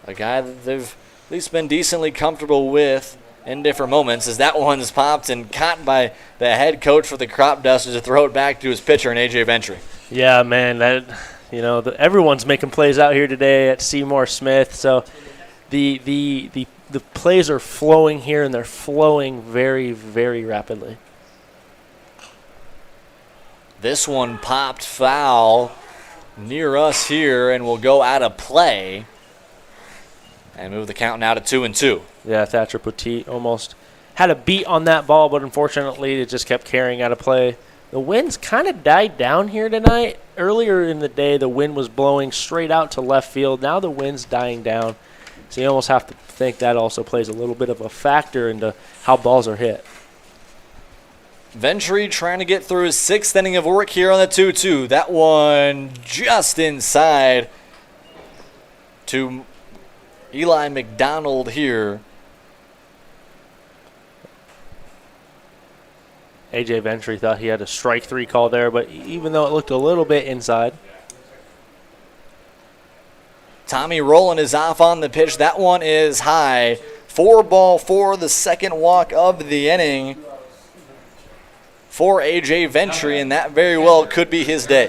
a guy that they've at least been decently comfortable with in different moments, as that one's popped and caught by the head coach for the Cropdusters to throw it back to his pitcher, A.J. Ventry. Yeah, man, everyone's making plays out here today at Seymour Smith, so the plays are flowing here, and they're flowing very, very rapidly. This one popped foul near us here and will go out of play and move the count now to 2-2. Yeah, Thatcher Petit almost had a beat on that ball, but unfortunately it just kept carrying out of play. The wind's kind of died down here tonight. Earlier in the day, the wind was blowing straight out to left field. Now the wind's dying down. So you almost have to think that also plays a little bit of a factor into how balls are hit. Ventry trying to get through his 6th inning of work here on the 2-2. That one just inside to Eli McDonald here. A.J. Ventry thought he had a strike 3 call there, but even though it looked a little bit inside. Tommy Rowland is off on the pitch. That one is high. 4 for the second walk of the inning for A.J. Ventry, and that very well could be his day.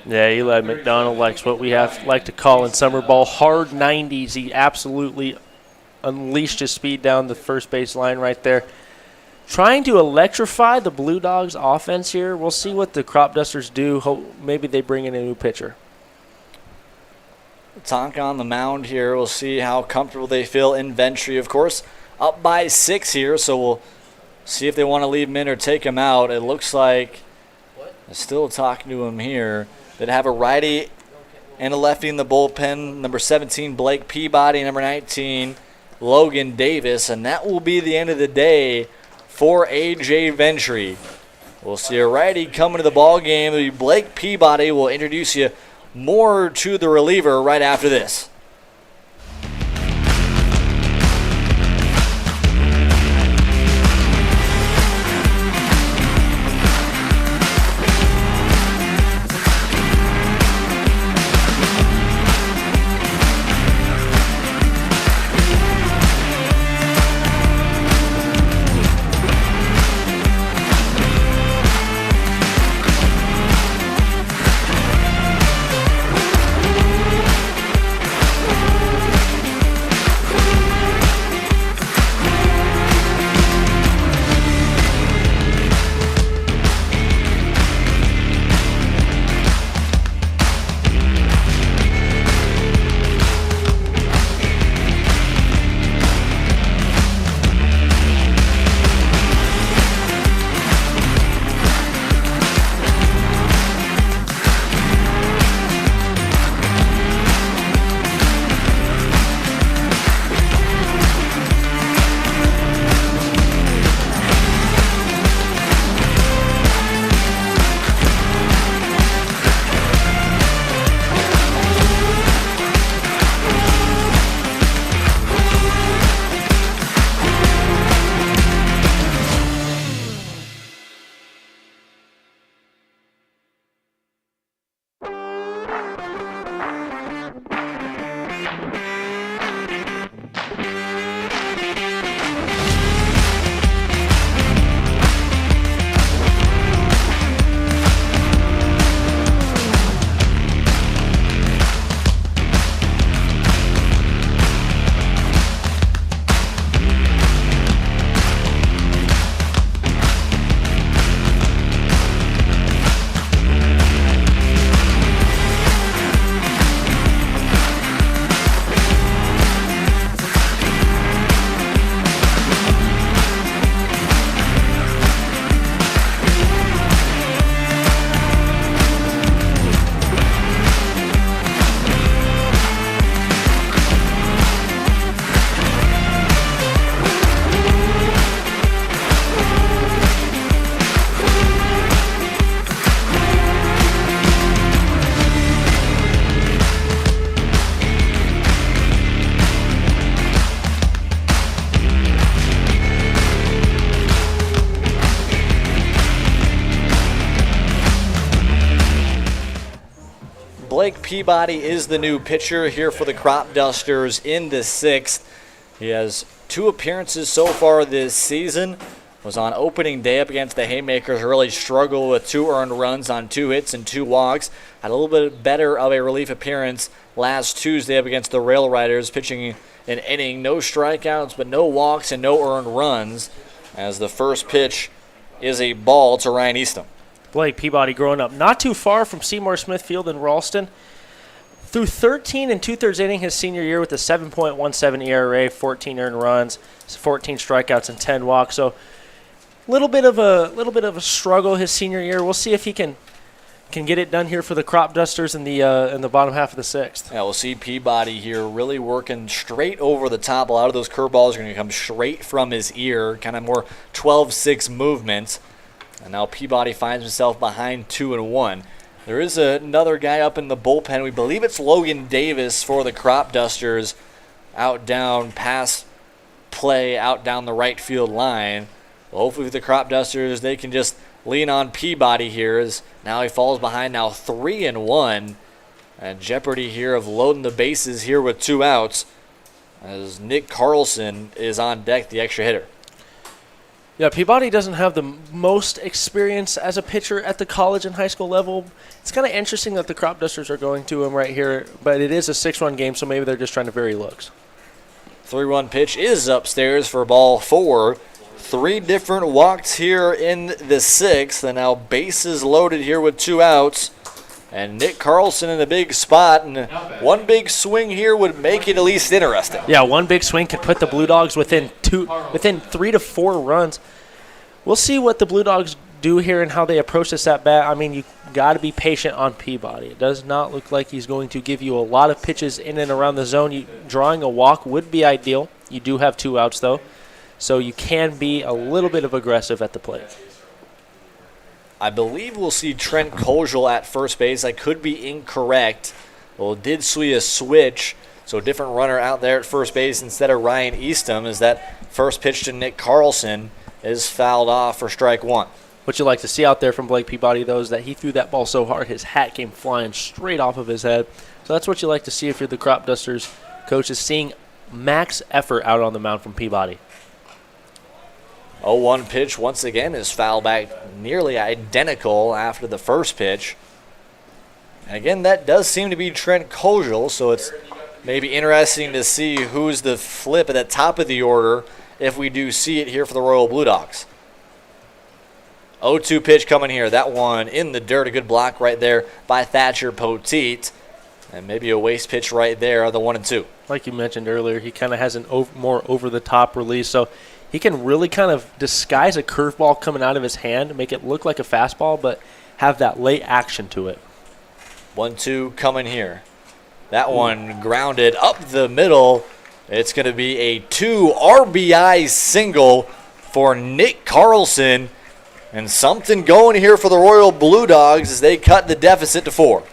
Yeah, Eli McDonald likes what we like to call in summer ball hard 90s. He absolutely unleashed his speed down the first base line right there. Trying to electrify the Blue Dogs offense here. We'll see what the Cropdusters do. Maybe they bring in a new pitcher. Tonka on the mound here. We'll see how comfortable they feel in Ventry. Of course, up by 6 here, so we'll see if they want to leave him in or take him out. It looks like they're still talking to him here. They'd have a righty and a lefty in the bullpen. Number 17, Blake Peabody. Number 19, Logan Davis. And that will be the end of the day for A.J. Ventry. We'll see a righty come into the ball game. Blake Peabody will introduce you more to the reliever right after this. Blake Peabody is the new pitcher here for the Cropdusters in the 6th. He has 2 appearances so far this season. Was on opening day up against the Haymakers, really struggled with 2 earned runs on 2 hits and 2 walks. Had a little bit better of a relief appearance last Tuesday up against the Rail Riders, pitching an inning, no strikeouts, but no walks and no earned runs, as the first pitch is a ball to Ryan Eastham. Blake Peabody growing up not too far from Seymour Smith Field in Ralston. Through 13 and 2/3 inning his senior year with a 7.17 ERA, 14 earned runs, 14 strikeouts, and 10 walks. So little bit of a struggle his senior year. We'll see if he can can get it done here for the Cropdusters in the bottom half of the sixth. Yeah, we'll see Peabody here really working straight over the top. A lot of those curveballs are going to come straight from his ear, kind of more 12-6 movement. And now Peabody finds himself behind 2-1. There is another guy up in the bullpen. We believe it's Logan Davis for the Cropdusters, out down pass play, out down the right field line. Well, hopefully for the Cropdusters, they can just lean on Peabody here, as now he falls behind, now 3-1. And jeopardy here of loading the bases here with 2 outs, as Nick Carlson is on deck, the extra hitter. Yeah, Peabody doesn't have the most experience as a pitcher at the college and high school level. It's kind of interesting that the Cropdusters are going to him right here, but it is a 6-run game, so maybe they're just trying to vary looks. 3-1 pitch is upstairs for ball 4. 3 different walks here in the 6th, and now bases loaded here with 2 outs. And Nick Carlson in a big spot, and one big swing here would make it at least interesting. Yeah, one big swing could put the Blue Dogs within 3 to 4 runs. We'll see what the Blue Dogs do here and how they approach this at bat. I mean, you got to be patient on Peabody. It does not look like he's going to give you a lot of pitches in and around the zone. Drawing a walk would be ideal. You do have 2 outs, though, so you can be a little bit of aggressive at the plate. I believe we'll see Trent Koziel at first base. I could be incorrect. Well, did see a switch, so a different runner out there at first base instead of Ryan Eastham, as that first pitch to Nick Carlson is fouled off for strike 1. What you like to see out there from Blake Peabody, though, is that he threw that ball so hard his hat came flying straight off of his head. So that's what you like to see if you're the Cropdusters coach, is seeing max effort out on the mound from Peabody. 0-1 pitch once again is fouled back, nearly identical after the first pitch. And again, that does seem to be Trent Koziel, so it's maybe interesting to see who's the flip at the top of the order if we do see it here for the Royal Blue Dogs. 0-2 pitch coming here. That one in the dirt. A good block right there by Thatcher Poteet. And maybe a waste pitch right there on the 1-2. Like you mentioned earlier, he kind of has an more over-the-top release, so he can really kind of disguise a curveball coming out of his hand, make it look like a fastball, but have that late action to it. 1-2 coming here. That one grounded up the middle. It's going to be a 2 RBI single for Nick Carlson. And something going here for the Royal Blue Dogs as they cut the deficit to 4.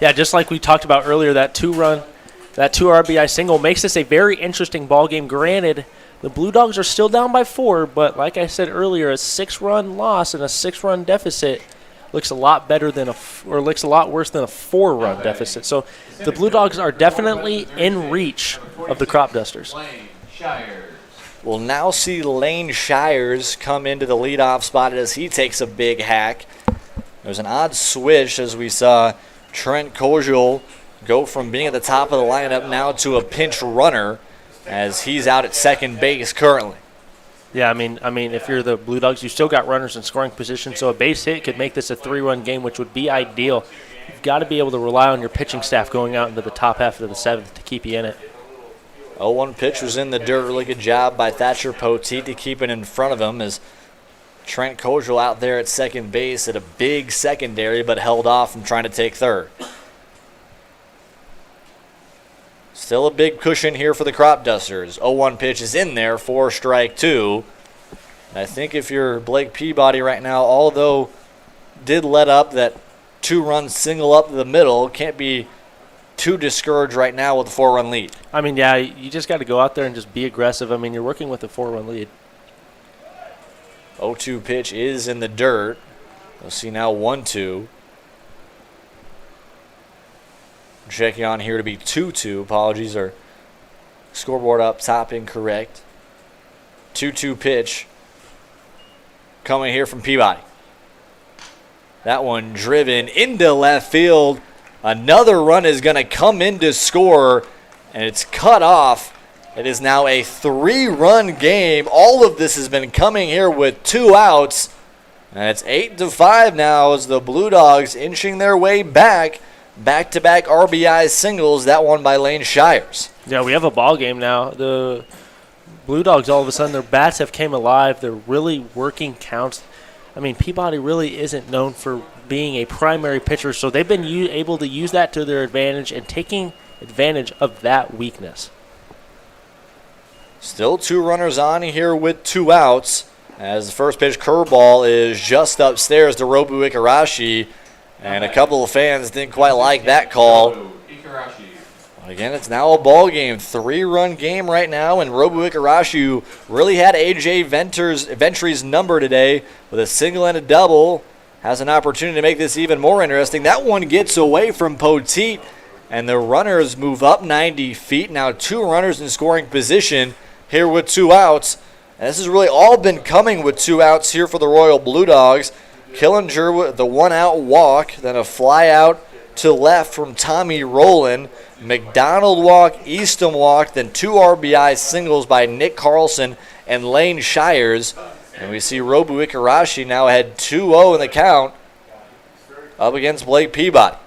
Yeah, just like we talked about earlier, that 2 RBI single makes this a very interesting ball game. Granted, the Blue Dogs are still down by 4, but like I said earlier, a 6-run loss and a 6-run deficit looks a lot better than looks a lot worse than a 4-run deficit. So the Blue Dogs are definitely in reach of the Cropdusters. We'll now see Lane Shires come into the leadoff spot as he takes a big hack. There's an odd switch as we saw Trent Koziel go from being at the top of the lineup now to a pinch runner, as he's out at second base currently. Yeah, I mean, if you're the Blue Dogs, you still got runners in scoring position, so a base hit could make this a 3-run game, which would be ideal. You've got to be able to rely on your pitching staff going out into the top half of the 7th to keep you in it. 0-1 pitch was in the dirt. Really good job by Thatcher Poteet to keep it in front of him, as Trent Koziel out there at second base at a big secondary, but held off from trying to take third. Still a big cushion here for the Cropdusters. 0-1 pitch is in there for strike 2. I think if you're Blake Peabody right now, although did let up that 2-run single up the middle, can't be too discouraged right now with a 4-run lead. I mean, yeah, you just got to go out there and just be aggressive. I mean, you're working with a 4-run lead. 0-2 pitch is in the dirt. We'll see now 1-2. Checking on here to be 2-2. Apologies, our scoreboard up top incorrect. 2-2 pitch coming here from Peabody. That one driven into left field. Another run is going to come in to score, and it's cut off. It is now a 3-run game. All of this has been coming here with 2 outs. And it's 8-5 now as the Blue Dogs inching their way back. Back-to-back RBI singles, that one by Lane Shires. Yeah, we have a ball game now. The Blue Dogs, all of a sudden, their bats have came alive. They're really working counts. I mean, Peabody really isn't known for being a primary pitcher, so they've been able to use that to their advantage and taking advantage of that weakness. Still 2 runners on here with 2 outs. As the first pitch curveball is just upstairs to Robu Ikarashi. And a couple of fans didn't quite like that call. Again, it's now a ball game, 3-run game right now, and Robu Ikarashi really had A.J. Ventry's number today with a single and a double. Has an opportunity to make this even more interesting. That one gets away from Poteet, and the runners move up 90 feet. Now 2 runners in scoring position here with 2 outs. And this has really all been coming with 2 outs here for the Royal Blue Dogs. Killinger with the 1-out walk, then a fly out to left from Tommy Rowland. McDonald walk, Easton walk, then 2 RBI singles by Nick Carlson and Lane Shires. And we see Robu Ikarashi now had 2-0 in the count up against Blake Peabody.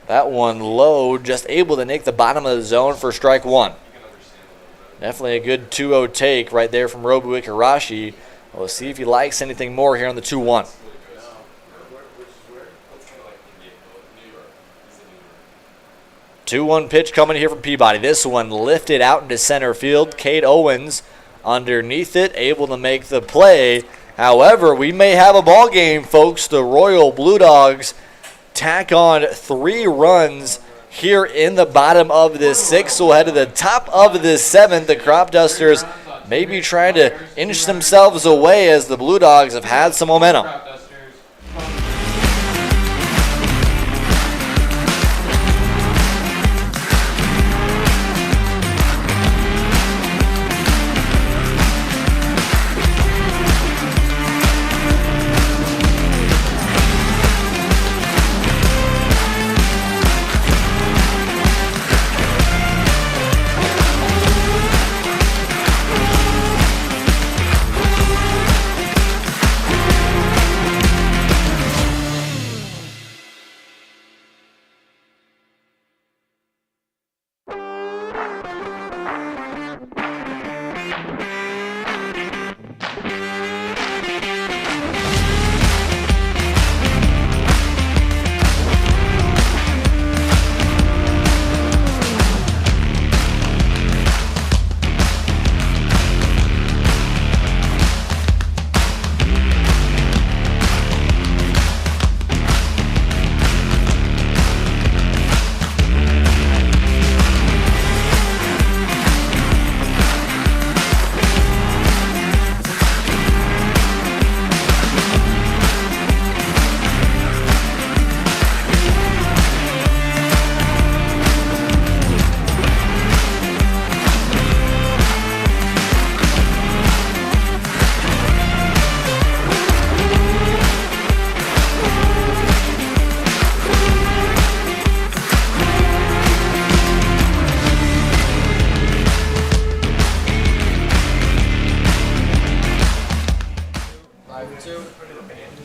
That one low, just able to nick the bottom of the zone for strike 1. Definitely a good 2-0 take right there from Robu Ikarashi. We'll see if he likes anything more here on the 2-1. 2-1 pitch coming here from Peabody. This one lifted out into center field. Cade Owens underneath it, able to make the play. However, we may have a ball game, folks. The Royal Blue Dogs tack on 3 runs here in the bottom of this 6th. We'll head to the top of this 7th. The Cropdusters maybe trying to inch themselves away as the Blue Dogs have had some momentum.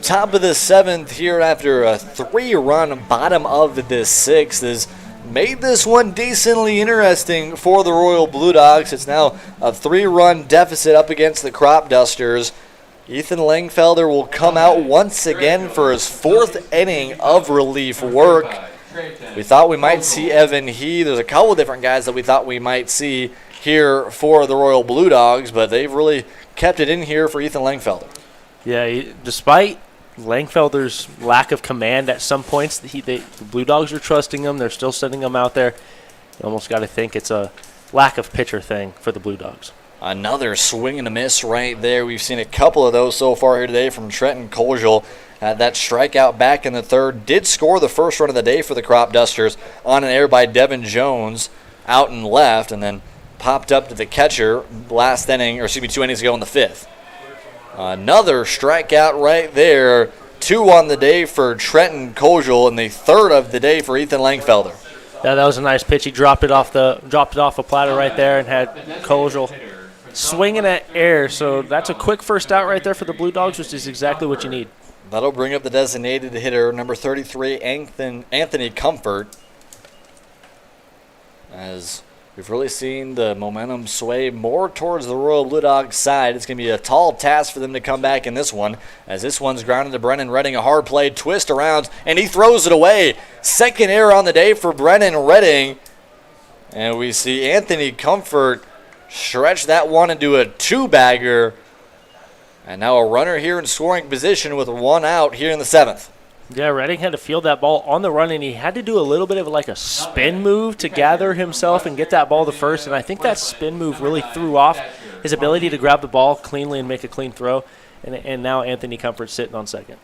Top of the 7th here after a 3-run bottom of the 6th has made this one decently interesting for the Royal Blue Dogs. It's now a 3-run deficit up against the Cropdusters. Ethan Langfelder will come out once again for his 4th inning of relief work. We thought we might see Evan He. There's a couple different guys that we thought we might see here for the Royal Blue Dogs, but they've really kept it in here for Ethan Langfelder. Yeah, despite Langfelder's lack of command at some points, the Blue Dogs are trusting him. They're still sending him out there. You almost got to think it's a lack of pitcher thing for the Blue Dogs. Another swing and a miss right there. We've seen a couple of those so far here today from Trenton Colgill. Had that strikeout back in the 3rd. Did score the first run of the day for the Cropdusters on an error by Devin Jones out and left, and then popped up to the catcher last inning, or excuse me, 2 innings ago in the 5th. Another strikeout right there. 2 on the day for Trenton Colgill, and the 3rd of the day for Ethan Langfelder. Yeah, that was a nice pitch. He dropped it off a platter right there and had Colgill swinging at air. So that's a quick first out right there for the Blue Dogs, which is exactly what you need. That'll bring up the designated hitter, number 33, Anthony Comfort. As we've really seen the momentum sway more towards the Royal Blue Dogs side. It's going to be a tall task for them to come back in this one, as this one's grounded to Brennan Redding. A hard play, twist around, and he throws it away. Second error on the day for Brennan Redding. And we see Anthony Comfort stretch that one into a two-bagger. And now a runner here in scoring position with one out here in the 7th. Yeah, Redding had to field that ball on the run, and he had to do a little bit of like a spin move to gather himself and get that ball to first. And I think that spin move really threw off his ability to grab the ball cleanly and make a clean throw. And now Anthony Comfort's sitting on second.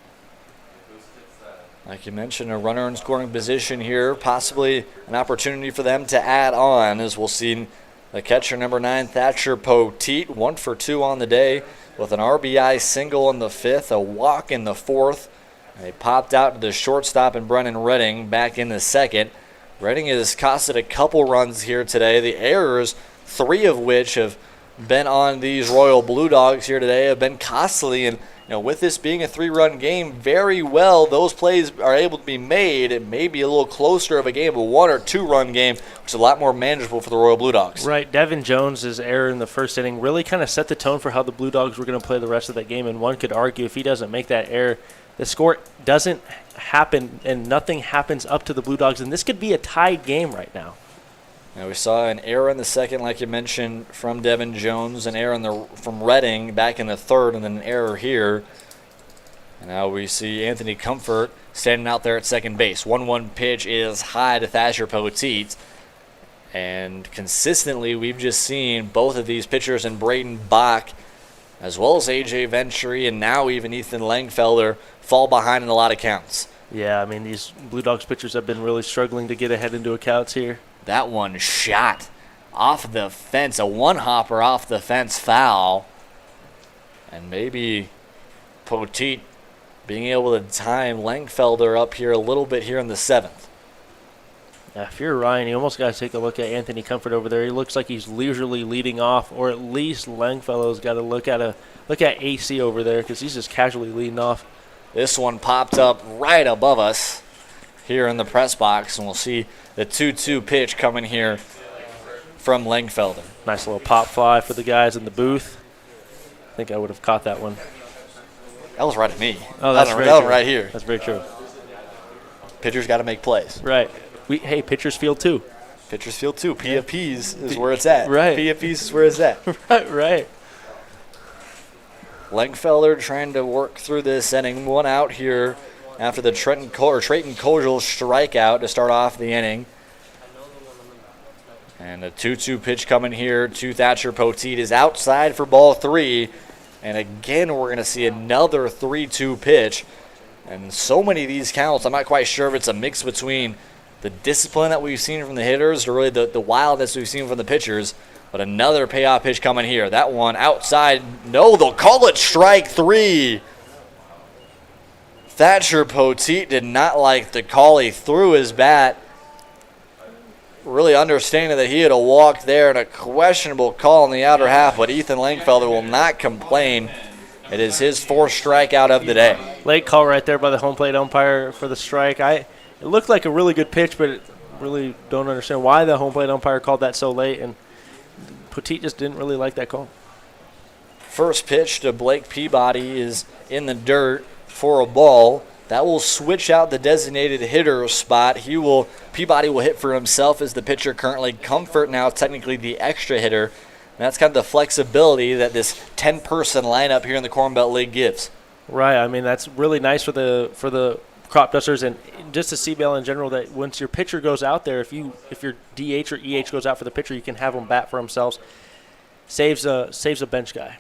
Like you mentioned, a runner in scoring position here, possibly an opportunity for them to add on, as we'll see the catcher number 9, Thatcher Poteet, 1 for 2 on the day with an RBI single in the 5th, a walk in the 4th. And they popped out to the shortstop and Brennan Redding back in the 2nd. Redding has costed a couple runs here today. The errors, 3 of which have been on these Royal Blue Dogs here today, have been costly. And with this being a 3-run game, very well those plays are able to be made. It may be a little closer of a game, a 1 or 2-run game, which is a lot more manageable for the Royal Blue Dogs. Right. Devin Jones' error in the first inning really kind of set the tone for how the Blue Dogs were going to play the rest of that game. And one could argue if he doesn't make that error, the score doesn't happen and nothing happens up to the Blue Dogs. And this could be a tied game right now. Now we saw an error in the 2nd, like you mentioned, from Devin Jones, an error from Redding back in the 3rd, and then an error here. And now we see Anthony Comfort standing out there at second base. 1-1 pitch is high to Thatcher Poteet. And consistently, we've just seen both of these pitchers in Braden Bach, as well as A.J. Ventry, and now even Ethan Langfelder, fall behind in a lot of counts. Yeah, I mean, these Blue Dogs pitchers have been really struggling to get ahead into accounts here. That one shot off the fence, a one-hopper off the fence foul. And maybe Poteet being able to time Langfelder up here a little bit here in the 7th. Yeah, if you're Ryan, you almost got to take a look at Anthony Comfort over there. He looks like he's leisurely leading off, or at least Langfellow's got to look at AC over there because he's just casually leading off. This one popped up right above us here in the press box, and we'll see the 2-2 pitch coming here from Langfelder. Nice little pop fly for the guys in the booth. I think I would have caught that one. That was right at me. Oh, that's that one right here. That's very true. Pitchers got to make plays. Right. Hey, pitchers field too. Pitchers field too. PFPs is where it's at. Right. PFPs is where it's at. Right. Langfelder trying to work through this inning. One out here after the Trayton Kogel strikeout to start off the inning. And a 2-2 pitch coming here to Thatcher Poteet is outside for ball 3. And again, we're going to see another 3-2 pitch. And so many of these counts, I'm not quite sure if it's a mix between the discipline that we've seen from the hitters or really the wildness we've seen from the pitchers. But another payoff pitch coming here. That one outside. No, they'll call it strike 3. Thatcher Poteet did not like the call. He threw his bat, really understanding that he had a walk there and a questionable call in the outer half, but Ethan Langfelder will not complain. It is his 4th strikeout of the day. Late call right there by the home plate umpire for the strike. It looked like a really good pitch, but really don't understand why the home plate umpire called that so late, and Poteet just didn't really like that call. First pitch to Blake Peabody is in the dirt for a ball. That will switch out the designated hitter spot. Peabody will hit for himself as the pitcher currently. Comfort now technically the extra hitter. And that's kind of the flexibility that this 10-person lineup here in the Corn Belt League gives. Right. I mean, that's really nice for the Cropdusters and just the CBL in general, that once your pitcher goes out there, if your DH or EH goes out for the pitcher, you can have them bat for themselves. Saves a bench guy.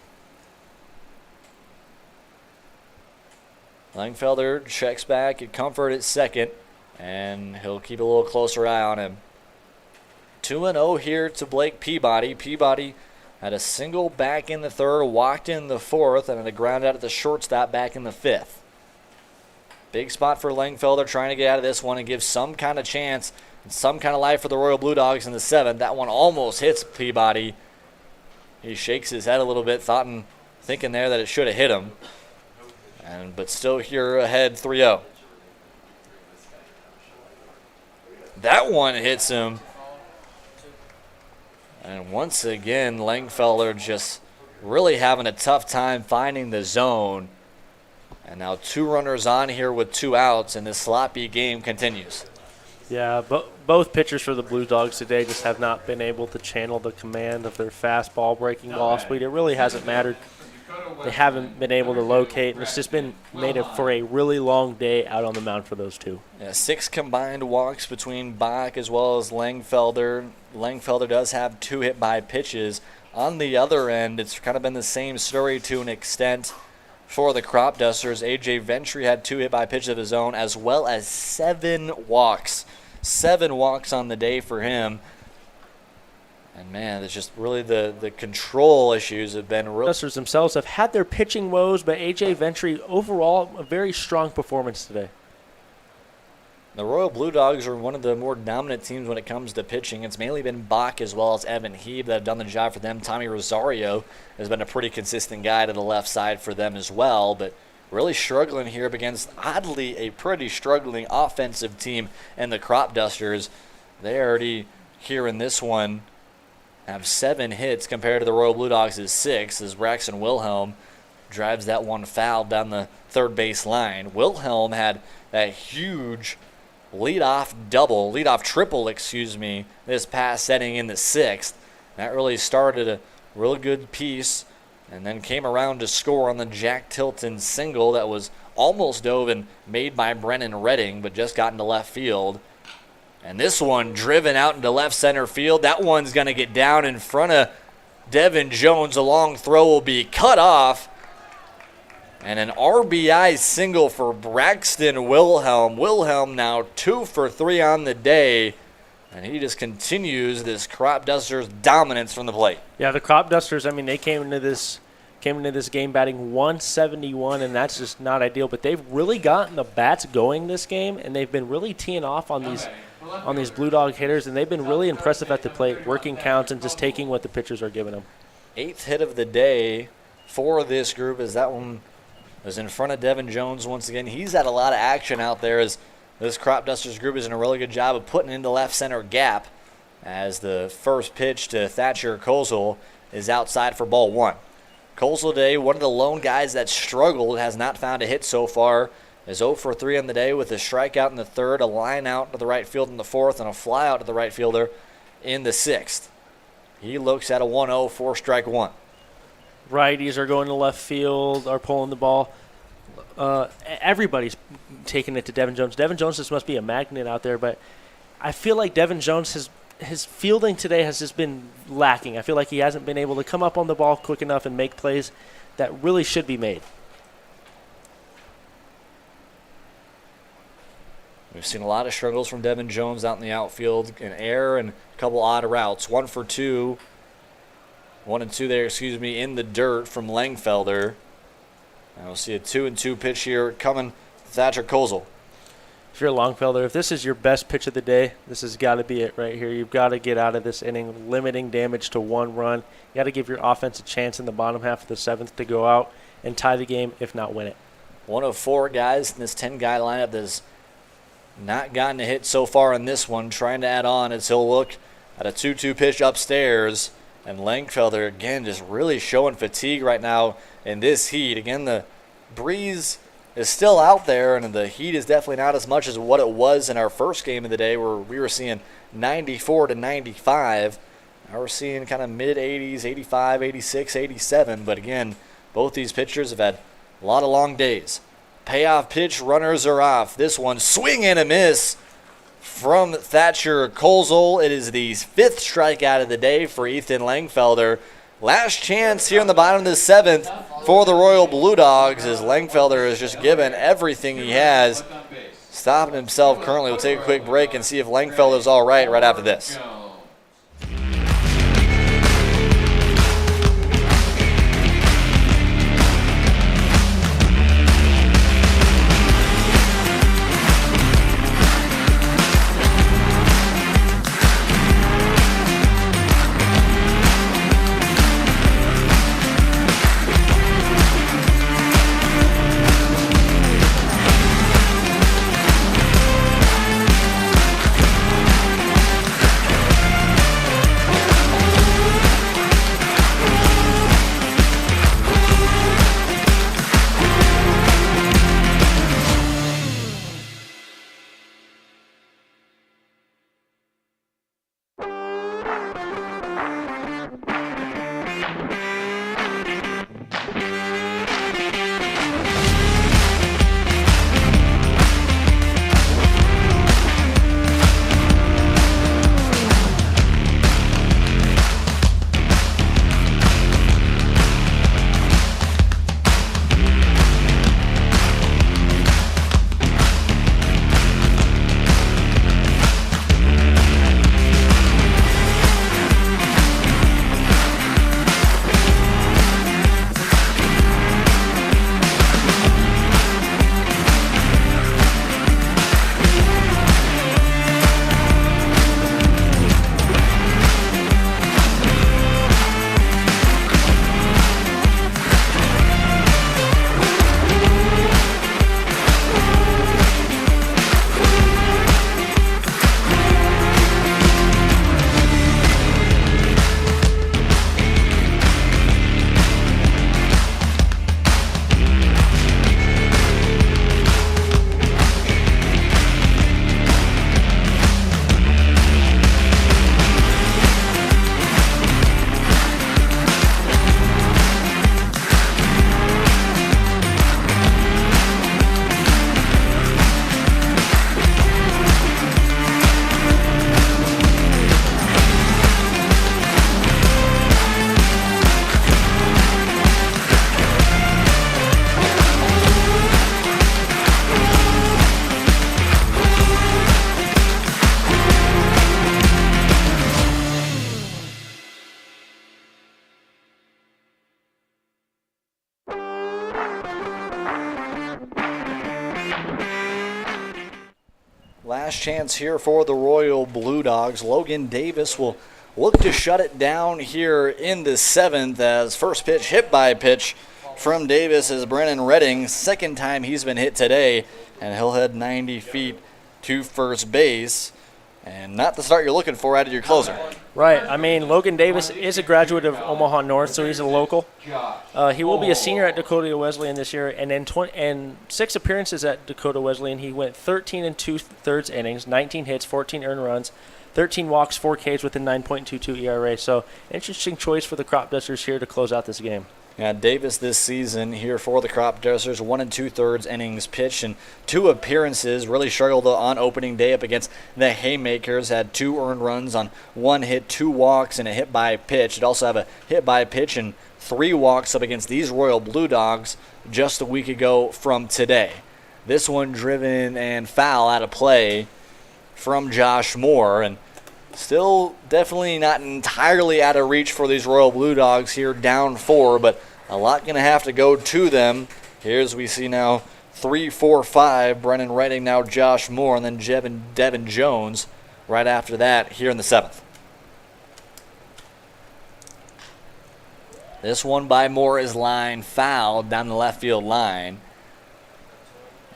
Langfelder checks back at Comfort at second, and he'll keep a little closer eye on him. 2-0 here to Blake Peabody. Peabody had a single back in the 3rd, walked in the 4th, and had a ground out at the shortstop back in the 5th. Big spot for Langfelder trying to get out of this one and give some kind of chance and some kind of life for the Royal Blue Dogs in the 7th. That one almost hits Peabody. He shakes his head a little bit, thinking there that it should have hit him. But still here ahead 3-0. That one hits him And once again, Langfelder just really having a tough time finding the zone. And now 2 runners on here with 2 outs, and this sloppy game continues. Yeah, both pitchers for the Blue Dogs today just have not been able to channel the command of their fastball breaking ball speed. It really hasn't mattered. They haven't been able to locate, and it's just been made it for a really long day out on the mound for those 2. Yeah, 6 combined walks between Bach as well as Langfelder. Langfelder does have 2 hit by pitches. On the other end, it's kind of been the same story to an extent for the Cropdusters. A.J. Ventry had 2 hit by pitches of his own, as well as 7 walks. 7 walks on the day for him. And, man, it's just really the control issues have been real. Cropdusters themselves have had their pitching woes, but A.J. Ventry, overall, a very strong performance today. The Royal Blue Dogs are one of the more dominant teams when it comes to pitching. It's mainly been Bach as well as Evan Heeb that have done the job for them. Tommy Rosario has been a pretty consistent guy to the left side for them as well, but really struggling here against, oddly, a pretty struggling offensive team in the Cropdusters. They already, here in this one, have 7 hits compared to the Royal Blue Dogs' 6, as Braxton Wilhelm drives that one foul down the third base line. Wilhelm had that huge leadoff triple, this past inning in the 6th. That really started a real good piece and then came around to score on the Jack Tilton single that was almost dove and made by Brennan Redding, but just got into left field. And this one driven out into left center field. That one's going to get down in front of Devin Jones. A long throw will be cut off. And an RBI single for Braxton Wilhelm. Wilhelm now 2 for 3 on the day. And he just continues this Cropdusters dominance from the plate. Yeah, the Cropdusters, I mean, they came into this game batting 171, and that's just not ideal. But they've really gotten the bats going this game, and they've been really teeing off on these Blue Dog hitters, and they've been really impressive at the plate, working counts and just taking what the pitchers are giving them. 8th hit of the day for this group as that one is in front of Devin Jones once again. He's had a lot of action out there as this Cropdusters group is doing a really good job of putting into left center gap as the first pitch to Thatcher Kozel is outside for ball 1. Kozel today, one of the lone guys that struggled, has not found a hit so far, is 0 for 3 on the day with a strikeout in the 3rd, a line out to the right field in the 4th, and a fly out to the right fielder in the 6th. He looks at a 1-0 for strike 1. Righties are going to left field, are pulling the ball. Everybody's taking it to Devin Jones. Devin Jones just must be a magnet out there, but I feel like Devin Jones, his fielding today has just been lacking. I feel like he hasn't been able to come up on the ball quick enough and make plays that really should be made. We've seen a lot of struggles from Devin Jones out in the outfield, an error and a couple odd routes. 1 and 2 there, in the dirt from Langfelder. And we'll see a 2-2 pitch here coming Thatcher Kozel. If you're a Longfelder, if this is your best pitch of the day, this has got to be it right here. You've got to get out of this inning, limiting damage to 1 run. You got to give your offense a chance in the bottom half of the 7th to go out and tie the game, if not win it. 1 of 4 guys in this 10-guy lineup that's not gotten a hit so far in this one, trying to add on as he'll look at a 2-2 pitch upstairs. And Langfelder, again, just really showing fatigue right now in this heat. Again, the breeze is still out there, and the heat is definitely not as much as what it was in our first game of the day where we were seeing 94 to 95. Now we're seeing kind of mid-80s, 85, 86, 87. But again, both these pitchers have had a lot of long days. Payoff pitch, runners are off. This one, swing and a miss from Thatcher Kozel. It is the 5th strikeout of the day for Ethan Langfelder. Last chance here in the bottom of the 7th for the Royal Blue Dogs as Langfelder has just given everything he has. Stopping himself currently. We'll take a quick break and see if Langfelder's all right after this. last chance here for the Royal Blue Dogs. Logan Davis will look to shut it down here in the 7th as first pitch hit by pitch from Davis is Brennan Redding. Second time he's been hit today, and he'll head 90 feet to first base. And not the start you're looking for out of your closer. Right. I mean, Logan Davis is a graduate of Omaha North, so he's a local. He will be a senior at Dakota Wesleyan this year, and in 6 appearances at Dakota Wesleyan, he went 13 2/3 innings, 19 hits, 14 earned runs, 13 walks, 4 Ks with a 9.22 ERA. So, interesting choice for the Cropdusters here to close out this game. Yeah, Davis this season here for the Cropdusters, 1 2/3 innings pitched and 2 appearances. Really struggled on opening day up against the Haymakers. Had 2 earned runs on 1 hit, 2 walks, and a hit by pitch. It also have a hit by pitch and 3 walks up against these Royal Blue Dogs just a week ago from today. This one driven and foul out of play from Josh Moore, and still definitely not entirely out of reach for these Royal Blue Dogs here, down 4, but a lot going to have to go to them. Here's we see now 3, 4, 5. Brennan Redding, now Josh Moore, and then Devin Jones right after that here in the 7th. This one by Moore is line foul down the left field line.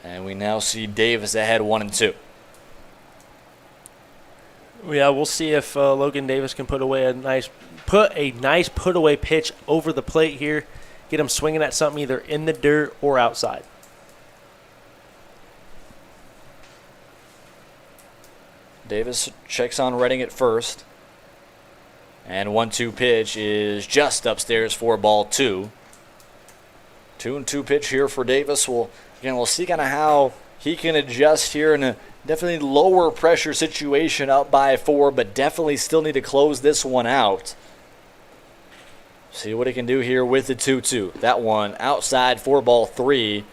And we now see Davis ahead 1-2. Yeah, we'll see if Logan Davis can put a nice put away pitch over the plate here. Get him swinging at something either in the dirt or outside. Davis checks on Redding at first. And 1-2 pitch is just upstairs for ball 2. 2-2 pitch here for Davis. We'll see kind of how he can adjust here in a definitely lower pressure situation, up by 4, but definitely still need to close this one out. See what he can do here with the 2-2. That one outside for ball 3.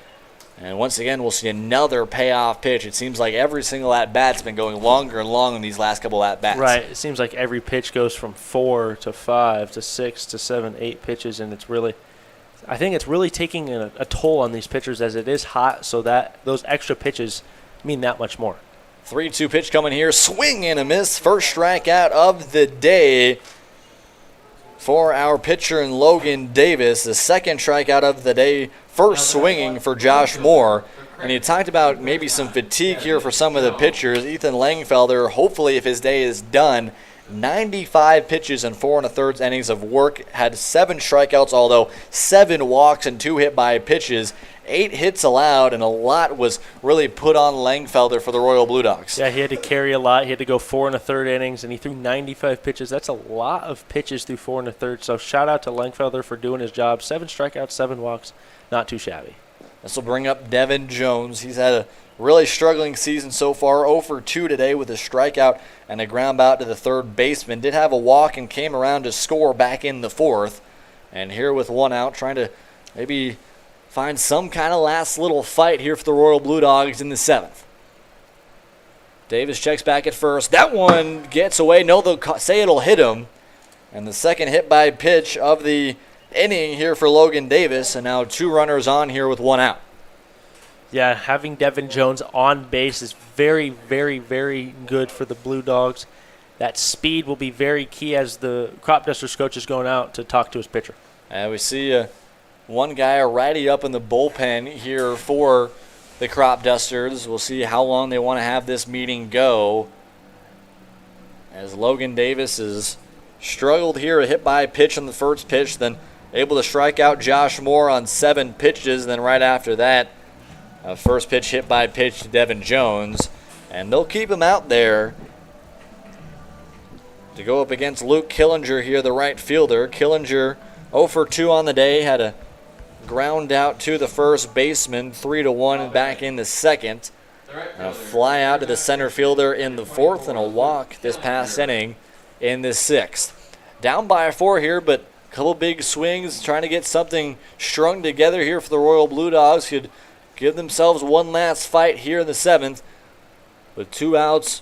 And once again, we'll see another payoff pitch. It seems like every single at-bat's been going longer and longer in these last couple at-bats. Right. It seems like every pitch goes from 4 to 5 to 6 to 7, 8 pitches, and I think it's really taking a toll on these pitchers as it is hot, so that those extra pitches mean that much more. 3-2 pitch coming here. Swing and a miss. First strikeout of the day for our pitcher in Logan Davis. The second strikeout of the day. First swinging for Josh Moore. And you talked about maybe some fatigue here for some of the pitchers. Ethan Langfelder, hopefully if his day is done, 95 pitches and 4 1/3 innings of work. Had 7 strikeouts, although 7 walks and 2 hit by pitches. 8 hits allowed, and a lot was really put on Langfelder for the Royal Blue Dogs. Yeah, he had to carry a lot. He had to go 4 1/3 innings, and he threw 95 pitches. That's a lot of pitches through 4 1/3. So shout out to Langfelder for doing his job. 7 strikeouts, 7 walks. Not too shabby. This will bring up Devin Jones. He's had a really struggling season so far. 0 for 2 today with a strikeout and a ground out to the third baseman. Did have a walk and came around to score back in the 4th. And here with 1 out, trying to maybe find some kind of last little fight here for the Royal Blue Dogs in the 7th. Davis checks back at first. That one gets away. No, they'll say it'll hit him. And the second hit by pitch of the inning here for Logan Davis. And now 2 runners on here with 1 out. Yeah, having Devin Jones on base is very, very, very good for the Blue Dogs. That speed will be very key as the Cropdusters coach is going out to talk to his pitcher. And we see one guy, a righty, up in the bullpen here for the Cropdusters. We'll see how long they want to have this meeting go, as Logan Davis has struggled here, a hit by pitch on the first pitch, then able to strike out Josh Moore on 7 pitches. Then right after that, a first pitch hit by pitch to Devin Jones. And they'll keep him out there to go up against Luke Killinger here, the right fielder. Killinger 0 for 2 on the day, had a ground out to the first baseman, 3-1 back in the second. A fly out to the center fielder in the 4th, and a walk this past inning in the 6th. Down by 4 here, but a couple big swings, trying to get something strung together here for the Royal Blue Dogs. Could give themselves one last fight here in the 7th, with 2 outs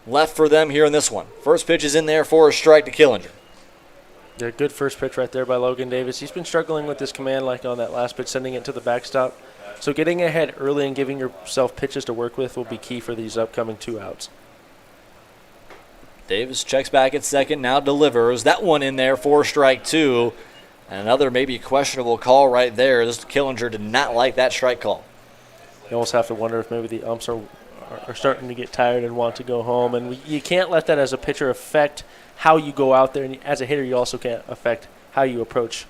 left for them here in this one. First pitch is in there for a strike to Killinger. Yeah, good first pitch right there by Logan Davis. He's been struggling with this command like on that last pitch, sending it to the backstop. So getting ahead early and giving yourself pitches to work with will be key for these upcoming 2 outs. Davis checks back at second, now delivers. That one in there for strike 2. And another maybe questionable call right there. This Killinger did not like that strike call. You almost have to wonder if maybe the umps are starting to get tired and want to go home. And you can't let that as a pitcher affect how you go out there. And as a hitter, you also can't affect how you approach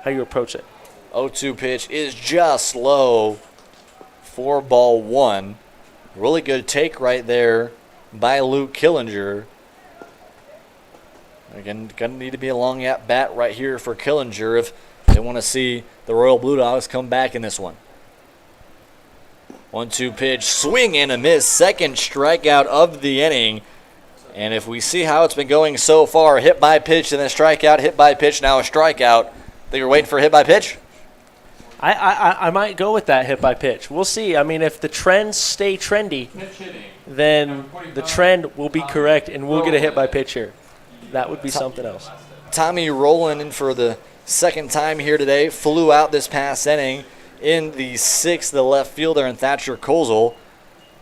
it. 0-2 pitch is just low for ball 1. Really good take right there by Luke Killinger. Again, going to need to be a long at bat right here for Killinger if they want to see the Royal Blue Dogs come back in this one. 1-2 pitch, swing and a miss, second strikeout of the inning. And if we see how it's been going so far, hit by pitch and then strikeout, hit by pitch, now a strikeout. Think you're waiting for a hit by pitch? I might go with that hit by pitch. We'll see. I mean, if the trends stay trendy, then the trend will be correct and we'll get a hit by pitch here. That would be something else. Tommy Rowland in for the second time here today. Flew out this past inning in the 6th, the left fielder, and Thatcher Kozel.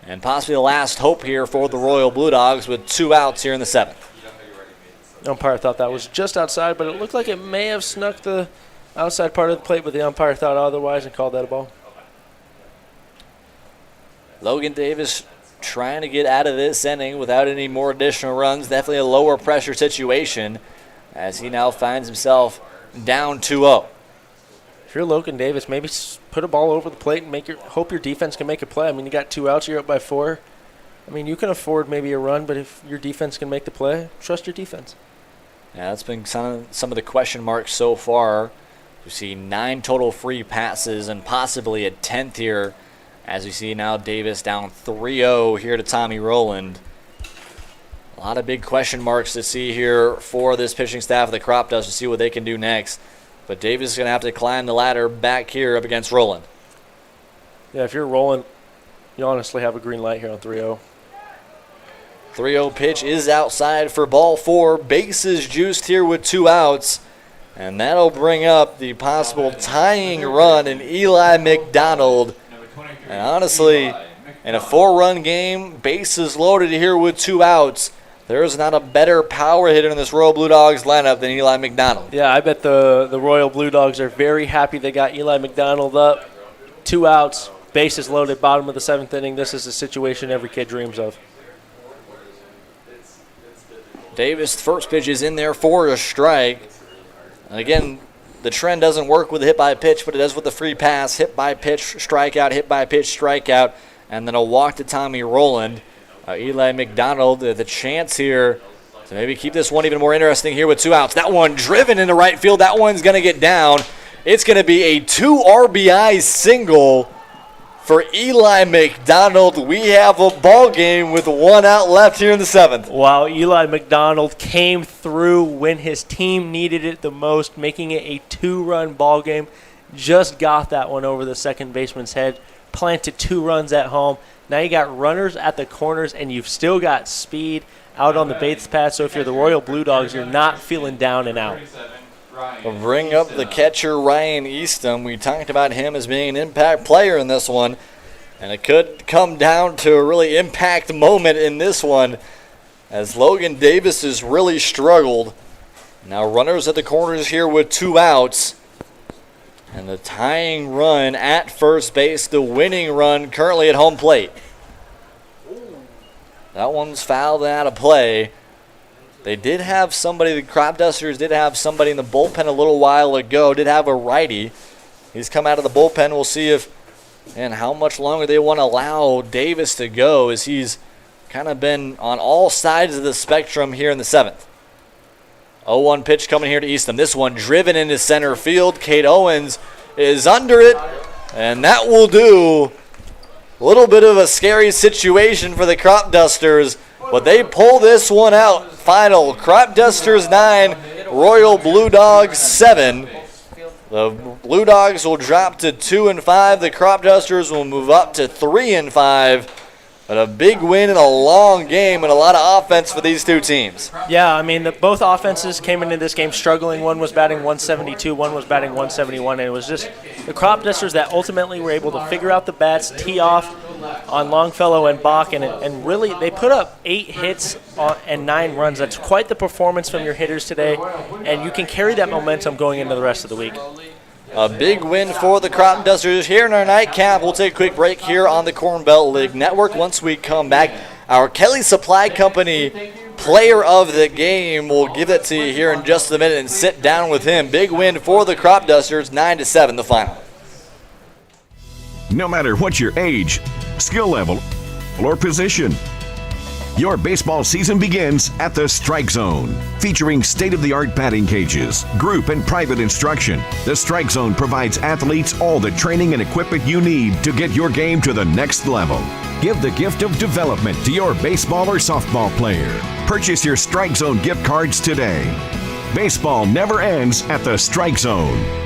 And possibly the last hope here for the Royal Blue Dogs with 2 outs here in the 7th. The umpire thought that was just outside, but it looked like it may have snuck the outside part of the plate, but the umpire thought otherwise and called that a ball. Logan Davis trying to get out of this inning without any more additional runs. Definitely a lower pressure situation as he now finds himself down 2-0. If you're Logan Davis, maybe put a ball over the plate and hope your defense can make a play. I mean, you got 2 outs, you're up by 4. I mean, you can afford maybe a run, but if your defense can make the play, trust your defense. Yeah, that's been some of the question marks so far. We see 9 total free passes and possibly a 10th here as we see now Davis down 3-0 here to Tommy Rowland. A lot of big question marks to see here for this pitching staff of the Cropdusters to see what they can do next. But Davis is going to have to climb the ladder back here up against Rowland. Yeah, if you're Rowland, you honestly have a green light here on 3-0. 3-0 pitch is outside for ball 4. Bases juiced here with 2 outs. And that'll bring up the possible tying run in Eli McDonald. And honestly, in a 4-run game, bases loaded here with 2 outs. There's not a better power hitter in this Royal Blue Dogs lineup than Eli McDonald. Yeah, I bet the Royal Blue Dogs are very happy they got Eli McDonald up. 2 outs, bases loaded, bottom of the 7th inning. This is a situation every kid dreams of. Davis' first pitch is in there for a strike. And again, the trend doesn't work with the hit by pitch, but it does with the free pass. Hit by pitch, strikeout, hit by pitch, strikeout, and then a walk to Tommy Rowland. Eli McDonald, the chance here to maybe keep this one even more interesting here with 2 outs. That one driven into right field. That one's going to get down. It's going to be a 2 RBI single for Eli McDonald. We have a ball game with 1 out left here in the 7th. Wow, Eli McDonald came through when his team needed it the most, making it a 2-run ball game. Just got that one over the second baseman's head, planted 2 runs at home. Now you got runners at the corners, and you've still got speed out on the base path. So if you're the Royal Blue Dogs, you're not feeling down and out. We'll bring up the catcher, Ryan Eastham. We talked about him as being an impact player in this one, and it could come down to a really impact moment in this one as Logan Davis has really struggled. Now runners at the corners here with 2 outs. And the tying run at first base, the winning run currently at home plate. That one's fouled out of play. They did have somebody, the Cropdusters did have somebody in the bullpen a little while ago, did have a righty. He's come out of the bullpen. We'll see if and how much longer they want to allow Davis to go as he's kind of been on all sides of the spectrum here in the 7th. 0-1 pitch coming here to Eastham. This one driven into center field. Kate Owens is under it, and that will do. A little bit of a scary situation for the Cropdusters, but they pull this one out. Final, Cropdusters 9, Royal Blue Dogs 7. The Blue Dogs will drop to 2-5. The Cropdusters will move up to 3-5. But a big win in a long game and a lot of offense for these two teams. Yeah, I mean, both offenses came into this game struggling. One was batting 172, one was batting 171, and it was just the Cropdusters that ultimately were able to figure out the bats, tee off on Longfellow and Bach, and really they put up 8 hits and 9 runs. That's quite the performance from your hitters today, and you can carry that momentum going into the rest of the week. A big win for the Cropdusters here in our nightcap. We'll take a quick break here on the Corn Belt League Network. Once we come back, our Kelly Supply Company player of the game, we'll give that to you here in just a minute and sit down with him. Big win for the Cropdusters, 9-7 the final. No matter what your age, skill level, or position, your baseball season begins at the Strike Zone. Featuring state-of-the-art batting cages, group and private instruction, the Strike Zone provides athletes all the training and equipment you need to get your game to the next level. Give the gift of development to your baseball or softball player. Purchase your Strike Zone gift cards today. Baseball never ends at the Strike Zone.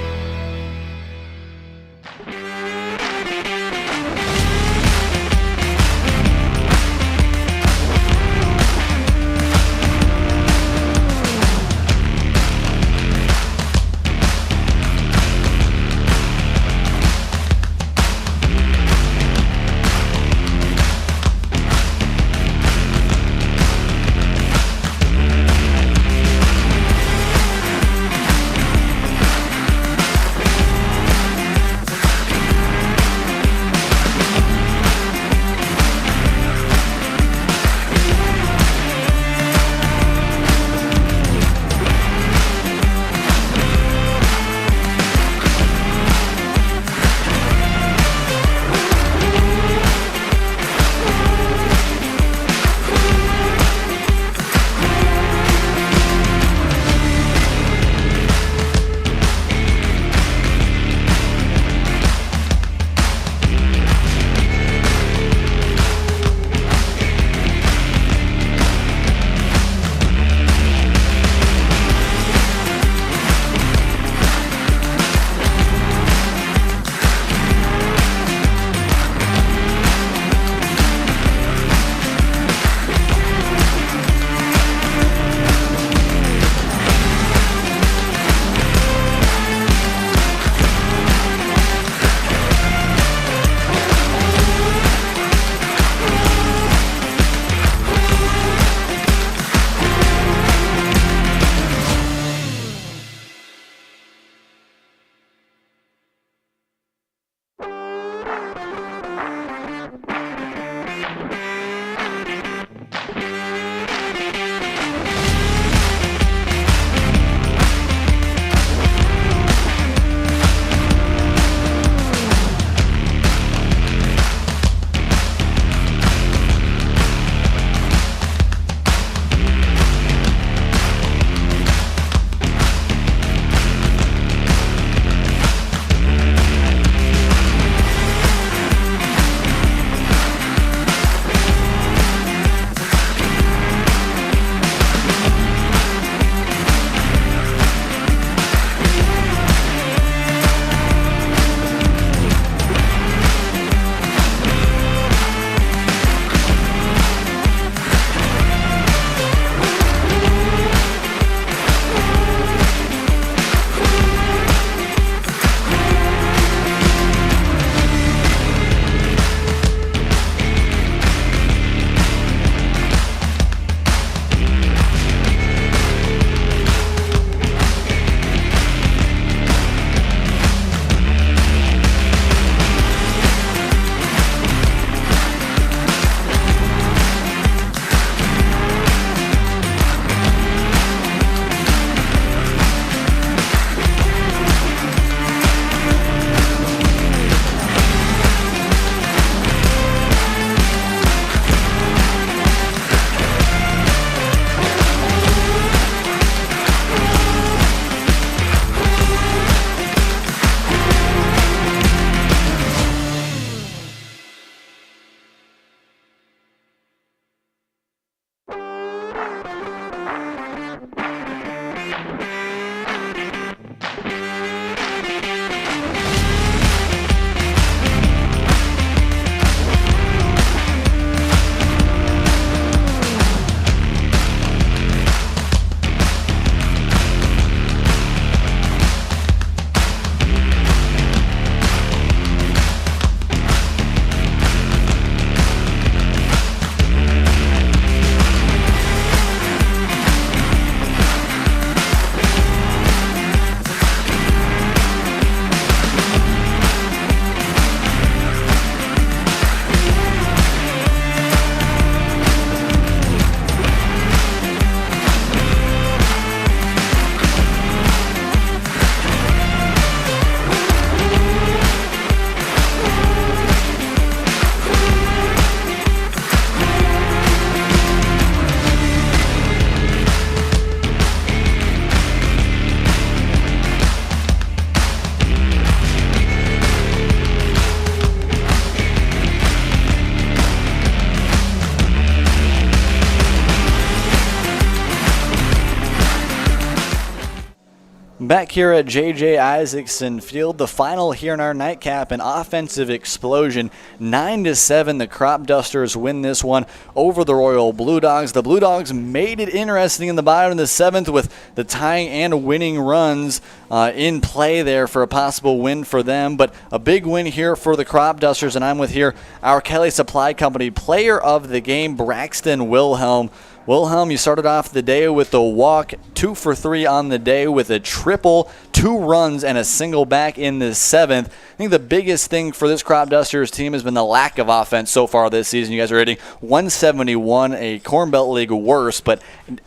Back here at JJ Isaacson Field, the final here in our nightcap, an offensive explosion. 9-7, the Cropdusters win this one over the Royal Blue Dogs. The Blue Dogs made it interesting in the bottom of the 7th with the tying and winning runs in play there for a possible win for them. But a big win here for the Cropdusters, and I'm with here our Kelly Supply Company player of the game, Braxton Wilhelm. Wilhelm, you started off the day with the walk, 2 for 3 on the day with a triple, 2 runs, and a single back in the 7th. I think the biggest thing for this Cropdusters team has been the lack of offense so far this season. You guys are hitting 171, a Corn Belt League worst, but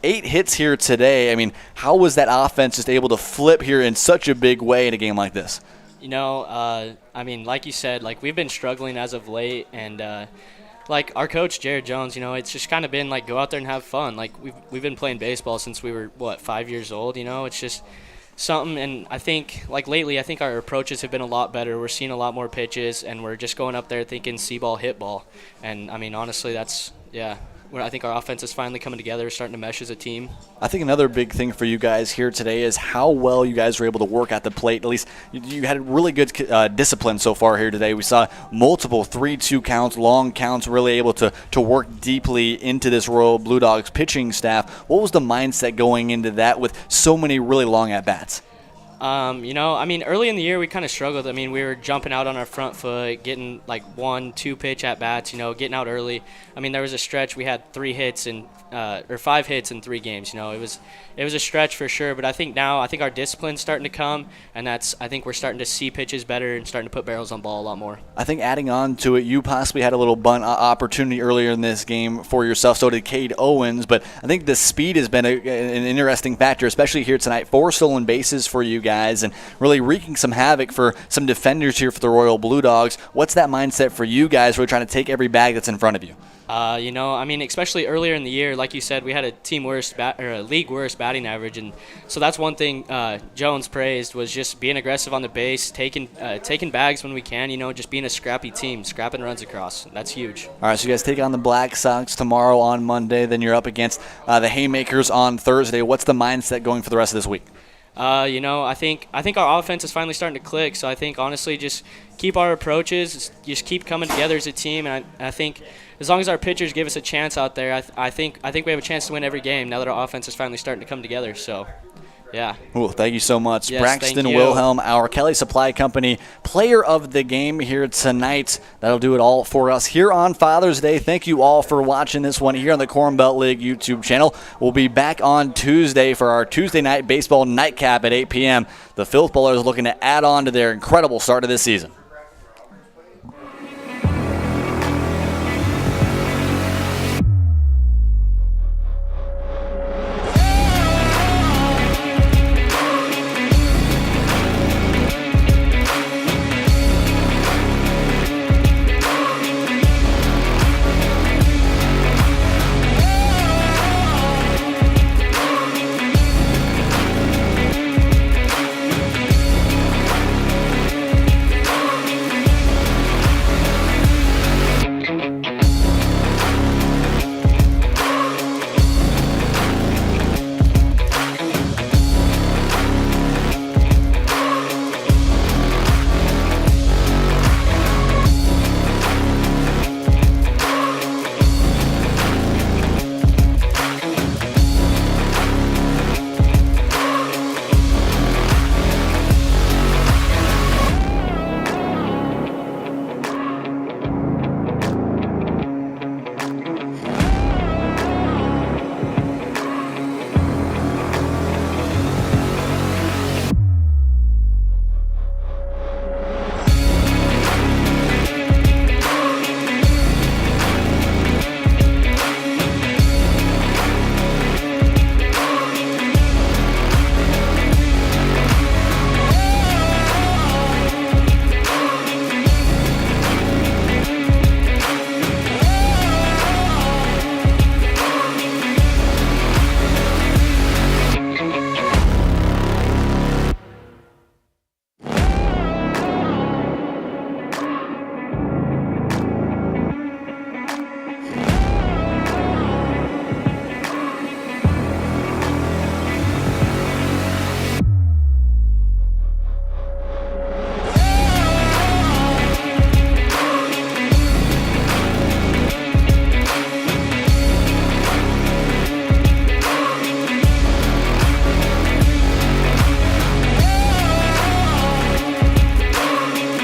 8 hits here today. I mean, how was that offense just able to flip here in such a big way in a game like this? You know, I mean, like you said, like we've been struggling as of late, and like our coach Jared Jones, you know, it's just kind of been like go out there and have fun. Like we've been playing baseball since we were 5 years old. You know, it's just something. And I think like lately, I think our approaches have been a lot better. We're seeing a lot more pitches, and we're just going up there thinking see ball, hit ball. And I mean, honestly, that's I think our offense is finally coming together, starting to mesh as a team. I think another big thing for you guys here today is how well you guys were able to work at the plate. At least you had really good discipline so far here today. We saw multiple 3-2 counts, long counts, really able to work deeply into this Royal Blue Dogs pitching staff. What was the mindset going into that with so many really long at-bats? You know, I mean, early in the year we kind of struggled. I mean, we were jumping out on our front foot, getting like 1-2 pitch at bats. You know, getting out early. I mean, there was a stretch we had 5 hits in 3 games. You know, it was a stretch for sure. But I think now our discipline's starting to come, and I think we're starting to see pitches better and starting to put barrels on ball a lot more. I think adding on to it, you possibly had a little bunt opportunity earlier in this game for yourself. So did Cade Owens. But I think the speed has been an interesting factor, especially here tonight. 4 stolen bases for you guys, and really wreaking some havoc for some defenders here for the Royal Blue Dogs. What's that mindset for you guys? Really trying to take every bag that's in front of you. You know, I mean, especially earlier in the year, like you said, we had a league worst batting average, and so that's one thing Jones praised was just being aggressive on the base, taking bags when we can. You know, just being a scrappy team, scrapping runs across. That's huge. All right, so you guys take on the Black Sox tomorrow on Monday. Then you're up against the Haymakers on Thursday. What's the mindset going for the rest of this week? You know, I think our offense is finally starting to click. So I think honestly, just keep our approaches, just keep coming together as a team, and I think as long as our pitchers give us a chance out there, I think we have a chance to win every game now that our offense is finally starting to come together. So, yeah. Well, thank you so much. Yes, Braxton Wilhelm, our Kelly Supply Company player of the game here tonight. That'll do it all for us here on Father's Day. Thank you all for watching this one here on the Corn Belt League YouTube channel. We'll be back on Tuesday for our Tuesday night baseball nightcap at 8 p.m. The Filth Ballers looking to add on to their incredible start of this season.